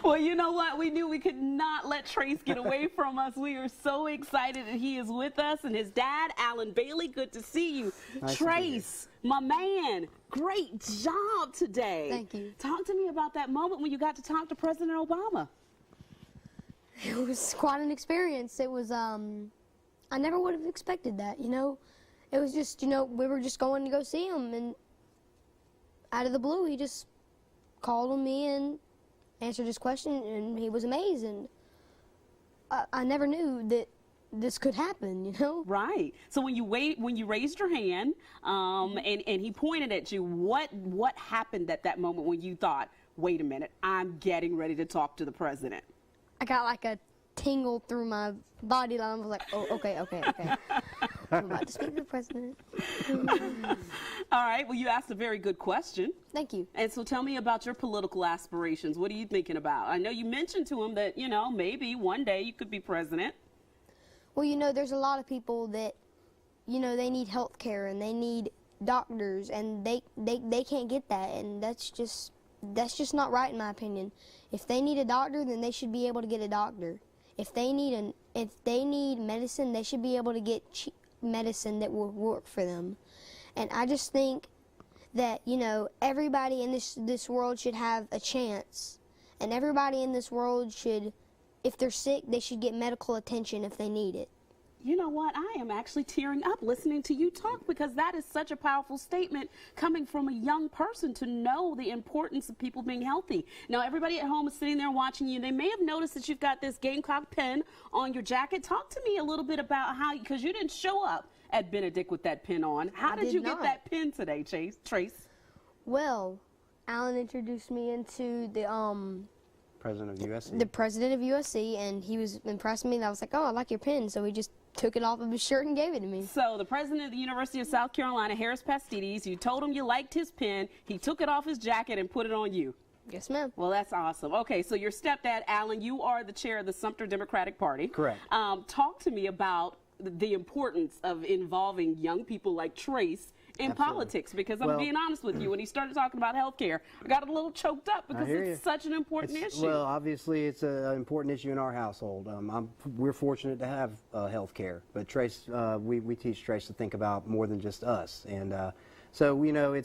Well, you know what? We knew we could not let Trace get away from us. We are so excited that he is with us, and his dad, Alan Bailey. Good to see you. Nice Trace, my man, great job today. Thank you. Talk to me about that moment when you got to talk to President Obama. It was quite an experience. It was, I never would have expected that, you know. It was just, you know, we were just going to go see him, and out of the blue, he just called on me and answered his question, and he was amazed. And I never knew that this could happen, you know. Right. So when you raised your hand, and he pointed at you, what happened at that moment when you thought, wait a minute, I'm getting ready to talk to the president? I got like a tingle through my body. I was like, oh, okay. I'm about to speak to the president. All right. Well, you asked a very good question. Thank you. And so tell me about your political aspirations. What are you thinking about? I know you mentioned to him that, you know, maybe one day you could be president. Well, you know, there's a lot of people that, you know, they need health care and they need doctors, and they can't get that, and that's just not right in my opinion. If they need a doctor, then they should be able to get a doctor. If they need medicine, they should be able to get cheap medicine that will work for them. And I just think that, you know, everybody in this world should have a chance, and everybody in this world should, if they're sick, they should get medical attention if they need it. You know what? I am actually tearing up listening to you talk, because that is such a powerful statement coming from a young person, to know the importance of people being healthy. Now, everybody at home is sitting there watching you. They may have noticed that you've got this Gamecock pin on your jacket. Talk to me a little bit about how, because you didn't show up at Benedict with that pin on. How did you get that pin today, Trace? Well, Alan introduced me into the President of USC. The president of USC, and he was impressed with me, and I was like, oh, I like your pin, so he just took it off of his shirt and gave it to me. So the president of the University of South Carolina, Harris Pastides, you told him you liked his pin, he took it off his jacket and put it on you. Yes, ma'am. Well, that's awesome. Okay, so your stepdad, Alan, you are the chair of the Sumter Democratic Party. Correct. Talk to me about the importance of involving young people like Trace in politics, because I'm being honest with you, when he started talking about health care, I got a little choked up, because it's such an important issue. Well, obviously it's an important issue in our household. We're fortunate to have health care, but Trace, we teach Trace to think about more than just us. And so, you know,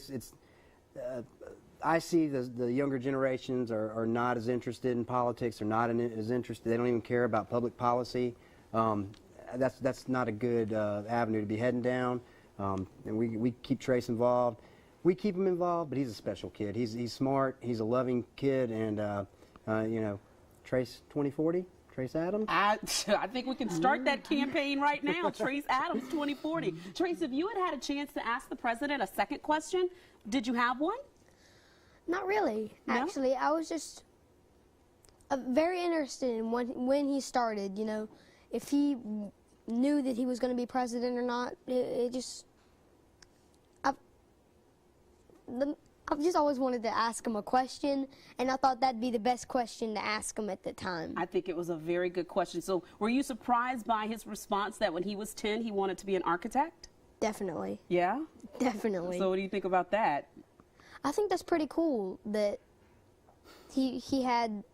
I see the younger generations are not as interested in politics, they're not as interested, they don't even care about public policy. That's not a good avenue to be heading down. And we keep Trace involved. We keep him involved, but he's a special kid. He's smart. He's a loving kid, and you know, Trace 2040, Trace Adams. I think we can start that campaign right now. Trace Adams 2040. Trace, if you had a chance to ask the president a second question, did you have one? Not really. No? Actually, I was just very interested in when he started. You know, if he knew that he was going to be president or not. I've just always wanted to ask him a question, and I thought that'd be the best question to ask him at the time. I think it was a very good question. So were you surprised by his response that when he was 10 he wanted to be an architect? Definitely. Yeah? Definitely. So what do you think about that? I think that's pretty cool that he had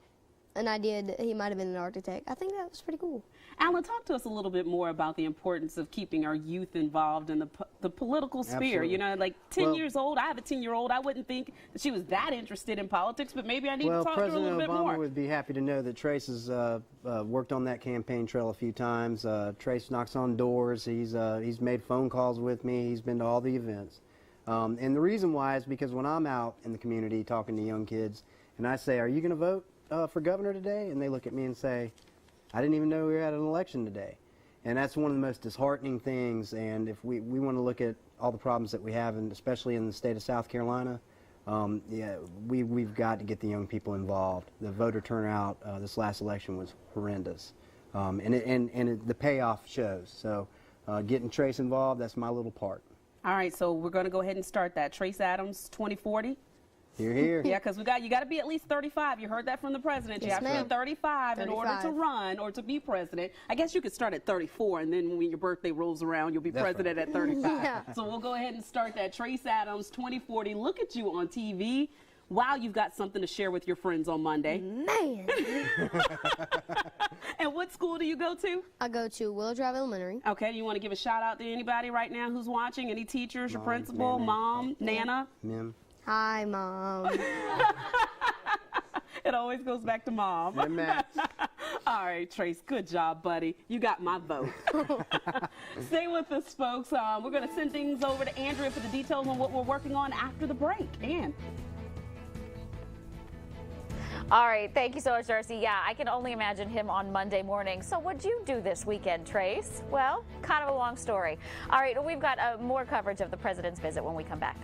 an idea that he might have been an architect. I think that was pretty cool. Alan, talk to us a little bit more about the importance of keeping our youth involved in the political sphere. Absolutely. You know, like 10 years old, I have a 10-year-old. I wouldn't think that she was that interested in politics, but maybe I need to talk to her a little bit more. Well, President Obama would be happy to know that Trace has worked on that campaign trail a few times. Trace knocks on doors. He's made phone calls with me. He's been to all the events. And the reason why is because when I'm out in the community talking to young kids, and I say, are you going to vote for governor today? And they look at me and say, I didn't even know we were at an election today. And that's one of the most disheartening things. And if we want to look at all the problems that we have, and especially in the state of South Carolina, yeah, we've got to get the young people involved. The voter turnout this last election was horrendous. And the payoff shows. So getting Trace involved, that's my little part. All right, so we're going to go ahead and start that. Trace Adams 2040. Here. Yeah, because you got to be at least 35. You heard that from the president. Yes, you have to be 35 in order to run or to be president. I guess you could start at 34, and then when your birthday rolls around, you'll be president at 35. Yeah. So we'll go ahead and start that. Trace Adams 2040. Look at you on TV. Wow, you've got something to share with your friends on Monday. Man. And what school do you go to? I go to Willow Drive Elementary. Okay, you want to give a shout out to anybody right now who's watching? Any teachers, your principal, mom, Nana? Ma'am. Hi, Mom. It always goes back to mom. All right, Trace, good job, buddy. You got my vote. Stay with us, folks. We're going to send things over to Andrea for the details on what we're working on after the break. And all right, thank you so much, Darcy. Yeah, I can only imagine him on Monday morning. So what'd you do this weekend, Trace? Well, kind of a long story. All right, we've got more coverage of the president's visit when we come back.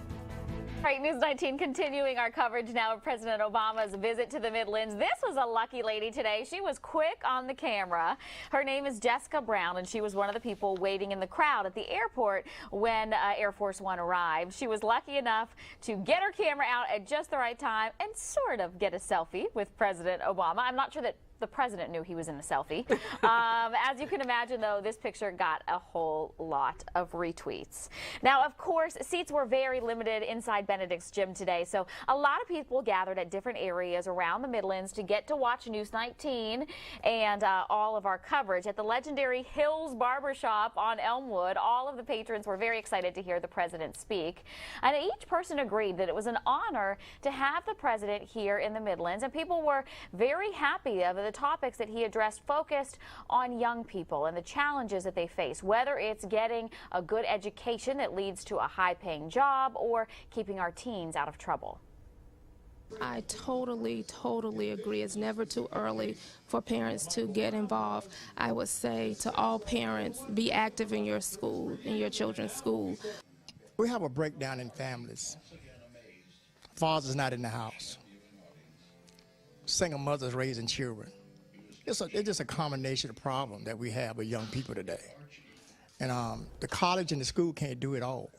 All right, News 19 continuing our coverage now of President Obama's visit to the Midlands. This was a lucky lady today. She was quick on the camera. Her name is Jessica Brown, and she was one of the people waiting in the crowd at the airport when Air Force One arrived. She was lucky enough to get her camera out at just the right time and sort of get a selfie with President Obama. I'm not sure that the president knew he was in the selfie. As you can imagine, though, this picture got a whole lot of retweets. Now, of course, seats were very limited inside Benedict's gym today, so a lot of people gathered at different areas around the Midlands to get to watch News 19 and all of our coverage. At the legendary Hills Barbershop on Elmwood, all of the patrons were very excited to hear the president speak. And each person agreed that it was an honor to have the president here in the Midlands, and people were very happy of the topics that he addressed focused on young people and the challenges that they face, whether it's getting a good education that leads to a high-paying job or keeping our teens out of trouble. I totally agree. It's never too early for parents to get involved. I would say to all parents, be active in your school, in your children's school. We have a breakdown in families. Father's not in the house. Single mothers raising children. It's just a combination of problem that we have with young people today. And the college and the school can't do it all.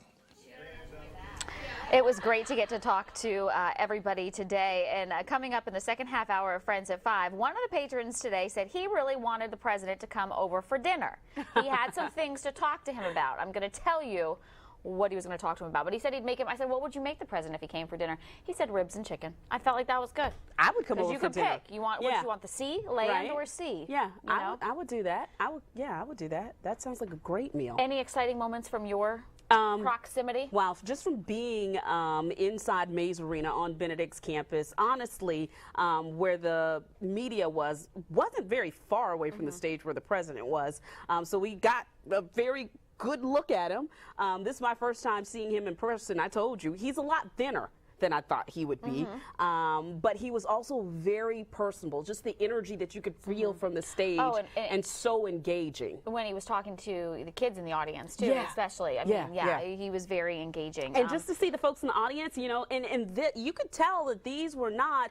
It was great to get to talk to everybody today. And coming up in the second half hour of Friends at 5, one of the patrons today said he really wanted the president to come over for dinner. He had some things to talk to him about. I'm going to tell you what he was going to talk to him about. But he said he'd make him. I said, what would you make the president if he came for dinner? He said ribs and chicken. I felt like that was good. I would come over you for could dinner. Pick. You want, what do you want, the sea, land, or sea? Yeah, I would do that. I would do that. That sounds like a great meal. Any exciting moments from your proximity? Well, just from being inside Mays Arena on Benedict's campus, honestly, where the media wasn't very far away from the stage where the president was. So we got a very good look at him. This is my first time seeing him in person. I told you, he's a lot thinner than I thought he would be. But he was also very personable, just the energy that you could feel from the stage, and so engaging. When he was talking to the kids in the audience, too, especially. I mean, he was very engaging. And just to see the folks in the audience, you know, and you could tell that these were not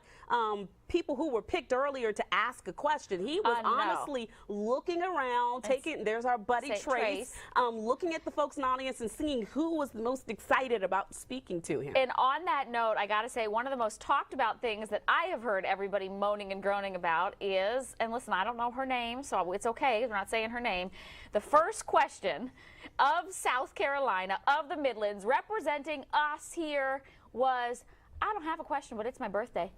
people who were picked earlier to ask a question. He was honestly looking around, there's our buddy Trace, looking at the folks in the audience and seeing who was the most excited about speaking to him. And on that note, I got to say, one of the most talked about things that I have heard everybody moaning and groaning about is, and listen, I don't know her name, so it's okay, we're not saying her name, the first question of South Carolina, of the Midlands, representing us here was, I don't have a question, but it's my birthday.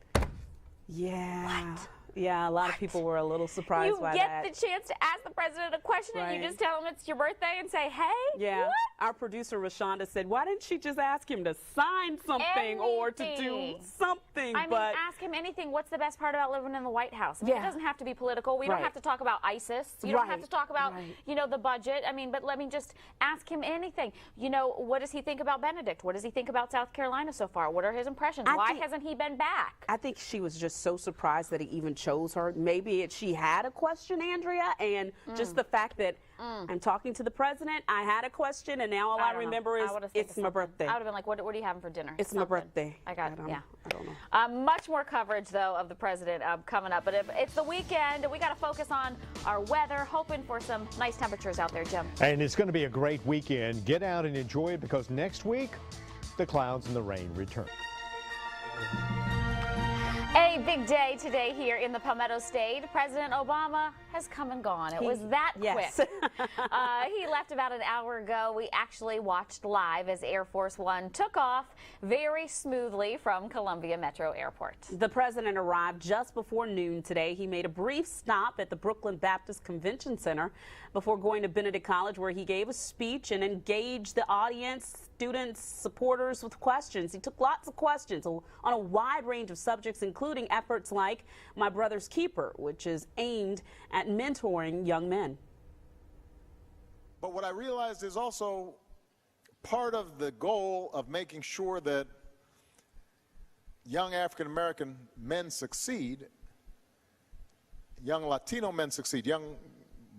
Yeah. What? Yeah, a lot of people were a little surprised by that. You get the chance to ask the president a question and you just tell him it's your birthday and say, hey, yeah. What? Our producer, Rashonda, said, why didn't she just ask him to sign something or to do something? I mean, ask him anything. What's the best part about living in the White House? I mean, it doesn't have to be political. We don't have to talk about ISIS. You don't have to talk about, you know, the budget. I mean, but let me just ask him anything. You know, what does he think about Benedict? What does he think about South Carolina so far? What are his impressions? Why hasn't he been back? I think she was just so surprised that he even chose her. Maybe she had a question, Andrea, and just the fact that I'm talking to the president, I had a question, and now all I remember is it's my birthday. I would have been like, what are you having for dinner? It's my birthday. I got it, I don't know. Much more coverage, though, of the president coming up. But it's the weekend, we got to focus on our weather, hoping for some nice temperatures out there, Jim. And it's going to be a great weekend. Get out and enjoy it, because next week, the clouds and the rain return. A big day today here in the Palmetto State. President Obama has come and gone. It was that quick. He left about an hour ago. We actually watched live as Air Force One took off very smoothly from Columbia Metro Airport. The president arrived just before noon today. He made a brief stop at the Brooklyn Baptist Convention Center before going to Benedict College, where he gave a speech and engaged the audience, students, supporters with questions. He took lots of questions on a wide range of subjects, including efforts like My Brother's Keeper, which is aimed at mentoring young men. But what I realized is also part of the goal of making sure that young African-American men succeed, young Latino men succeed, young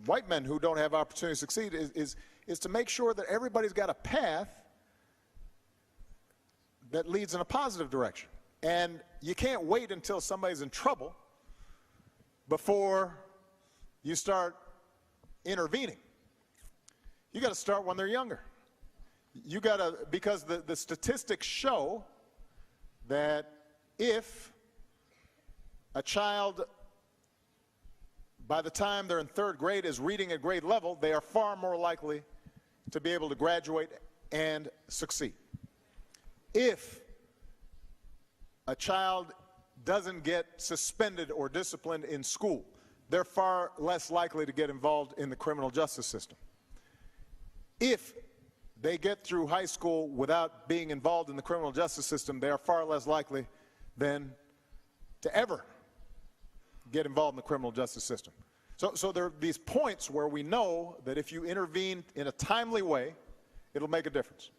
white men who don't have opportunity to succeed is to make sure that everybody's got a path that leads in a positive direction. And you can't wait until somebody's in trouble before you start intervening. You got to start when they're younger. You got to, because the statistics show that if a child, by the time they're in 3rd grade, is reading at grade level, they are far more likely to be able to graduate and succeed. If a child doesn't get suspended or disciplined in school, they're far less likely to get involved in the criminal justice system. If they get through high school without being involved in the criminal justice system, they are far less likely than to ever get involved in the criminal justice system. So there are these points where we know that if you intervene in a timely way, it'll make a difference.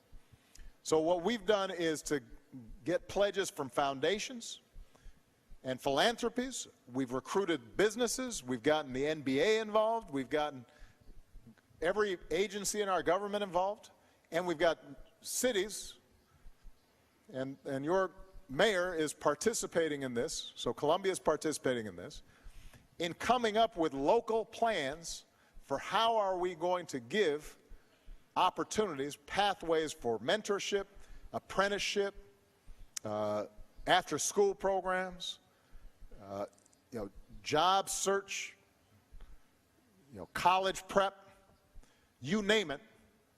So what we've done is to get pledges from foundations and philanthropies. We've recruited businesses. We've gotten the NBA involved. We've gotten every agency in our government involved. And we've got cities, and your mayor is participating in this, so Columbia is participating in this, in coming up with local plans for how are we going to give opportunities, pathways for mentorship, apprenticeship, after-school programs, job search, college prep, you name it.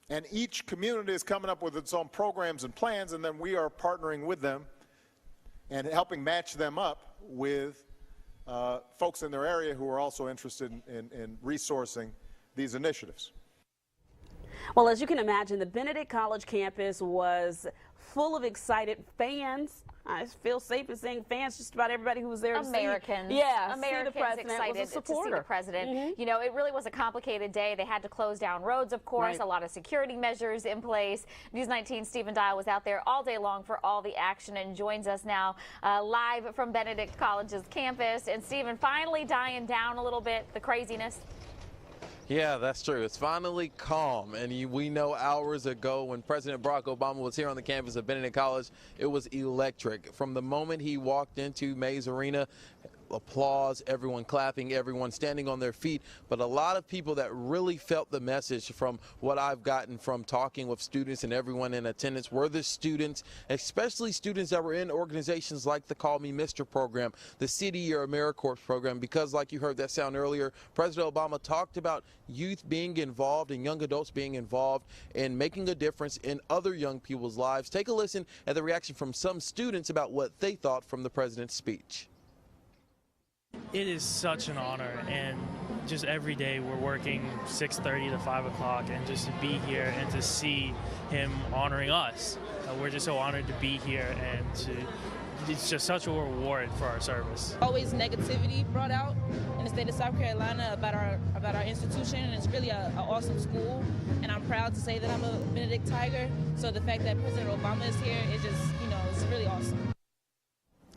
And each community is coming up with its own programs and plans, and then we are partnering with them and helping match them up with folks in their area who are also interested in resourcing these initiatives. Well, as you can imagine, the Benedict College campus was full of excited fans. I feel safe in saying fans, just about everybody who was there. Americans. Americans the president excited was a supporter. to see the president. You know, it really was a complicated day. They had to close down roads, of course, a lot of security measures in place. News 19's Stephen Dial was out there all day long for all the action and joins us now live from Benedict College's campus. And Stephen, finally dying down a little bit, the craziness. Yeah, that's true. It's finally calm, and we know hours ago when President Barack Obama was here on the campus of Benedict College, it was electric. From the moment he walked into Mays Arena, applause, everyone clapping, everyone standing on their feet, but a lot of people that really felt the message from what I've gotten from talking with students and everyone in attendance were the students, especially students that were in organizations like the Call Me Mr. program, the City or AmeriCorps program, because like you heard that sound earlier, President Obama talked about youth being involved and young adults being involved in making a difference in other young people's lives. Take a listen at the reaction from some students about what they thought from the president's speech. It is such an honor, and just every day we're working 6:30 to 5 o'clock, and just to be here and to see him honoring us. We're just so honored to be here, and it's just such a reward for our service. Always negativity brought out in the state of South Carolina about our institution, and it's really an awesome school, and I'm proud to say that I'm a Benedict Tiger, so the fact that President Obama is here is just, it's really awesome.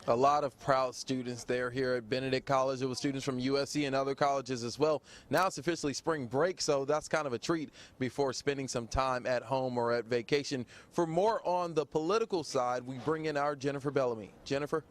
A lot of proud students there here at Benedict College. It was students from USC and other colleges as well. Now it's officially spring break, so that's kind of a treat before spending some time at home or at vacation. For more on the political side, we bring in our Jennifer Bellamy. Jennifer?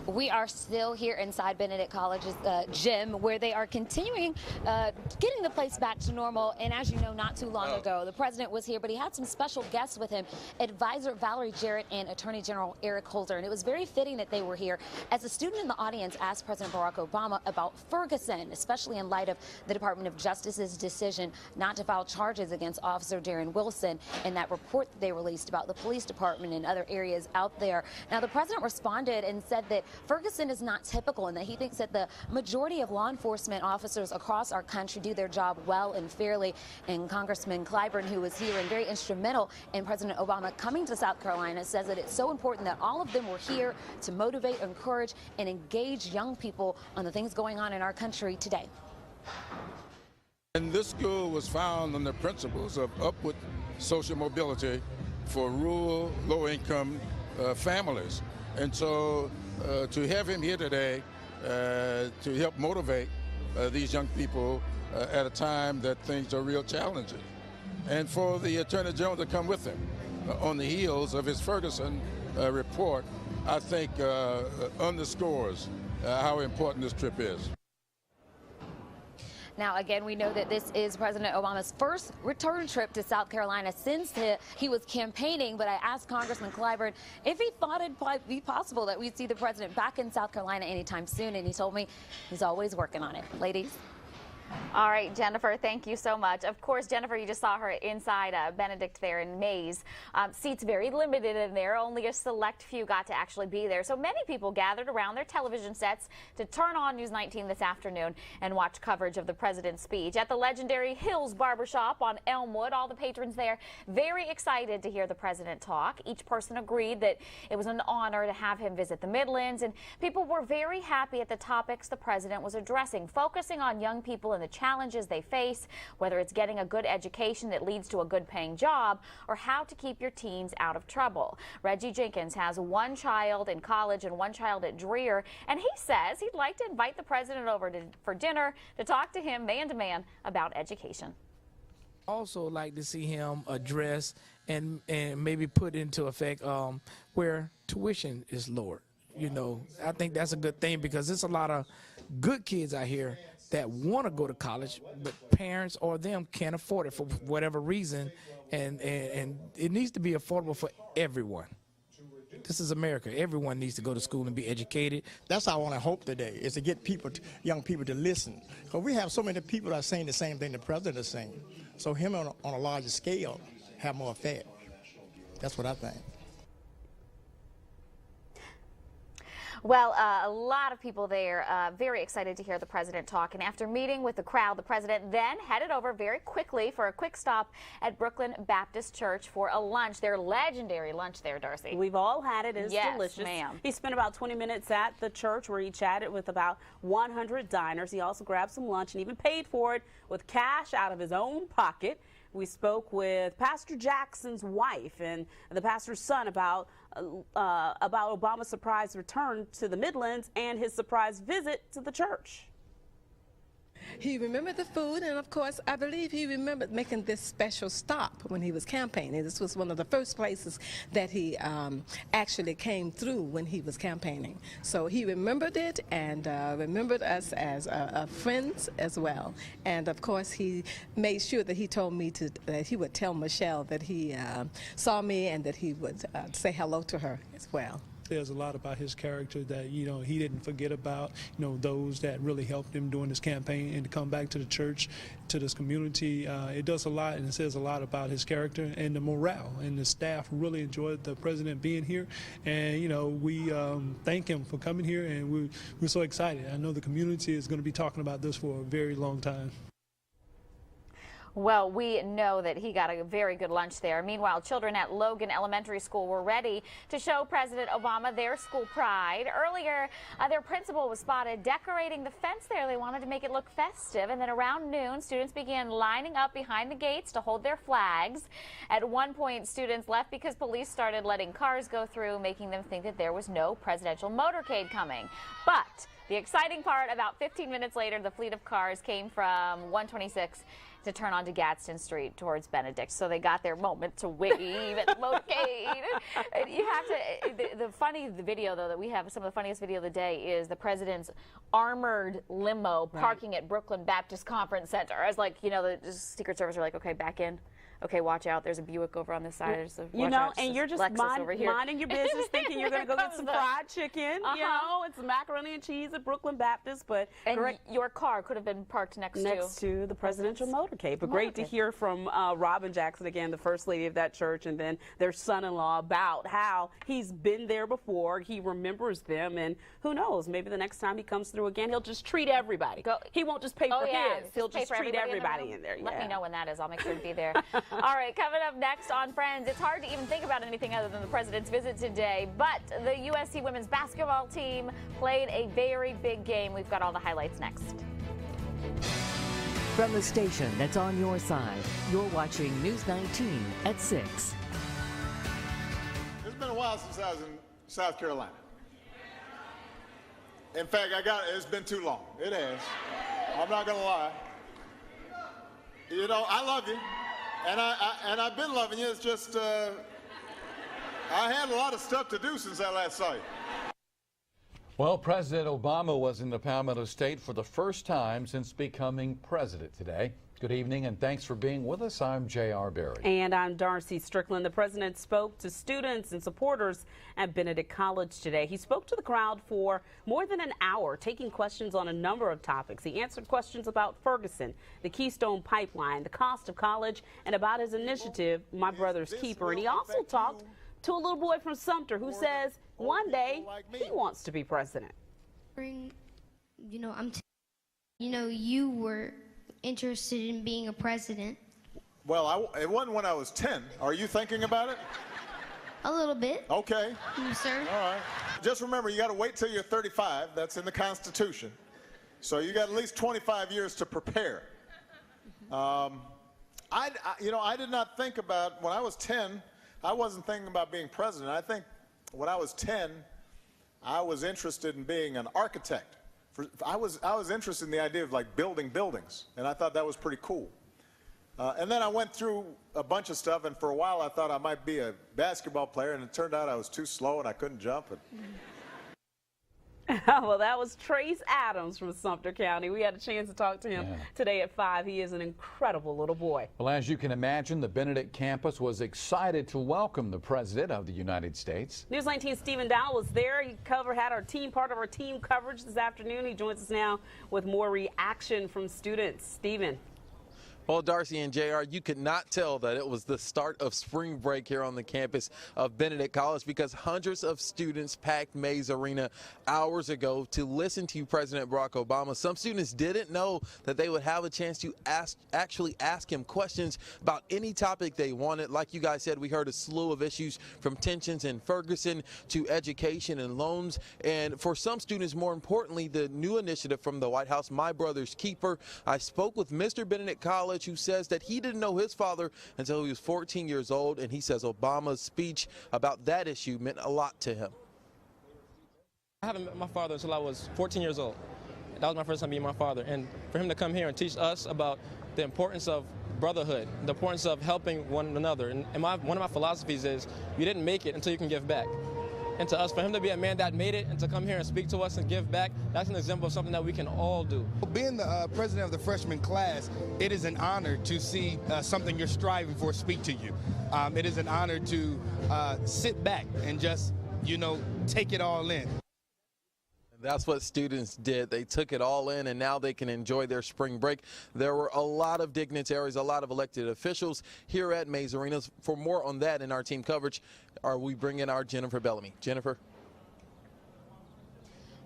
We are still here inside Benedict College's gym, where they are continuing getting the place back to normal. And as you know, not too long ago, the president was here, but he had some special guests with him, Advisor Valerie Jarrett and Attorney General Eric Holder. And it was very fitting that they were here, as a student in the audience asked President Barack Obama about Ferguson, especially in light of the Department of Justice's decision not to file charges against Officer Darren Wilson and that report that they released about the police department and other areas out there. Now, the president responded and said that Ferguson is not typical and that he thinks that the majority of law enforcement officers across our country do their job well and fairly. And Congressman Clyburn, who was here and very instrumental in President Obama coming to South Carolina, says that it's so important that all of them were here to motivate, encourage, and engage young people on the things going on in our country today. And this school was founded on the principles of upward social mobility for rural, low-income families. And so to have him here today to help motivate these young people at a time that things are real challenging. And for the Attorney General to come with him on the heels of his Ferguson report, I think underscores how important this trip is. Now, again, we know that this is President Obama's first return trip to South Carolina since he was campaigning, but I asked Congressman Clyburn if he thought it might be possible that we'd see the president back in South Carolina anytime soon, and he told me he's always working on it. Ladies? All right, Jennifer, thank you so much. Of course, Jennifer, you just saw her inside Benedict there in Mays. Seats very limited in there. Only a select few got to actually be there. So many people gathered around their television sets to turn on News 19 this afternoon and watch coverage of the president's speech. At the legendary Hills Barbershop on Elmwood, all the patrons there very excited to hear the president talk. Each person agreed that it was an honor to have him visit the Midlands, and people were very happy at the topics the president was addressing, focusing on young people and the challenges they face, whether it's getting a good education that leads to a good paying job or how to keep your teens out of trouble. Reggie Jenkins has one child in college and one child at Dreer, and he says he'd like to invite the president over for dinner to talk to him man to man about education. Also like to see him address and maybe put into effect where tuition is lowered. You know, I think that's a good thing because there's a lot of good kids out here that want to go to college, but parents or them can't afford it for whatever reason, and it needs to be affordable for everyone. This is America. Everyone needs to go to school and be educated. That's how I want to hope today, is to get people, young people to listen. Because we have so many people that are saying the same thing the president is saying. So him on a larger scale have more effect. That's what I think. Well, a lot of people there very excited to hear the president talk. And after meeting with the crowd, the president then headed over very quickly for a quick stop at Brooklyn Baptist Church for a lunch, their legendary lunch there, Darcy. We've all had it. It's delicious. Yes, ma'am. He spent about 20 minutes at the church where he chatted with about 100 diners. He also grabbed some lunch and even paid for it with cash out of his own pocket. We spoke with Pastor Jackson's wife and the pastor's son about Obama's surprise return to the Midlands and his surprise visit to the church. He remembered the food, and of course, I believe he remembered making this special stop when he was campaigning. This was one of the first places that he actually came through when he was campaigning. So he remembered it and remembered us as friends as well. And of course, he made sure that he told me that he would tell Michelle that he saw me and that he would say hello to her as well. There's a lot about his character that, you know, he didn't forget about, you know, those that really helped him during his campaign, and to come back to the church, to this community. It does a lot, and it says a lot about his character and the morale. And the staff really enjoyed the president being here. And, you know, we thank him for coming here, and we're so excited. I know the community is going to be talking about this for a very long time. Well, we know that he got a very good lunch there. Meanwhile, children at Logan Elementary School were ready to show President Obama their school pride. Earlier, their principal was spotted decorating the fence there. They wanted to make it look festive. And then around noon, students began lining up behind the gates to hold their flags. At one point, students left because police started letting cars go through, making them think that there was no presidential motorcade coming. But the exciting part, about 15 minutes later, the fleet of cars came from 126 to turn onto Gadsden Street towards Benedict. So they got their moment to wave at the motorcade. And you have to, the video though that we have, some of the funniest video of the day is the president's armored limo parking at Brooklyn Baptist Conference Center. I was like, you know, the Secret Service are like, okay, back in. Okay, watch out. There's a Buick over on this side. There's a, you know, out. And you're just minding your business, thinking you're going to go get some fried chicken, you know, and some macaroni and cheese at Brooklyn Baptist. But your car could have been parked next to the presidential motorcade. But great to hear from Robin Jackson again, the first lady of that church, and then their son-in-law about how he's been there before. He remembers them, and who knows, maybe the next time he comes through again, he'll just treat everybody. He won't just pay for his. He'll just treat everybody in there. Let me know when that is. I'll make sure to be there. All right, coming up next on Friends, it's hard to even think about anything other than the president's visit today, but the USC women's basketball team played a very big game. We've got all the highlights next. From the station that's on your side, you're watching News 19 at 6. It's been a while since I was in South Carolina. In fact, it's been too long. It has. I'm not going to lie. You know, I love you. And I've been loving you. It's just I had a lot of stuff to do since I last saw you. Well, President Obama was in the Palmetto State for the first time since becoming president today. Good evening, and thanks for being with us. I'm J.R. Berry. And I'm Darcy Strickland. The president spoke to students and supporters at Benedict College today. He spoke to the crowd for more than an hour, taking questions on a number of topics. He answered questions about Ferguson, the Keystone Pipeline, the cost of college, and about his initiative, My Brother's Keeper. And he also talked to a little boy from Sumter who says one day he wants to be president. You know, you were interested in being a president. Well, it wasn't when I was 10. Are you thinking about it? A little bit. Okay. Sir. All right. Just remember, you got to wait till you're 35. That's in the Constitution. So you got at least 25 years to prepare. I did not think about, when I was 10, I wasn't thinking about being president. I think when I was 10, I was interested in being an architect. I was interested in the idea of like building buildings, and I thought that was pretty cool. And then I went through a bunch of stuff, and for a while I thought I might be a basketball player, and it turned out I was too slow and I couldn't jump. Well, that was Trace Adams from Sumter County. We had a chance to talk to him today at 5. He is an incredible little boy. Well, as you can imagine, the Benedict campus was excited to welcome the President of the United States. News 19's Stephen Dowell was there. He had part of our team coverage this afternoon. He joins us now with more reaction from students. Stephen. Well, Darcy and JR, you could not tell that it was the start of spring break here on the campus of Benedict College because hundreds of students packed Mays Arena hours ago to listen to President Barack Obama. Some students didn't know that they would have a chance to actually ask him questions about any topic they wanted. Like you guys said, we heard a slew of issues from tensions in Ferguson to education and loans. And for some students, more importantly, the new initiative from the White House, My Brother's Keeper. I spoke with Mr. Benedict College, who says that he didn't know his father until he was 14 years old, and he says Obama's speech about that issue meant a lot to him. I haven't met my father until I was 14 years old. That was my first time meeting my father, and for him to come here and teach us about the importance of brotherhood, the importance of helping one another, and one of my philosophies is you didn't make it until you can give back. And to us, for him to be a man that made it and to come here and speak to us and give back, that's an example of something that we can all do. Being the president of the freshman class, it is an honor to see something you're striving for speak to you. It is an honor to sit back and just, take it all in. That's what students did. They took it all in, and now they can enjoy their spring break. There were a lot of dignitaries, a lot of elected officials here at Mays Arena. For more on that in our team coverage, we bring in our Jennifer Bellamy. Jennifer.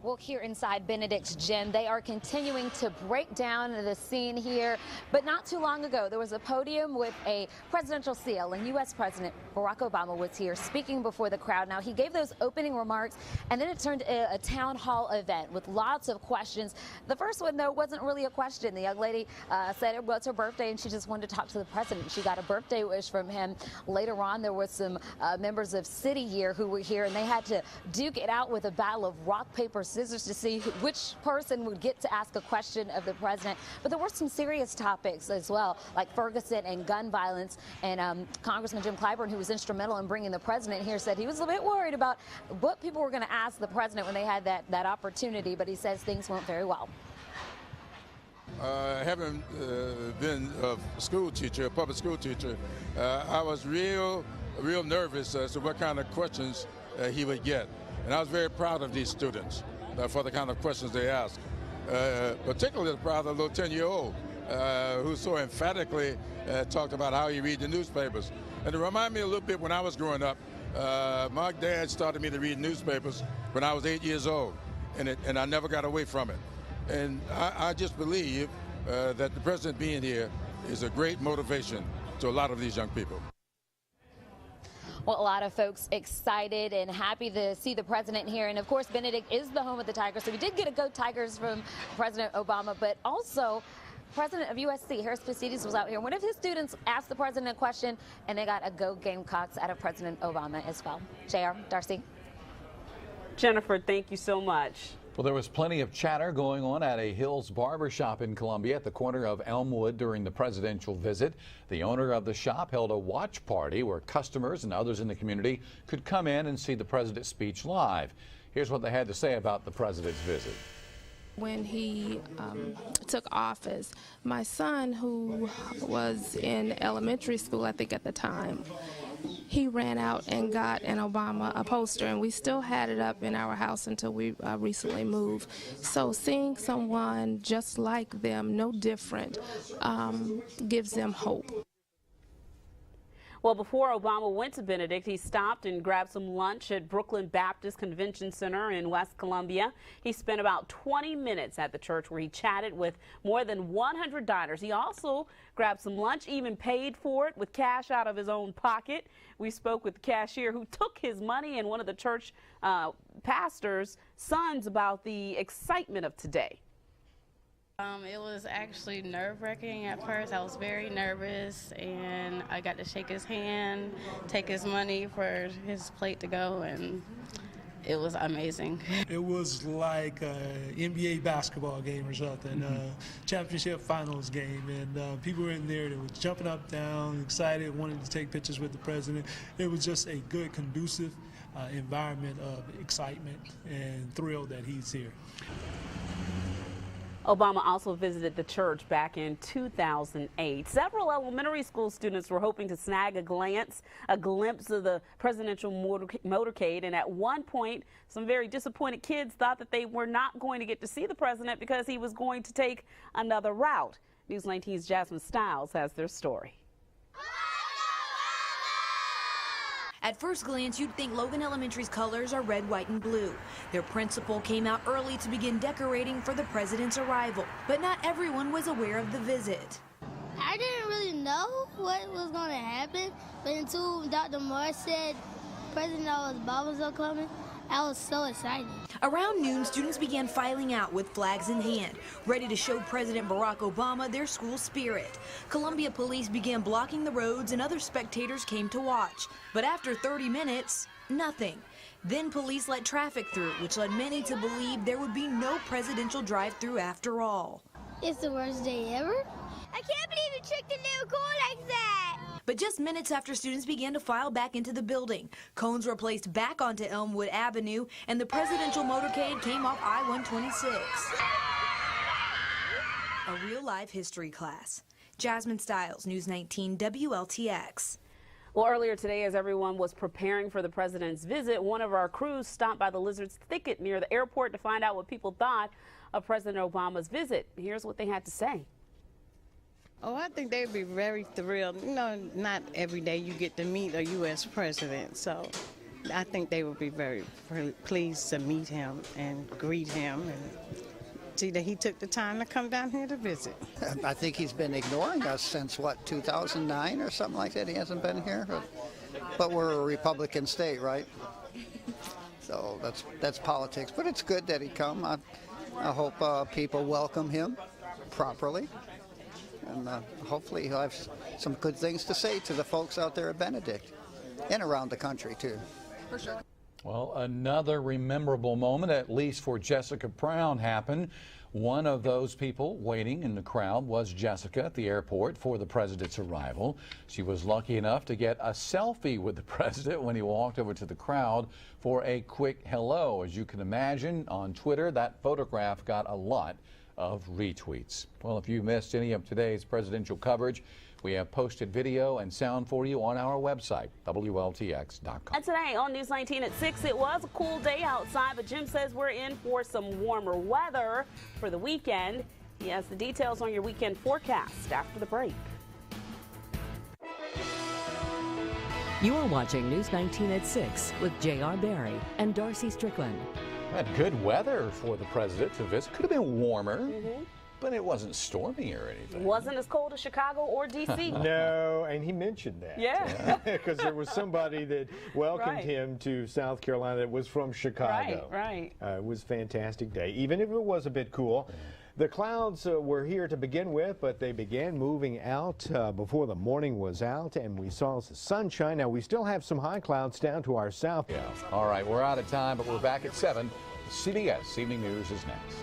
Well, here inside Benedict's gym, they are continuing to break down the scene here. But not too long ago, there was a podium with a presidential seal, and U.S. President Barack Obama was here speaking before the crowd. Now, he gave those opening remarks, and then it turned a town hall event with lots of questions. The first one, though, wasn't really a question. The young lady said it was her birthday, and she just wanted to talk to the president. She got a birthday wish from him. Later on, there was some members of City Year who were here, and they had to duke it out with a battle of rock, paper, scissors to see which person would get to ask a question of the president. But there were some serious topics as well, like Ferguson and gun violence. And Congressman Jim Clyburn, who was instrumental in bringing the president here, said he was a bit worried about what people were going to ask the president when they had that opportunity. But he says things went very well. Having been a school teacher, a public school teacher, I was real nervous as to what kind of questions he would get. And I was very proud of these students for the kind of questions they asked. Particularly proud of the little 10-year-old who so emphatically talked about how he read the newspapers. And it reminded me a little bit when I was growing up. My dad started me to read newspapers when I was 8 years old, and I never got away from it. And I just believe that the president being here is a great motivation to a lot of these young people. Well, a lot of folks excited and happy to see the president here. And of course, Benedict is the home of the Tigers. So we did get a Go Tigers from President Obama, but also President of USC, Harris Pacides, was out here. One of his students asked the president a question, and they got a Go Gamecocks out of President Obama as well. JR, Darcy. Jennifer, thank you so much. Well, there was plenty of chatter going on at a Hills barber shop in Columbia at the corner of Elmwood during the presidential visit. The owner of the shop held a watch party where customers and others in the community could come in and see the president's speech live. Here's what they had to say about the president's visit. When he took office, my son, who was in elementary school, I think at the time, he ran out and got a poster, and we still had it up in our house until we recently moved. So seeing someone just like them, no different, gives them hope. Well, before Obama went to Benedict, he stopped and grabbed some lunch at Brooklyn Baptist Convention Center in West Columbia. He spent about 20 minutes at the church where he chatted with more than 100 diners. He also grabbed some lunch, even paid for it with cash out of his own pocket. We spoke with the cashier who took his money and one of the church pastor's sons about the excitement of today. It was actually nerve-wracking at first. I was very nervous, and I got to shake his hand, take his money for his plate to go, and it was amazing. It was like an NBA basketball game or something, championship finals game, and people were in there that were jumping up, down, excited, wanting to take pictures with the president. It was just a good, conducive environment of excitement and thrill that he's here. Obama also visited the church back in 2008. Several elementary school students were hoping to snag a glimpse of the presidential motorcade, and at one point, some very disappointed kids thought that they were not going to get to see the president because he was going to take another route. News 19's Jasmine Stiles has their story. At first glance, you'd think Logan Elementary's colors are red, white, and blue. Their principal came out early to begin decorating for the president's arrival, but not everyone was aware of the visit. I didn't really know what was going to happen, but until Dr. Moore said President Obama was coming, I was so excited. Around noon, students began filing out with flags in hand, ready to show President Barack Obama their school spirit. Columbia police began blocking the roads and other spectators came to watch. But after 30 minutes, nothing. Then police let traffic through, which led many to believe there would be no presidential drive-through after all. It's the worst day ever. I can't believe you tricked the new cool like that. But just minutes after students began to file back into the building, cones were placed back onto Elmwood Avenue, and the presidential motorcade came off I-126. A real live history class. Jasmine Stiles, News 19 WLTX. Well, earlier today, as everyone was preparing for the president's visit, one of our crews stopped by the Lizard's Thicket near the airport to find out what people thought of President Obama's visit. Here's what they had to say. Oh, I think they'd be very thrilled. You know, not every day you get to meet a U.S. president, so I think they would be very pleased to meet him and greet him and see that he took the time to come down here to visit. I think he's been ignoring us since, what, 2009 or something like that? He hasn't been here, but we're a Republican state, right? So that's politics, but it's good that he come. I hope people welcome him properly. And hopefully he'll have some good things to say to the folks out there at Benedict and around the country, too. For sure. Well, another memorable moment, at least for Jessica Brown, happened. One of those people waiting in the crowd was Jessica at the airport for the president's arrival. She was lucky enough to get a selfie with the president when he walked over to the crowd for a quick hello. As you can imagine, on Twitter, that photograph got a lot of retweets. Well, if you missed any of today's presidential coverage, we have posted video and sound for you on our website, WLTX.com. And today on News 19 at 6, it was a cool day outside, but Jim says we're in for some warmer weather for the weekend. He has the details on your weekend forecast after the break. You are watching News 19 at 6 with J.R. Barry and Darcy Strickland. Had good weather for the president to visit. Could have been warmer. But it wasn't stormy or anything. It wasn't as cold as Chicago or D.C. No, and he mentioned that. Yeah. Because there was somebody that welcomed him to South Carolina that was from Chicago. Right. It was a fantastic day, even if it was a bit cool. The clouds were here to begin with, but they began moving out before the morning was out, and we saw sunshine. Now, we still have some high clouds down to our south. Yeah. All right, we're out of time, but we're back at 7. CBS Evening News is next.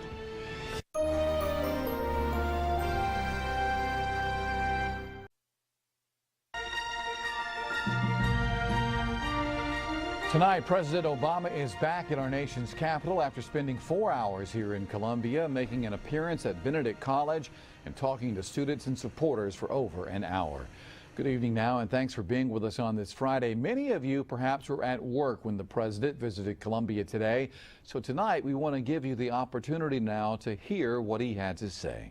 Tonight, President Obama is back at our nation's capital after spending 4 hours here in Columbia, making an appearance at Benedict College and talking to students and supporters for over an hour. Good evening now, and thanks for being with us on this Friday. Many of you perhaps were at work when the president visited Columbia today. So tonight, we want to give you the opportunity now to hear what he had to say.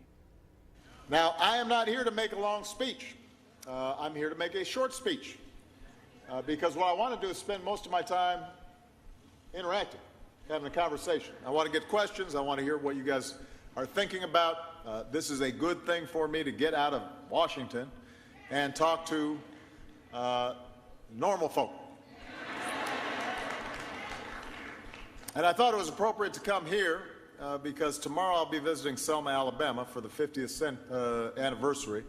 Now, I am not here to make a long speech. I'm here to make a short speech. Because what I want to do is spend most of my time interacting, having a conversation. I want to get questions. I want to hear what you guys are thinking about. This is a good thing for me to get out of Washington and talk to normal folk. And I thought it was appropriate to come here because tomorrow I'll be visiting Selma, Alabama for the 50th anniversary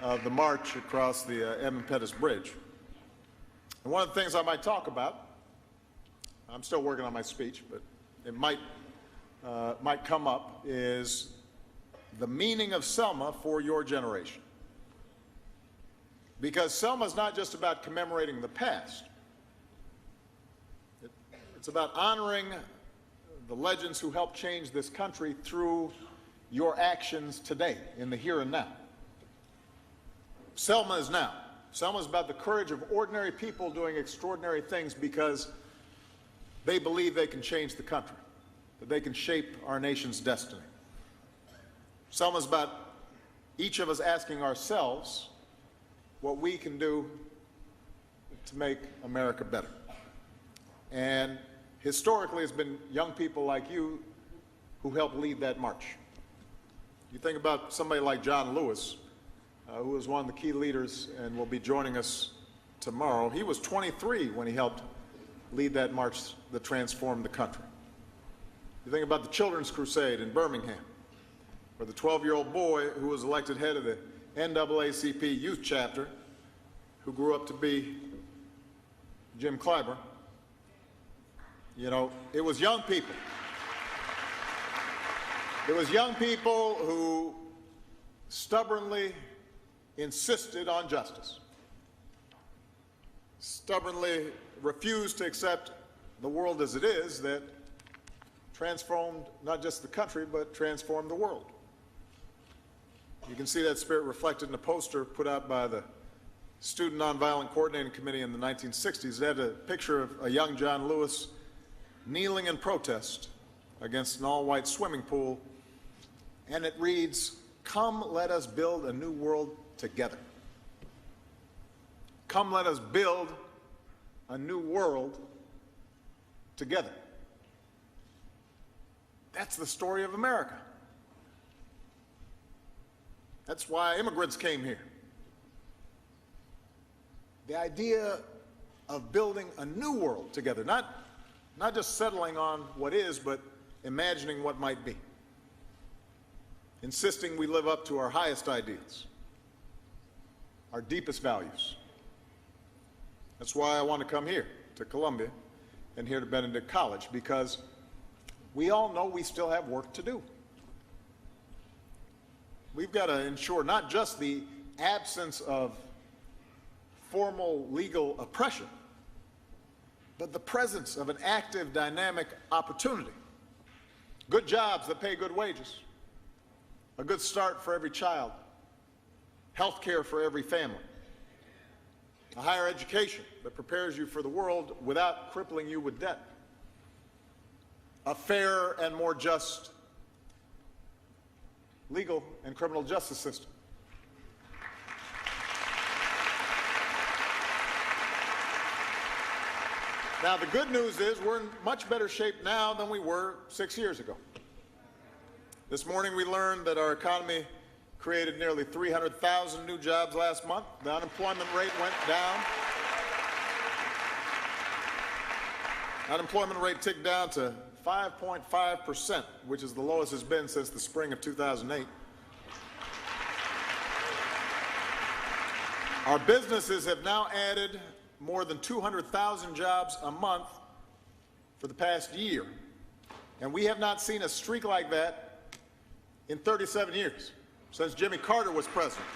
of the march across the Edmund Pettus Bridge. And one of the things I might talk about, I'm still working on my speech, but it might come up, is the meaning of Selma for your generation. Because Selma is not just about commemorating the past. It's about honoring the legends who helped change this country through your actions today, in the here and now. Selma is now. Selma is about the courage of ordinary people doing extraordinary things because they believe they can change the country, that they can shape our nation's destiny. Selma is about each of us asking ourselves what we can do to make America better. And historically, it's been young people like you who helped lead that march. You think about somebody like John Lewis, who was one of the key leaders and will be joining us tomorrow. He was 23 when he helped lead that march that transformed the country. You think about the Children's Crusade in Birmingham, or the 12-year-old boy who was elected head of the NAACP youth chapter, who grew up to be Jim Clyburn. You know, it was young people. It was young people who stubbornly insisted on justice, stubbornly refused to accept the world as it is that transformed not just the country, but transformed the world. You can see that spirit reflected in a poster put out by the Student Nonviolent Coordinating Committee in the 1960s. It had a picture of a young John Lewis kneeling in protest against an all-white swimming pool, and it reads, "Come, let us build a new world together. Come, let us build a new world together." That's the story of America. That's why immigrants came here. The idea of building a new world together, not just settling on what is, but imagining what might be. Insisting we live up to our highest ideals, our deepest values. That's why I want to come here to Columbia and here to Benedict College, because we all know we still have work to do. We've got to ensure not just the absence of formal legal oppression, but the presence of an active, dynamic opportunity. Good jobs that pay good wages, a good start for every child, health care for every family, a higher education that prepares you for the world without crippling you with debt, a fair and more just legal and criminal justice system. Now, the good news is we're in much better shape now than we were 6 years ago. This morning we learned that our economy created nearly 300,000 new jobs last month. The unemployment rate went down. Unemployment rate ticked down to 5.5%, which is the lowest it's been since the spring of 2008. Our businesses have now added more than 200,000 jobs a month for the past year, and we have not seen a streak like that in 37 years, since Jimmy Carter was president.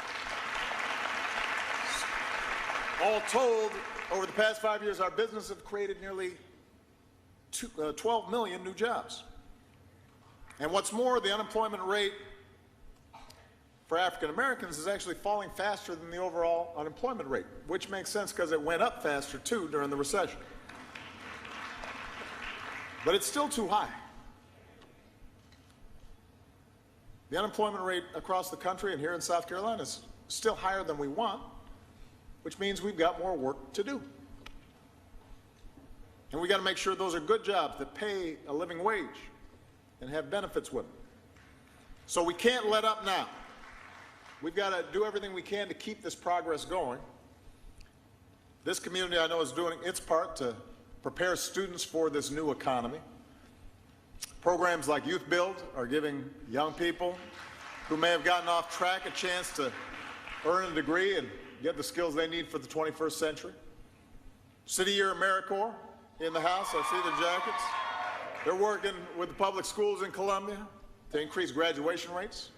All told, over the past 5 years, our businesses have created nearly 12 million new jobs. And what's more, the unemployment rate for African Americans is actually falling faster than the overall unemployment rate, which makes sense because it went up faster too during the recession. But it's still too high. The unemployment rate across the country and here in South Carolina is still higher than we want, which means we've got more work to do. And we got to make sure those are good jobs that pay a living wage and have benefits with them. So we can't let up now. We've got to do everything we can to keep this progress going. This community, I know, is doing its part to prepare students for this new economy. Programs like Youth Build are giving young people who may have gotten off track a chance to earn a degree and get the skills they need for the 21st century. City Year AmeriCorps in the House, I see the jackets. They're working with the public schools in Columbia to increase graduation rates.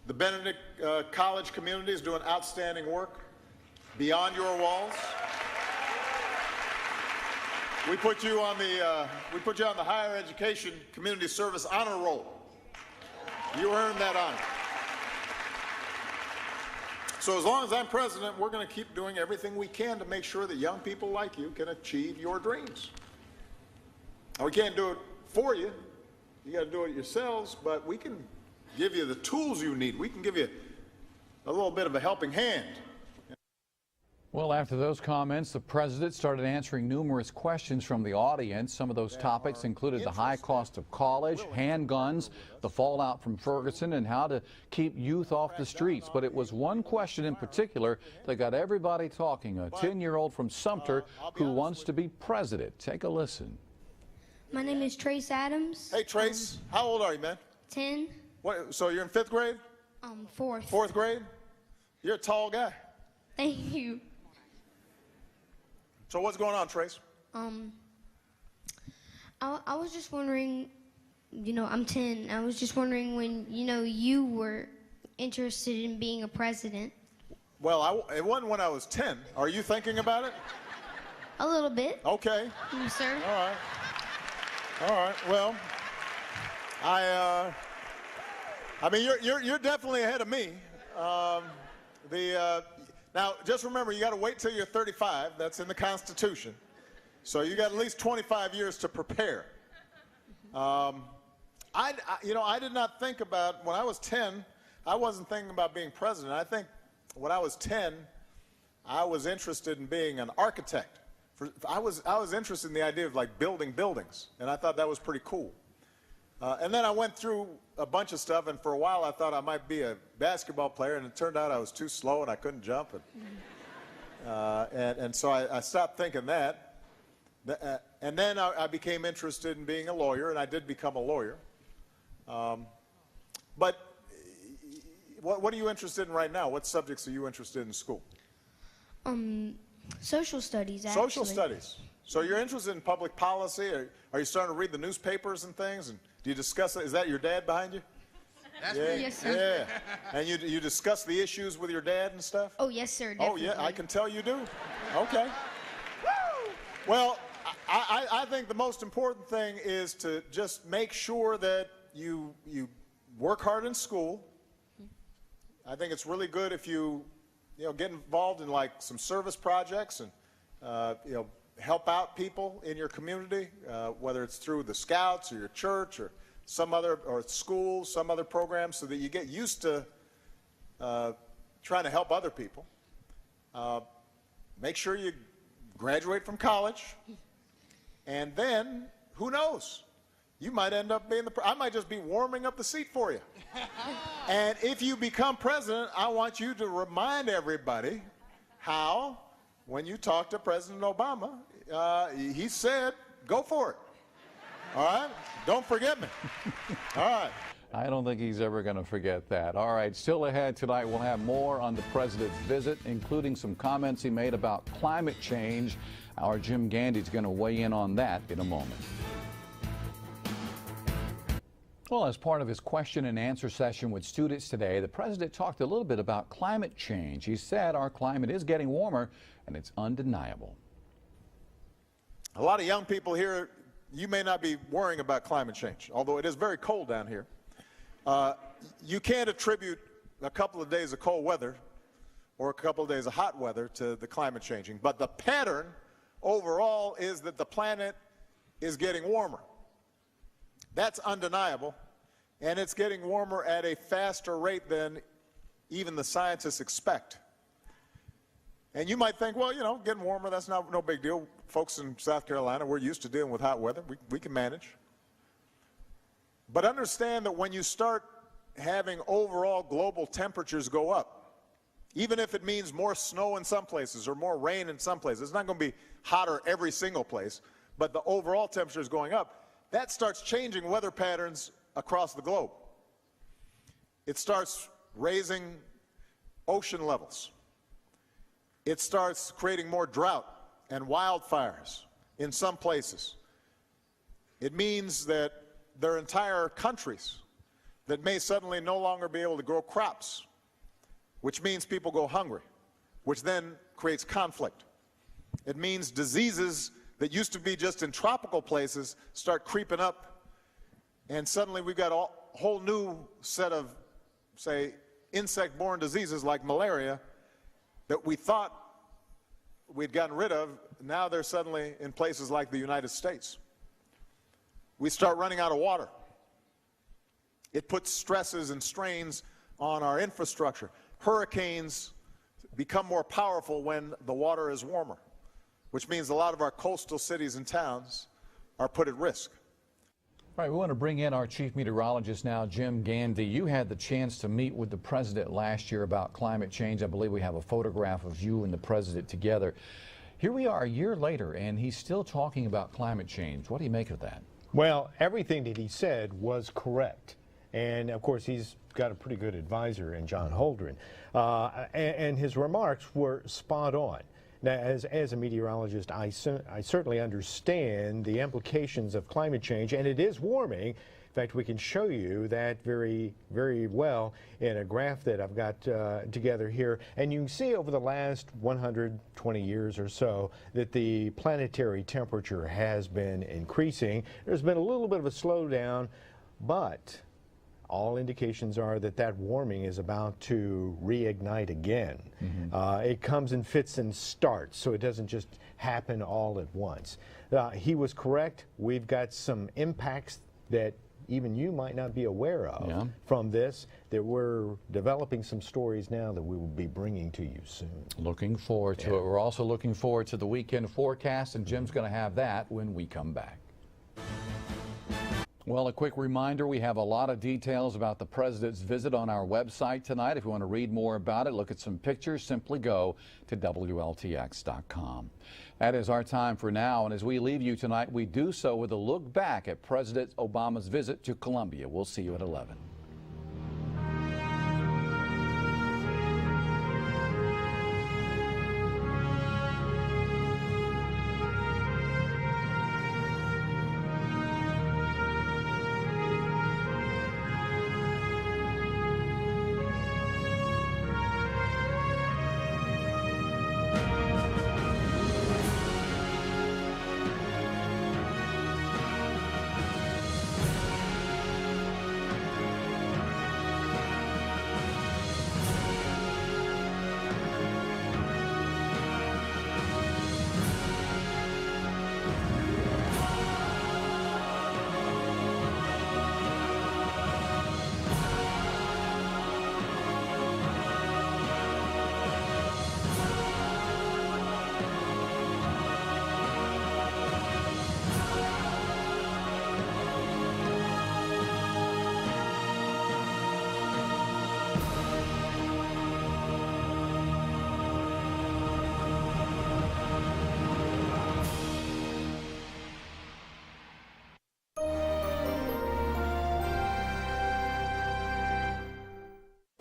The Benedict College community is doing outstanding work beyond your walls. We put you on the Higher Education Community Service Honor Roll. You earned that honor. So as long as I'm president, we're going to keep doing everything we can to make sure that young people like you can achieve your dreams. Now, we can't do it for you. You got to do it yourselves, but we can give you the tools you need. We can give you a little bit of a helping hand. Well, after those comments, the president started answering numerous questions from the audience. Some of those topics included the high cost of college, handguns, the fallout from Ferguson, and how to keep youth off the streets. But it was one question in particular that got everybody talking, a 10-year-old from Sumter who wants to be president. Take a listen. My name is Trace Adams. Hey, Trace. How old are you, man? 10. What, so you're in 5th grade? 4th. 4th grade? You're a tall guy. Thank you. So what's going on, Trace? I was just wondering, I'm 10. I was just wondering when, you were interested in being a president. Well, it wasn't when I was 10. Are you thinking about it? A little bit. Okay. Yes, sir. All right. All right. Well, I mean, you're definitely ahead of me. Now, just remember, you got to wait till you're 35. That's in the Constitution. So you got at least 25 years to prepare. I did not think about, when I was 10, I wasn't thinking about being president. I think when I was 10, I was interested in being an architect. I was interested in the idea of like building buildings, and I thought that was pretty cool. And then I went through a bunch of stuff, and for a while I thought I might be a basketball player, and it turned out I was too slow and I couldn't jump. And so I stopped thinking that. And then I became interested in being a lawyer, and I did become a lawyer. But what are you interested in right now? What subjects are you interested in school? Social studies, actually. Social studies. So you're interested in public policy? Are you starting to read the newspapers and things? And do you discuss it? Is that your dad behind you? That's yeah. me. Yes, sir. Yeah. And you discuss the issues with your dad and stuff? Oh, yes, sir, definitely. Oh, yeah, I can tell you do. Okay. Well, I think the most important thing is to just make sure that you work hard in school. I think it's really good if you get involved in like some service projects and help out people in your community, whether it's through the Scouts or your church or some other, or school, some other program, so that you get used to trying to help other people. Make sure you graduate from college, and then who knows? You might end up being I might just be warming up the seat for you. And if you become president, I want you to remind everybody how, when you talk to President Obama, he said, go for it. All right? Don't forget me. All right. I don't think he's ever going to forget that. All right, still ahead tonight, we'll have more on the president's visit, including some comments he made about climate change. Our Jim Gandy's going to weigh in on that in a moment. Well, as part of his question and answer session with students today, the president talked a little bit about climate change. He said our climate is getting warmer, and it's undeniable. A lot of young people here, you may not be worrying about climate change, although it is very cold down here. You can't attribute a couple of days of cold weather or a couple of days of hot weather to the climate changing. But the pattern overall is that the planet is getting warmer. That's undeniable, and it's getting warmer at a faster rate than even the scientists expect. And you might think, well, getting warmer, that's no big deal. Folks in South Carolina, we're used to dealing with hot weather. We can manage. But understand that when you start having overall global temperatures go up, even if it means more snow in some places or more rain in some places, it's not going to be hotter every single place, but the overall temperature is going up. That starts changing weather patterns across the globe. It starts raising ocean levels. It starts creating more drought and wildfires in some places. It means that there are entire countries that may suddenly no longer be able to grow crops, which means people go hungry, which then creates conflict. It means diseases that used to be just in tropical places start creeping up, and suddenly we've got a whole new set of, say, insect-borne diseases like malaria that we thought we'd gotten rid of. Now they're suddenly in places like the United States. We start running out of water. It puts stresses and strains on our infrastructure. Hurricanes become more powerful when the water is warmer, which means a lot of our coastal cities and towns are put at risk. All right, we want to bring in our chief meteorologist now, Jim Gandy. You had the chance to meet with the president last year about climate change. I believe we have a photograph of you and the president together. Here we are a year later, and he's still talking about climate change. What do you make of that? Well, everything that he said was correct. And, of course, he's got a pretty good advisor in John Holdren. And his remarks were spot on. Now, as a meteorologist, I certainly understand the implications of climate change, and it is warming. In fact, we can show you that very, very well in a graph that I've got together here. And you can see over the last 120 years or so that the planetary temperature has been increasing. There's been a little bit of a slowdown, but all indications are that that warming is about to reignite again. It comes in fits and starts, so it doesn't just happen all at once. He was correct. We've got some impacts that even you might not be aware of from this, that we're developing some stories now that we will be bringing to you soon. Looking forward to it. We're also looking forward to the weekend forecast, and Jim's going to have that when we come back. Well, a quick reminder, we have a lot of details about the president's visit on our website tonight. If you want to read more about it, look at some pictures, simply go to WLTX.com. That is our time for now, and as we leave you tonight, we do so with a look back at President Obama's visit to Colombia. We'll see you at 11.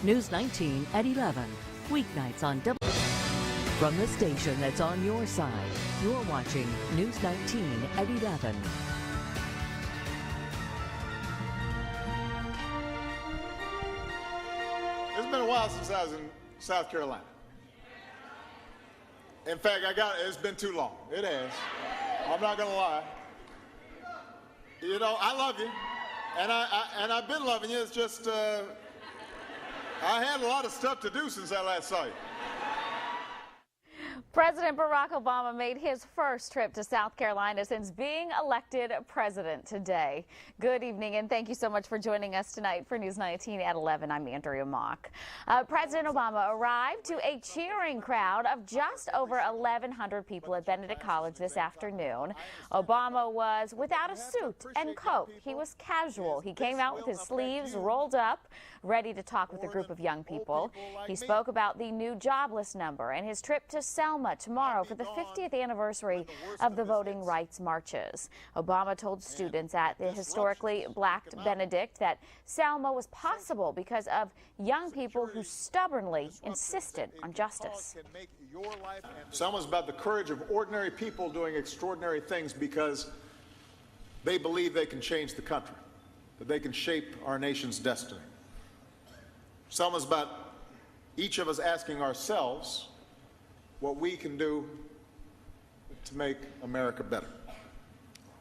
News 19 at 11. Weeknights on W. From the station that's on your side, you're watching News 19 at 11. It's been a while since I was in South Carolina. In fact, it's been too long. It has. I'm not gonna lie. You know, I love you, and I've been loving you. It's just I had a lot of stuff to do since I last saw you. President Barack Obama made his first trip to South Carolina since being elected president today. Good evening, and thank you so much for joining us tonight for News 19 at 11. I'm Andrea Mock. President Obama arrived to a cheering crowd of just over 1,100 people at Benedict College this afternoon. Obama was without a suit and coat. He was casual. He came out with his sleeves rolled up, ready to talk with a group of young people. He spoke about the new jobless number and his trip to Selma tomorrow for the 50th anniversary of the voting rights marches. Obama told students at the historically black Benedict that Selma was possible because of young people who stubbornly insisted on justice. Selma's about the courage of ordinary people doing extraordinary things because they believe they can change the country, that they can shape our nation's destiny. Selma's about each of us asking ourselves what we can do to make America better.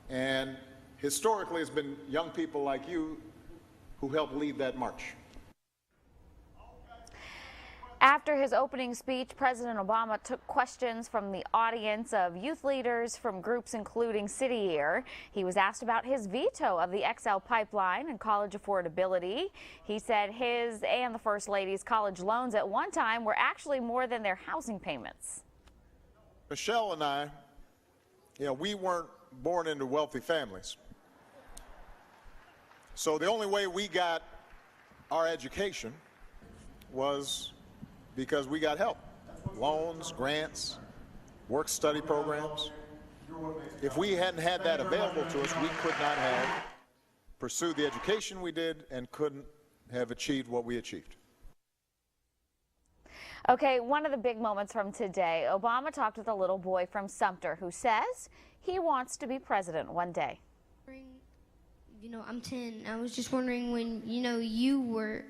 And historically, it's been young people like you who helped lead that march. After his opening speech, President Obama took questions from the audience of youth leaders from groups including City Year. He was asked about his veto of the XL pipeline and college affordability. He said his and the First Lady's college loans at one time were actually more than their housing payments. Michelle and I, we weren't born into wealthy families. So the only way we got our education was because we got help. Loans, grants, work-study programs. If we hadn't had that available to us, we could not have pursued the education we did and couldn't have achieved what we achieved. Okay, one of the big moments from today, Obama talked with a little boy from Sumter who says he wants to be president one day. I'm 10. I was just wondering when, you were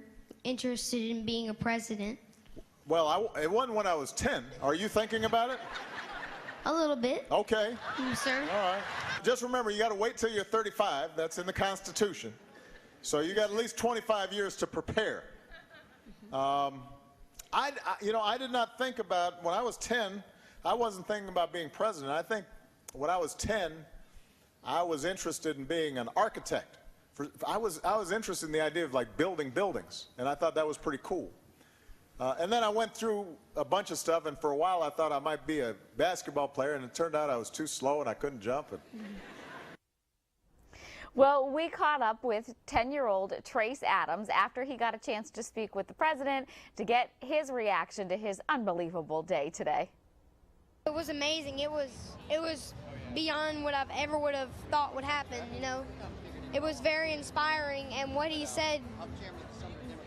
interested in being a president. Well, it wasn't when I was 10. Are you thinking about it? A little bit. Okay. Sir. All right. Just remember, you got to wait till you're 35. That's in the Constitution. So you got at least 25 years to prepare. I did not think about, when I was 10, I wasn't thinking about being president. I think when I was 10, I was interested in being an architect. I was interested in the idea of building buildings, and I thought that was pretty cool. And then I went through a bunch of stuff, and for a while I thought I might be a basketball player, and it turned out I was too slow and I couldn't jump. Well, we caught up with 10-year-old Trace Adams after he got a chance to speak with the president to get his reaction to his unbelievable day today. It was amazing. It was beyond what I've ever would have thought would happen, It was very inspiring, and what he said,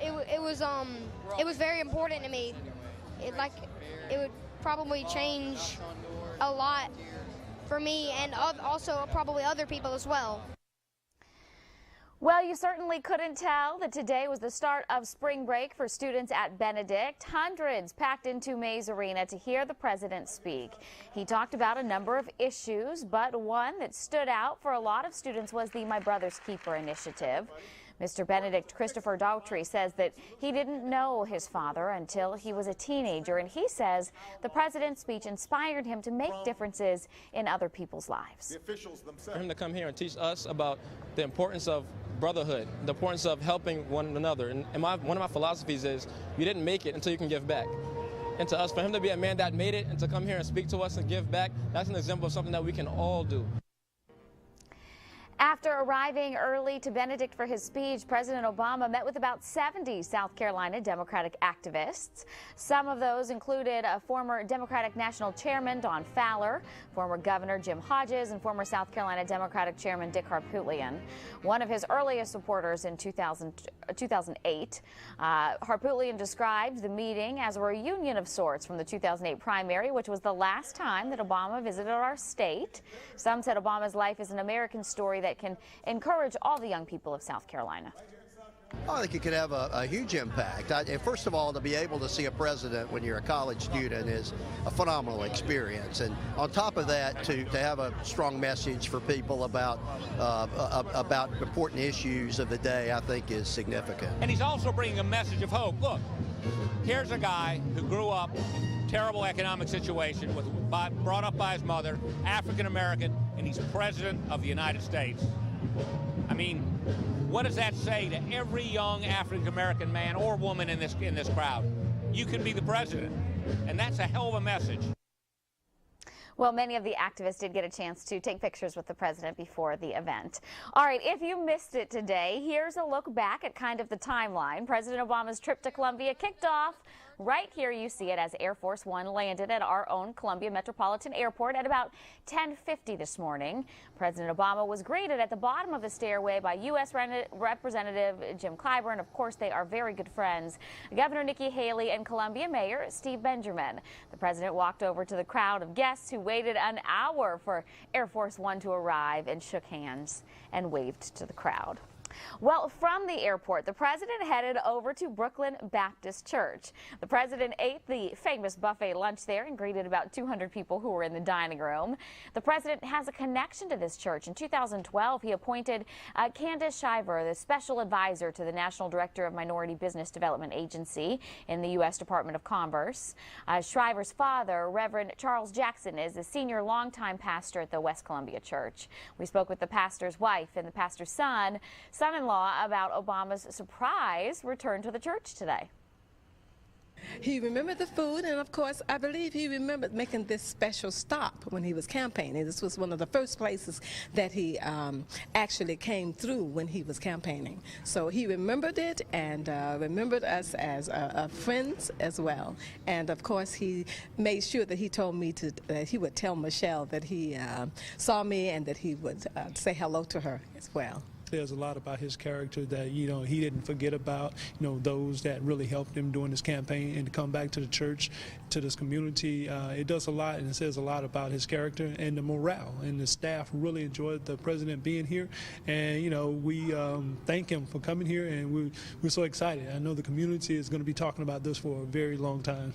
it was very important to me. It would probably change a lot for me and also probably other people as well. Well, you certainly couldn't tell that today was the start of spring break for students at Benedict. Hundreds packed into Mays Arena to hear the president speak. He talked about a number of issues, but one that stood out for a lot of students was the My Brother's Keeper initiative. Mr. Benedict Christopher Daughtry says that he didn't know his father until he was a teenager, and he says the president's speech inspired him to make differences in other people's lives. For him to come here and teach us about the importance of brotherhood, the importance of helping one another. And one of my philosophies is you didn't make it until you can give back. And to us, for him to be a man that made it and to come here and speak to us and give back, that's an example of something that we can all do. After arriving early to Benedict for his speech, President Obama met with about 70 South Carolina Democratic activists. Some of those included former Democratic National Chairman Don Fowler, former Governor Jim Hodges, and former South Carolina Democratic Chairman Dick Harpootlian. One of his earliest supporters in 2008. Harpootlian described the meeting as a reunion of sorts from the 2008 primary, which was the last time that Obama visited our state. Some said Obama's life is an American story that can encourage all the young people of South Carolina. I think it could have a huge impact. First of all, to be able to see a president when you're a college student is a phenomenal experience. And on top of that, to have a strong message for people about important issues of the day, I think is significant. And he's also bringing a message of hope. Look, here's a guy who grew up in a terrible economic situation, brought up by his mother, African American, and he's president of the United States. I mean, what does that say to every young African American man or woman in this crowd? You can be the president, and that's a hell of a message. Well, many of the activists did get a chance to take pictures with the president before the event. All right, if you missed it today, here's a look back at kind of the timeline. President Obama's trip to Columbia kicked off. Right here you see it as Air Force One landed at our own Columbia Metropolitan Airport at about 10:50 this morning. President Obama was greeted at the bottom of the stairway by U.S. Representative Jim Clyburn. Of course, they are very good friends. Governor Nikki Haley and Columbia Mayor Steve Benjamin. The president walked over to the crowd of guests who waited an hour for Air Force One to arrive and shook hands and waved to the crowd. Well, from the airport, the president headed over to Brooklyn Baptist Church. The president ate the famous buffet lunch there and greeted about 200 people who were in the dining room. The president has a connection to this church. In 2012, he appointed Candace Shiver, the special advisor to the National Director of Minority Business Development Agency in the U.S. Department of Commerce. Shriver's father, Reverend Charles Jackson, is a senior longtime pastor at the West Columbia Church. We spoke with the pastor's wife and the pastor's son-in-law about Obama's surprise return to the church today. He remembered the food, and of course, I believe he remembered making this special stop when he was campaigning. This was one of the first places that he actually came through when he was campaigning. So he remembered it and remembered us as friends as well. And of course, he made sure that he told me that he would tell Michelle that he saw me and that he would say hello to her as well. There's a lot about his character that, he didn't forget about, those that really helped him during his campaign, and to come back to the church, to this community. It does a lot, and it says a lot about his character and the morale. And the staff really enjoyed the president being here. And, we thank him for coming here, and we're so excited. I know the community is going to be talking about this for a very long time.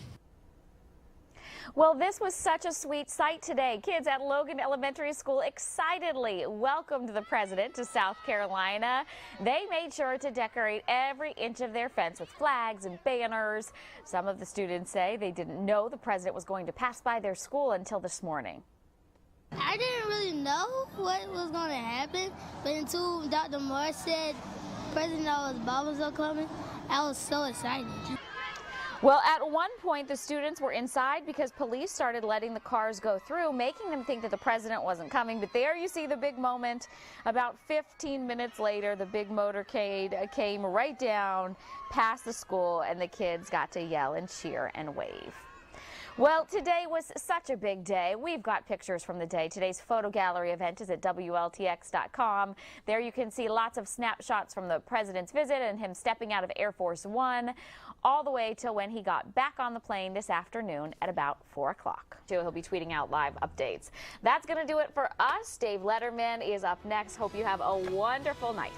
Well, this was such a sweet sight today. Kids at Logan Elementary School excitedly welcomed the president to South Carolina. They made sure to decorate every inch of their fence with flags and banners. Some of the students say they didn't know the president was going to pass by their school until this morning. I didn't really know what was going to happen, but until Dr. Moore said President Obama was coming, I was so excited. Well, at one point, the students were inside because police started letting the cars go through, making them think that the president wasn't coming. But there you see the big moment. About 15 minutes later, the big motorcade came right down past the school, and the kids got to yell and cheer and wave. Well, today was such a big day. We've got pictures from the day. Today's photo gallery event is at WLTX.com. There you can see lots of snapshots from the president's visit and him stepping out of Air Force One, all the way till when he got back on the plane this afternoon at about 4 o'clock. He'll be tweeting out live updates. That's going to do it for us. Dave Letterman is up next. Hope you have a wonderful night.